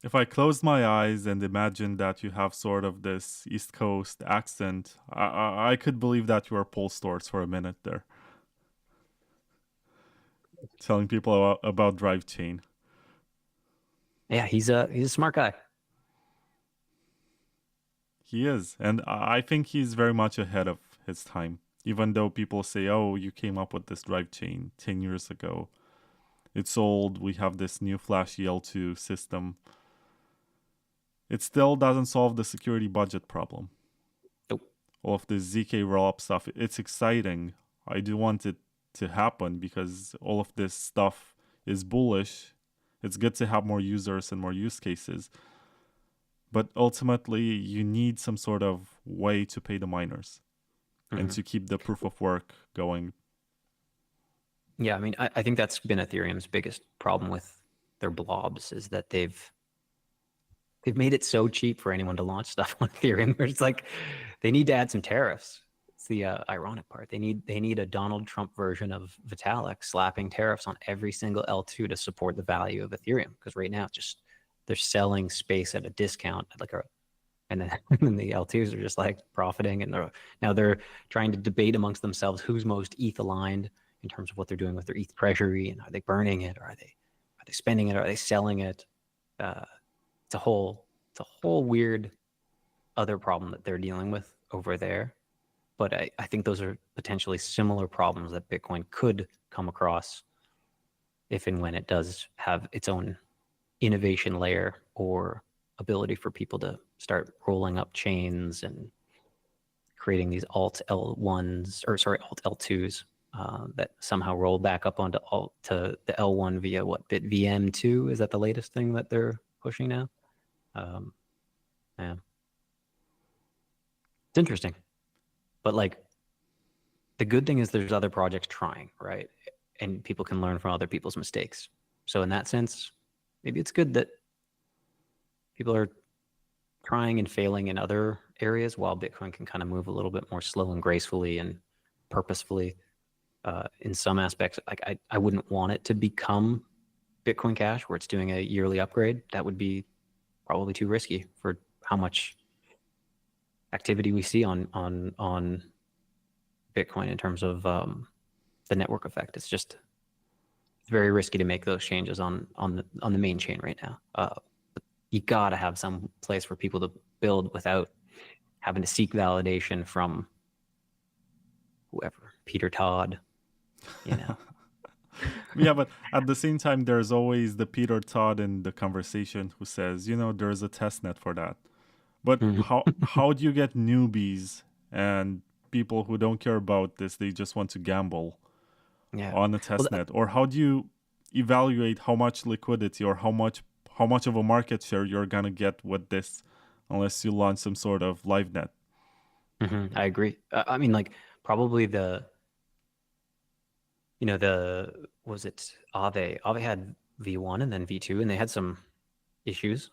If I closed my eyes and imagine that you have sort of this East Coast accent, I could believe that you are Paul Storrs for a minute there. Telling people about Drive Chain. Yeah, he's a smart guy. He is. And I think he's very much ahead of his time. Even though people say, oh, you came up with this Drive Chain 10 years ago. It's old. We have this new flashy L2 system. It still doesn't solve the security budget problem. Nope. All of this ZK rollup stuff, it's exciting. I do want it to happen because all of this stuff is bullish. It's good to have more users and more use cases. But ultimately, you need some sort of way to pay the miners and to keep the proof of work going. Yeah, I mean, I think that's been Ethereum's biggest problem with their blobs is that they've made it so cheap for anyone to launch stuff on Ethereum. Where it's like they need to add some tariffs. It's the ironic part. They need a Donald Trump version of Vitalik slapping tariffs on every single L2 to support the value of Ethereum. Because right now, it's just they're selling space at a discount, and then the L2s are just like profiting, and they're trying to debate amongst themselves who's most ETH aligned in terms of what they're doing with their ETH treasury, and are they burning it, or are they spending it, or are they selling it? It's a whole weird other problem that they're dealing with over there. But I think those are potentially similar problems that Bitcoin could come across if and when it does have its own innovation layer or ability for people to start rolling up chains and creating these alt L1s, or sorry, alt L2s that somehow roll back up onto to the L1 via BitVM2? Is that the latest thing that they're pushing now? Yeah, it's interesting, but like the good thing is there's other projects trying, right? And people can learn from other people's mistakes. So in that sense, maybe it's good that people are trying and failing in other areas while Bitcoin can kind of move a little bit more slow and gracefully and purposefully. In some aspects, like I wouldn't want it to become Bitcoin Cash where it's doing a yearly upgrade. That would be probably too risky for how much activity we see on Bitcoin in terms of the network effect. It's very risky to make those changes on the main chain right now. But you gotta have some place for people to build without having to seek validation from whoever, Peter Todd, Yeah, but at the same time, there's always the Peter Todd in the conversation who says, there's a test net for that. But how do you get newbies and people who don't care about this, they just want to gamble on a test net? Or how do you evaluate how much liquidity or how much of a market share you're gonna get with this Mm-hmm. you launch some sort of live net. I agree. I mean, like probably was it Aave? Aave had V1 and then V2, and they had some issues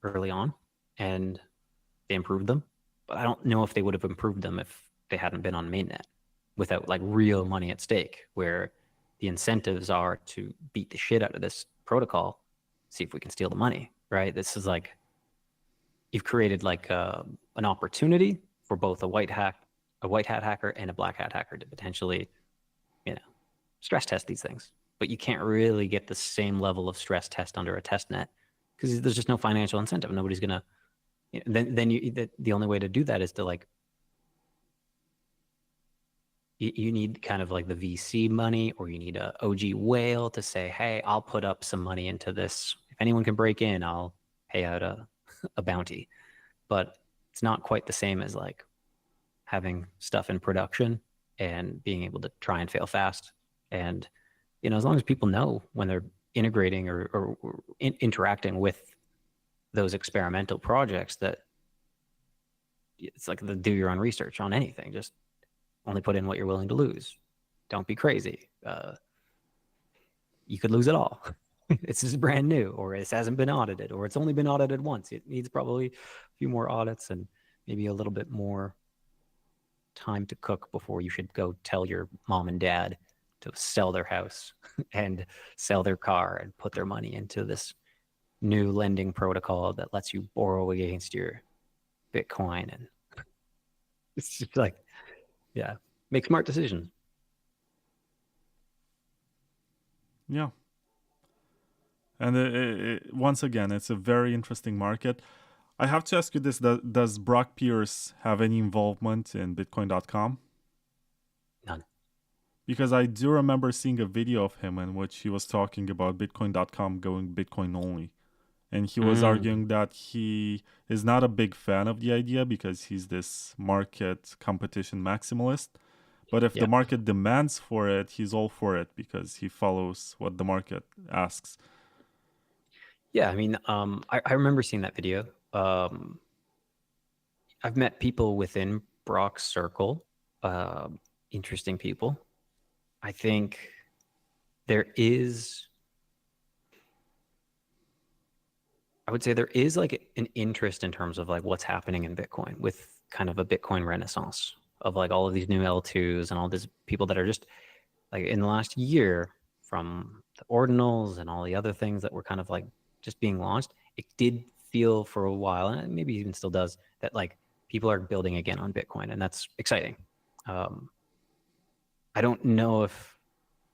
early on, and they improved them. But I don't know if they would have improved them if they hadn't been on mainnet without like real money at stake, where the incentives are to beat the shit out of this protocol, see if we can steal the money, right? This is like, you've created like an opportunity for both a white hat hacker and a black hat hacker to potentially, stress test these things. But you can't really get the same level of stress test under a test net because there's just no financial incentive. Nobody's gonna. The only way to do that is to like, you need kind of like the VC money, or you need a OG whale to say, hey, I'll put up some money into this. If anyone can break in, I'll pay out a bounty. But it's not quite the same as like having stuff in production and being able to try and fail fast. And, as long as people know when they're integrating or interacting with those experimental projects, that it's like the do your own research on anything. Just only put in what you're willing to lose. Don't be crazy. You could lose it all. It's just brand new, or it hasn't been audited, or it's only been audited once. It needs probably a few more audits and maybe a little bit more time to cook before you should go tell your mom and dad to sell their house and sell their car and put their money into this new lending protocol that lets you borrow against your Bitcoin. And it's just like, yeah, make smart decisions. Yeah. And once again, it's a very interesting market. I have to ask you this: does Brock Pierce have any involvement in Bitcoin.com? None. Because I do remember seeing a video of him in which he was talking about Bitcoin.com going Bitcoin only. And he was arguing that he is not a big fan of the idea because he's this market competition maximalist. But if the market demands for it, he's all for it because he follows what the market asks. Yeah, I mean, I remember seeing that video. I've met people within Brock's circle, interesting people. I think there is, I would say there is like an interest in terms of like what's happening in Bitcoin, with kind of a Bitcoin renaissance of like all of these new L2s and all these people that are just like in the last year, from the ordinals and all the other things that were kind of like just being launched. It did feel for a while, and maybe even still does, that like people are building again on Bitcoin, and that's exciting. I don't know if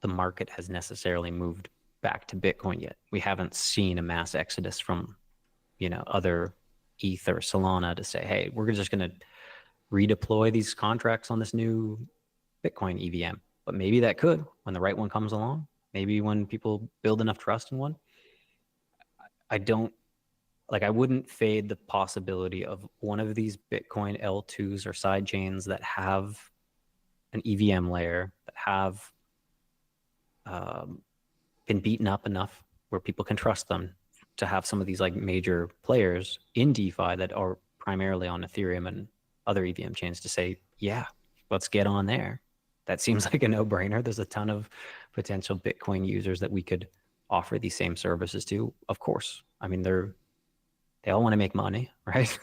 the market has necessarily moved back to Bitcoin yet. We haven't seen a mass exodus from, other ETH or Solana to say, hey, we're just going to redeploy these contracts on this new Bitcoin EVM. But maybe that could when the right one comes along. Maybe when people build enough trust in one. I wouldn't fade the possibility of one of these Bitcoin L2s or side chains that have an EVM layer, that have been beaten up enough where people can trust them, to have some of these like major players in DeFi that are primarily on Ethereum and other EVM chains to say, yeah, let's get on there. That seems like a no-brainer. There's a ton of potential Bitcoin users that we could offer these same services to. Of course. I mean, they all want to make money, right?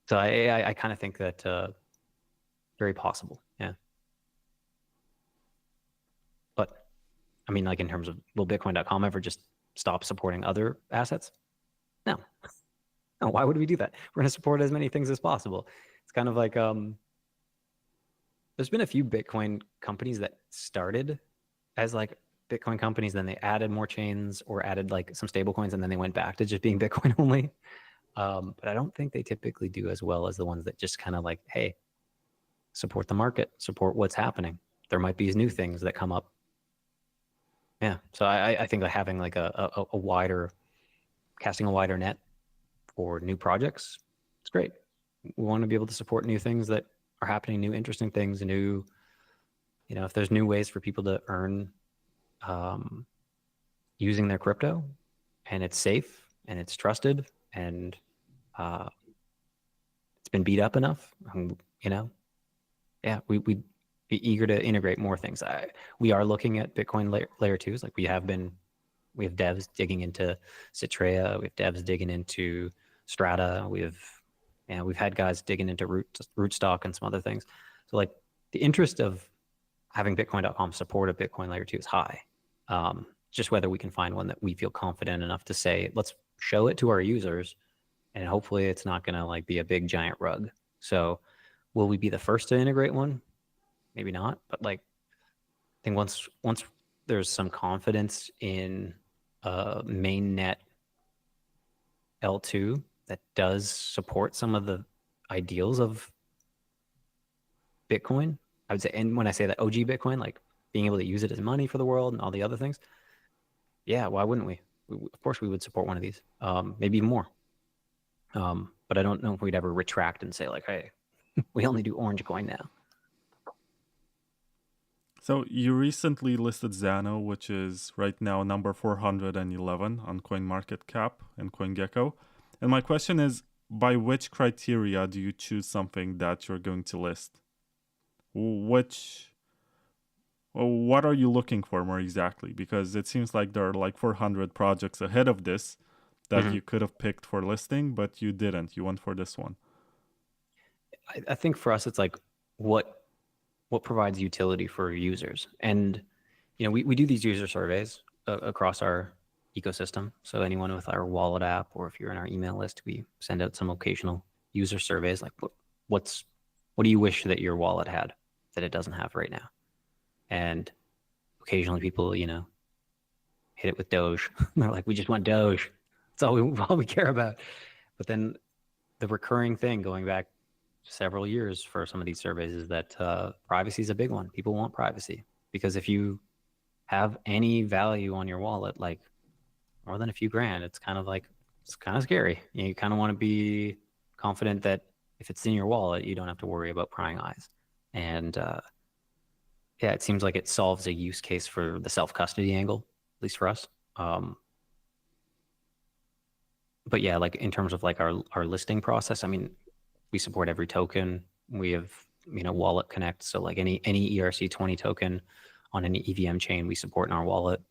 So I kind of think that very possible. Yeah. But I mean, like in terms of, will Bitcoin.com ever just stop supporting other assets? No. No, why would we do that? We're going to support as many things as possible. It's kind of like, there's been a few Bitcoin companies that started as like Bitcoin companies, then they added more chains or added like some stable coins, and then they went back to just being Bitcoin only. But I don't think they typically do as well as the ones that just kind of like, hey, support the market, support what's happening. There might be new things that come up. Yeah. So I think that having like casting a wider net for new projects, it's great. We want to be able to support new things that are happening, new interesting things, if there's new ways for people to earn using their crypto, and it's safe and it's trusted, and it's been beat up enough. Yeah, we'd be eager to integrate more things. We are looking at Bitcoin layer twos. Like we have devs digging into Citrea. We have devs digging into Strata. We've had guys digging into Rootstock and some other things. So like the interest of having Bitcoin.com support a Bitcoin layer 2 is high. Just whether we can find one that we feel confident enough to say, let's show it to our users, and hopefully it's not going to like be a big giant rug. So will we be the first to integrate one? Maybe not, but like I think once there's some confidence in mainnet L2 that does support some of the ideals of Bitcoin, I would say, and when I say that OG Bitcoin, like being able to use it as money for the world and all the other things, yeah, why wouldn't we? Of course we would support one of these, maybe even more. But I don't know if we'd ever retract and say like, hey, we only do orange coin now. So you recently listed Zano, which is right now number 411 on CoinMarketCap and CoinGecko. And my question is, by which criteria do you choose something that you're going to list? What are you looking for more exactly? Because it seems like there are like 400 projects ahead of this that you could have picked for listing, but you didn't. You went for this one. I think for us, it's like what provides utility for users. And, we do these user surveys across our ecosystem. So anyone with our wallet app, or if you're in our email list, we send out some occasional user surveys. Like what do you wish that your wallet had that it doesn't have right now? And occasionally people, hit it with Doge. They're like, we just want Doge. That's all we care about. But then the recurring thing going back several years for some of these surveys is that privacy is a big one. People want privacy, because if you have any value on your wallet, like more than a few grand, it's kind of scary. You kind of want to be confident that if it's in your wallet, you don't have to worry about prying eyes. And yeah, it seems like it solves a use case for the self-custody angle, at least for us. But yeah, like in terms of like our listing process, I mean, we support every token. We have, Wallet Connect. So like any ERC20 token on any EVM chain, we support in our wallet.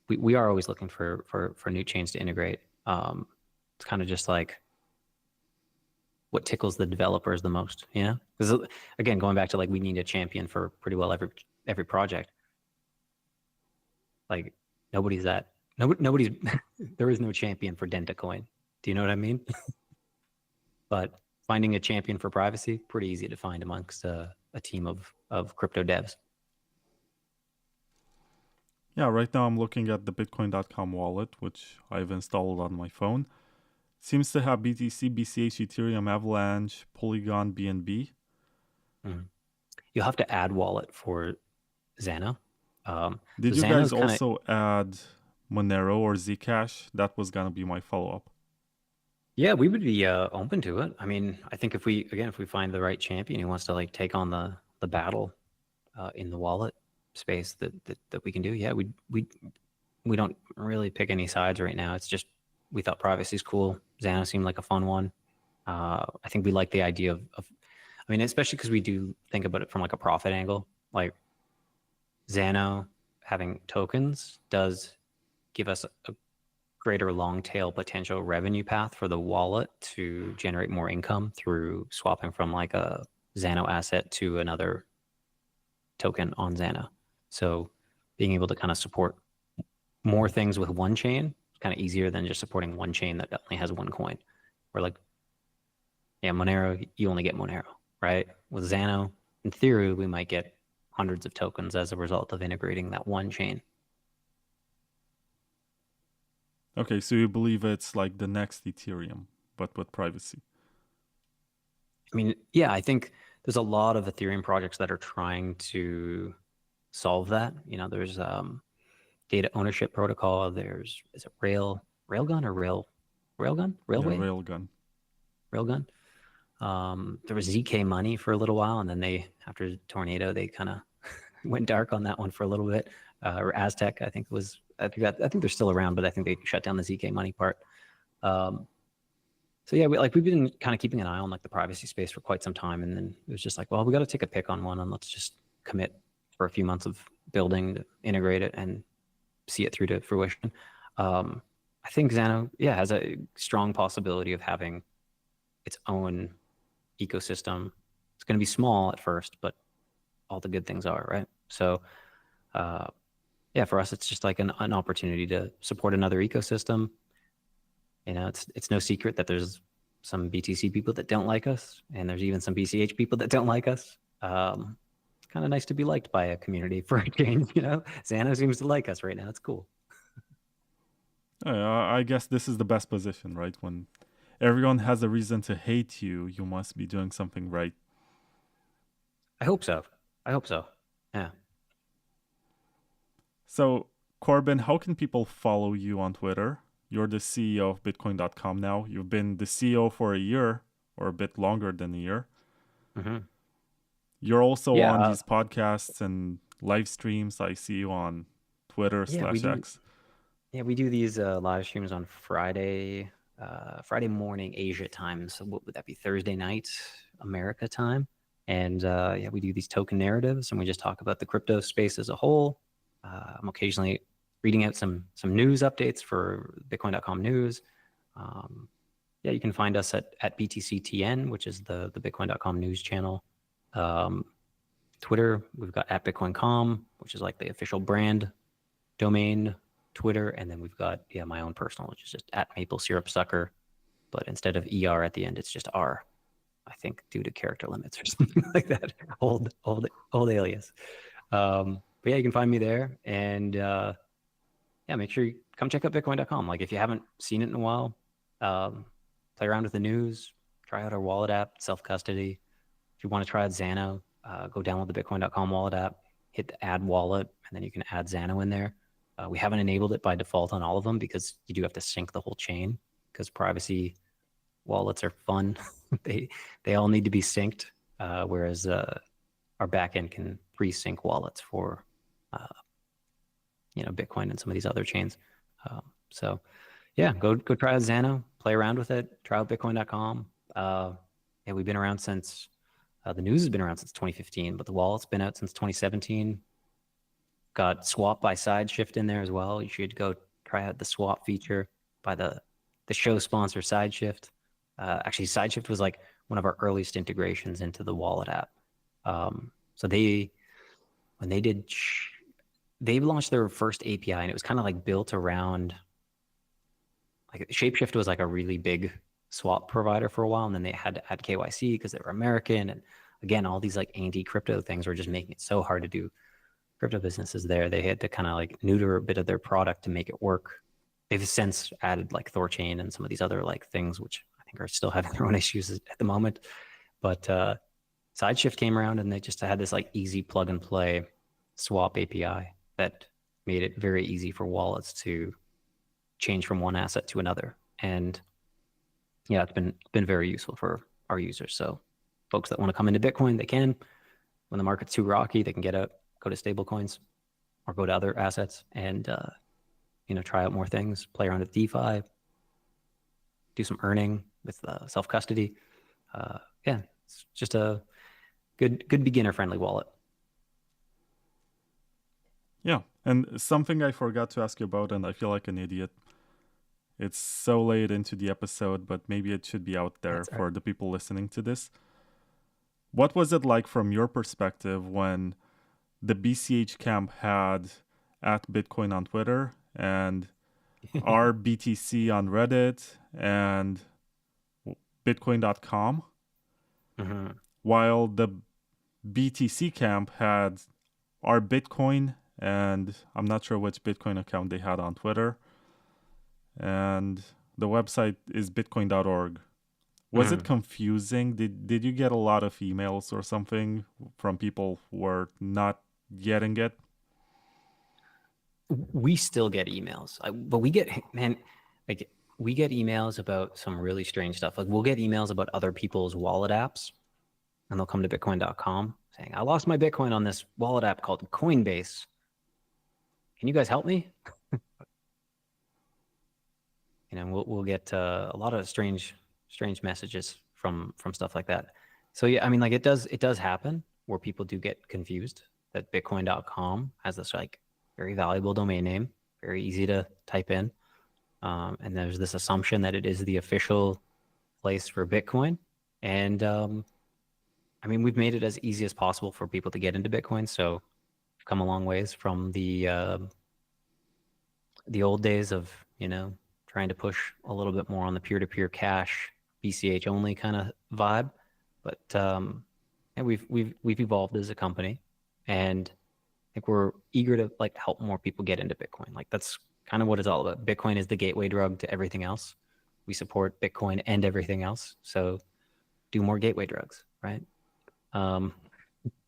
We are always looking for new chains to integrate. It's kind of just like what tickles the developers the most, Because again, going back to like, we need a champion for pretty well every project. Like nobody's there is no champion for Dentacoin. Do you know what I mean? But finding a champion for privacy, pretty easy to find amongst a team of crypto devs. Yeah, right now I'm looking at the Bitcoin.com wallet, which I've installed on my phone. Seems to have BTC, BCH, Ethereum, Avalanche, Polygon, BNB. You'll have to add wallet for Zano. Did you guys also add Monero or Zcash? That was going to be my follow-up. Yeah, we would be open to it. I mean, I think if we find the right champion who wants to like take on the battle in the wallet space that we can do, yeah, we don't really pick any sides right now. It's just we thought privacy is cool. Zano seemed like a fun one. I think we like the idea of I mean, especially because we do think about it from like a profit angle. Like Zano having tokens does give us a greater long tail potential revenue path for the wallet to generate more income through swapping from like a Zano asset to another token on Zano. So being able to kind of support more things with one chain is kind of easier than just supporting one chain that only has one coin. Or like, yeah, Monero, you only get Monero, right? With Zano, in theory, we might get hundreds of tokens as a result of integrating that one chain. Okay, so you believe it's like the next Ethereum, but with privacy? I mean, yeah, I think there's a lot of Ethereum projects that are trying to solve that. There's data ownership protocol. Is it Railgun or Railgun? Railway? Yeah, Railgun. Railgun. There was ZK Money for a little while, and then after Tornado, they kind of went dark on that one for a little bit. Or Aztec, I think they're still around, but I think they shut down the ZK Money part. So yeah, we've been kind of keeping an eye on like the privacy space for quite some time, and then it was just like, well, we got to take a pick on one, and let's just commit for a few months of building to integrate it and see it through to fruition. I think Zano, yeah, has a strong possibility of having its own ecosystem. It's going to be small at first, but all the good things are, right? So, yeah, for us, it's just like an opportunity to support another ecosystem. You know, it's no secret that there's some BTC people that don't like us, and there's even some BCH people that don't like us. Kind of nice to be liked by a community for a change, you know? Zano seems to like us right now. It's cool. I guess this is the best position, right? When everyone has a reason to hate you, you must be doing something right. I hope so. I hope so. Yeah. So, Corbin, how can people follow you on Twitter? You're the CEO of Bitcoin.com now. You've been the CEO for a year or a bit longer than a year. Mm-hmm. You're also Yeah. on these podcasts and live streams. I see you on Twitter Yeah, we / do. X. Yeah, we do these live streams on Friday, Friday morning Asia time. So what would that be? Thursday night America time. And yeah, we do these token narratives, and we just talk about the crypto space as a whole. I'm occasionally reading out some news updates for Bitcoin.com news. Yeah, you can find us at BTCTN, which is the Bitcoin.com news channel. Twitter, we've got at Bitcoin.com, which is like the official brand domain. Twitter, and then we've got my own personal, which is just at Maple Syrup Sucker, but instead of ER at the end, it's just R. I think due to character limits or something like that. Old alias. But yeah, you can find me there, and yeah, make sure you come check out Bitcoin.com. Like if you haven't seen it in a while, play around with the news, try out our wallet app, self custody. If you want to try out Zano, go download the Bitcoin.com wallet app, hit the add wallet, and then you can add Zano in there. We haven't enabled it by default on all of them because you do have to sync the whole chain because privacy wallets are fun. they all need to be synced, whereas our backend can pre-sync wallets for Bitcoin and some of these other chains. So yeah, go try out Zano, play around with it, try out Bitcoin.com. Yeah, we've been around since the news has been around since 2015, but the wallet's been out since 2017. Got swap by SideShift in there as well. You should go try out the swap feature by the show sponsor SideShift. Actually, SideShift was like one of our earliest integrations into the wallet app. So they launched their first API, and it was kind of like built around like Shapeshift was like a really big swap provider for a while, and then they had to add KYC because they were American, and again, all these like anti-crypto things were just making it so hard to do crypto businesses there. They had to kind of like neuter a bit of their product to make it work. They've since added like Thorchain and some of these other like things, which I think are still having their own issues at the moment. But SideShift came around and they just had this like easy plug and play swap API that made it very easy for wallets to change from one asset to another. And yeah, it's been very useful for our users. So folks that want to come into Bitcoin, they can. When the market's too rocky, they can get out, go to stable coins or go to other assets and try out more things, play around with DeFi, do some earning with self-custody. Yeah, it's just a good beginner-friendly wallet. Yeah, and something I forgot to ask you about, and I feel like an idiot. It's so late into the episode, but maybe it should be out there for the people listening to this. What was it like from your perspective when the BCH camp had at Bitcoin on Twitter and our BTC on Reddit and Bitcoin.com, while the BTC camp had our Bitcoin and I'm not sure which Bitcoin account they had on Twitter, and the website is bitcoin.org. Was it confusing? Did you get a lot of emails or something from people who were not getting it? We still get emails, but we get emails about some really strange stuff. Like we'll get emails about other people's wallet apps, and they'll come to bitcoin.com saying, "I lost my Bitcoin on this wallet app called Coinbase. Can you guys help me?" We'll get a lot of strange strange messages from stuff like that. So yeah, I mean, like it does happen where people do get confused that Bitcoin.com has this like very valuable domain name, very easy to type in. And there's this assumption that it is the official place for Bitcoin. And I mean, we've made it as easy as possible for people to get into Bitcoin. So we've come a long ways from the old days of, trying to push a little bit more on the peer-to-peer cash, BCH only kind of vibe. But and we've evolved as a company, and I think we're eager to like help more people get into Bitcoin. Like that's kind of what it's all about. Bitcoin is the gateway drug to everything else. We support Bitcoin and everything else. So do more gateway drugs, right?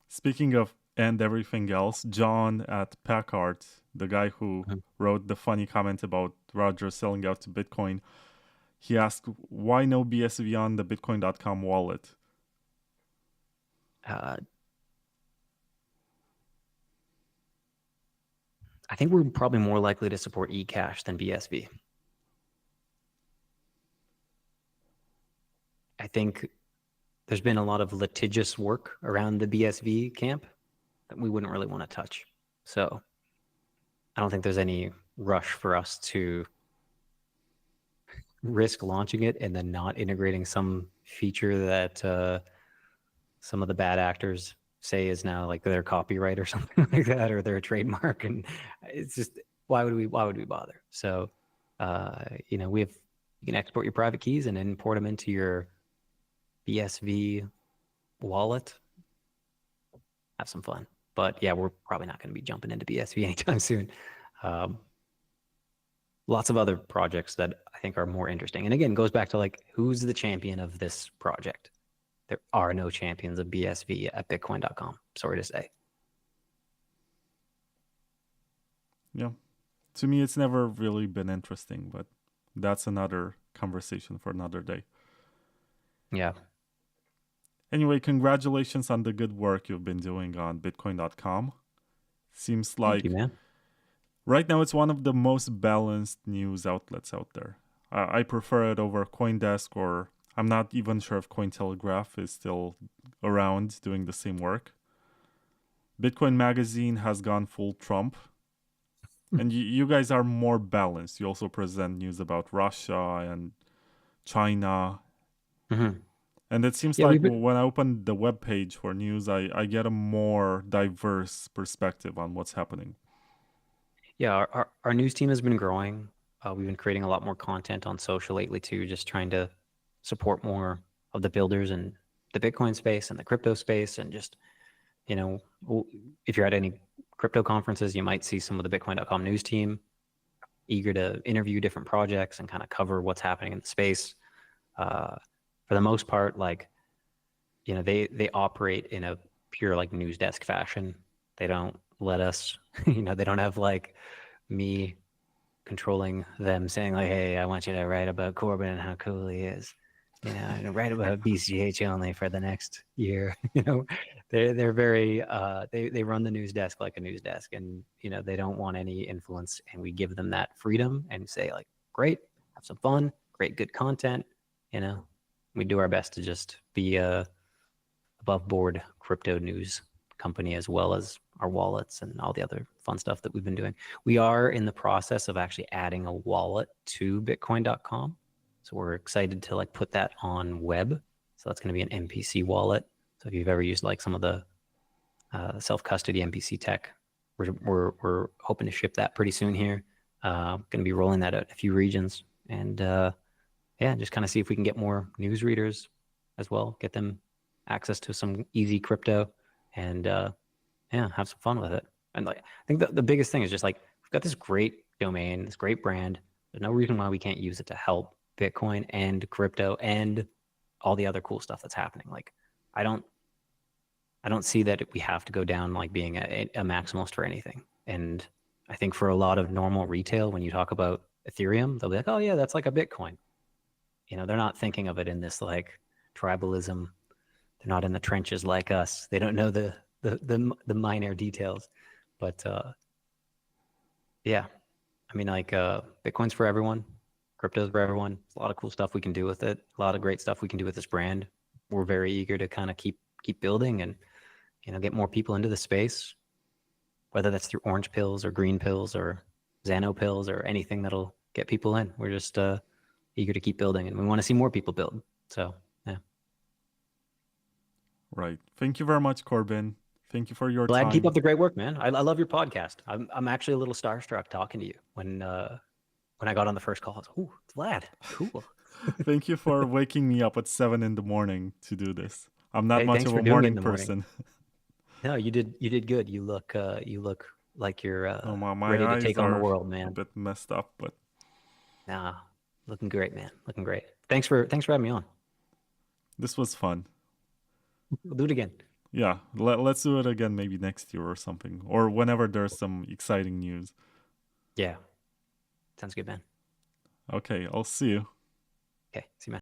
Speaking of and everything else, John at Packard, the guy who wrote the funny comment about Roger selling out to Bitcoin, he asked, why no BSV on the Bitcoin.com wallet? I think we're probably more likely to support eCash than BSV. I think there's been a lot of litigious work around the BSV camp that we wouldn't really want to touch. So I don't think there's any rush for us to risk launching it and then not integrating some feature that some of the bad actors say is now like their copyright or something like that, or their trademark. And it's just, why would we bother? So, you can export your private keys and import them into your BSV wallet. Have some fun. But yeah, we're probably not going to be jumping into BSV anytime soon. Lots of other projects that I think are more interesting. And again, goes back to like, who's the champion of this project? There are no champions of BSV at Bitcoin.com. Sorry to say. Yeah. To me, it's never really been interesting, but that's another conversation for another day. Yeah. Anyway, congratulations on the good work you've been doing on Bitcoin.com. Seems like Thank you, man. Right now it's one of the most balanced news outlets out there. I prefer it over CoinDesk, or I'm not even sure if Cointelegraph is still around doing the same work. Bitcoin Magazine has gone full Trump. And you guys are more balanced. You also present news about Russia and China. Mm-hmm. And it seems like when I open the webpage for news, I get a more diverse perspective on what's happening. Yeah, our news team has been growing. We've been creating a lot more content on social lately too, just trying to support more of the builders in the Bitcoin space and the crypto space. And just, if you're at any crypto conferences, you might see some of the Bitcoin.com news team eager to interview different projects and kind of cover what's happening in the space. For the most part, like, they operate in a pure like news desk fashion. They don't let us, they don't have like me controlling them saying like, hey, I want you to write about Corbin and how cool he is, and write about BCH only for the next year. They're very, they run the news desk like a news desk, and, they don't want any influence, and we give them that freedom and say like, great, have some fun, great, good content. We do our best to just be a above board crypto news company, as well as our wallets and all the other fun stuff that we've been doing. We are in the process of actually adding a wallet to Bitcoin.com. So we're excited to like put that on web. So that's going to be an MPC wallet. So if you've ever used like some of the self-custody MPC tech, we're hoping to ship that pretty soon here. Going to be rolling that out in a few regions, and just kind of see if we can get more news readers as well, get them access to some easy crypto, and have some fun with it. And like, I think the biggest thing is just like, we've got this great domain, this great brand. There's no reason why we can't use it to help Bitcoin and crypto and all the other cool stuff that's happening. Like, I don't see that we have to go down like being a maximalist for anything. And I think for a lot of normal retail, when you talk about Ethereum, they'll be like, oh yeah, that's like a Bitcoin. They're not thinking of it in this like tribalism. They're not in the trenches like us. They don't know the minor details. But I mean, like, Bitcoin's for everyone. Crypto's for everyone. A lot of cool stuff we can do with it. A lot of great stuff we can do with this brand. We're very eager to kind of keep building and, you know, get more people into the space, whether that's through orange pills or green pills or Zano pills or anything that'll get people in. We're just eager to keep building, and we want to see more people build. So, yeah. Right. Thank you very much, Corbin. Thank you for your Glad time. keep up the great work, man. I love your podcast. I'm actually a little starstruck talking to you when I got on the first call. I was like, ooh, it's Vlad. Cool. Thank you for waking me up at 7 a.m. to do this. I'm not Hey, much thanks of for a doing it in morning the morning. person. No, you did good. You look like you're Oh, my ready to eyes take on the are world, a man. bit messed up, but Nah, looking great, man. Looking great. Thanks for having me on. this was fun. We'll do it again. Yeah, let's do it again maybe next year or something, or whenever there's some exciting news. Yeah. Sounds good, man. Okay, I'll see you. Okay, see you, man.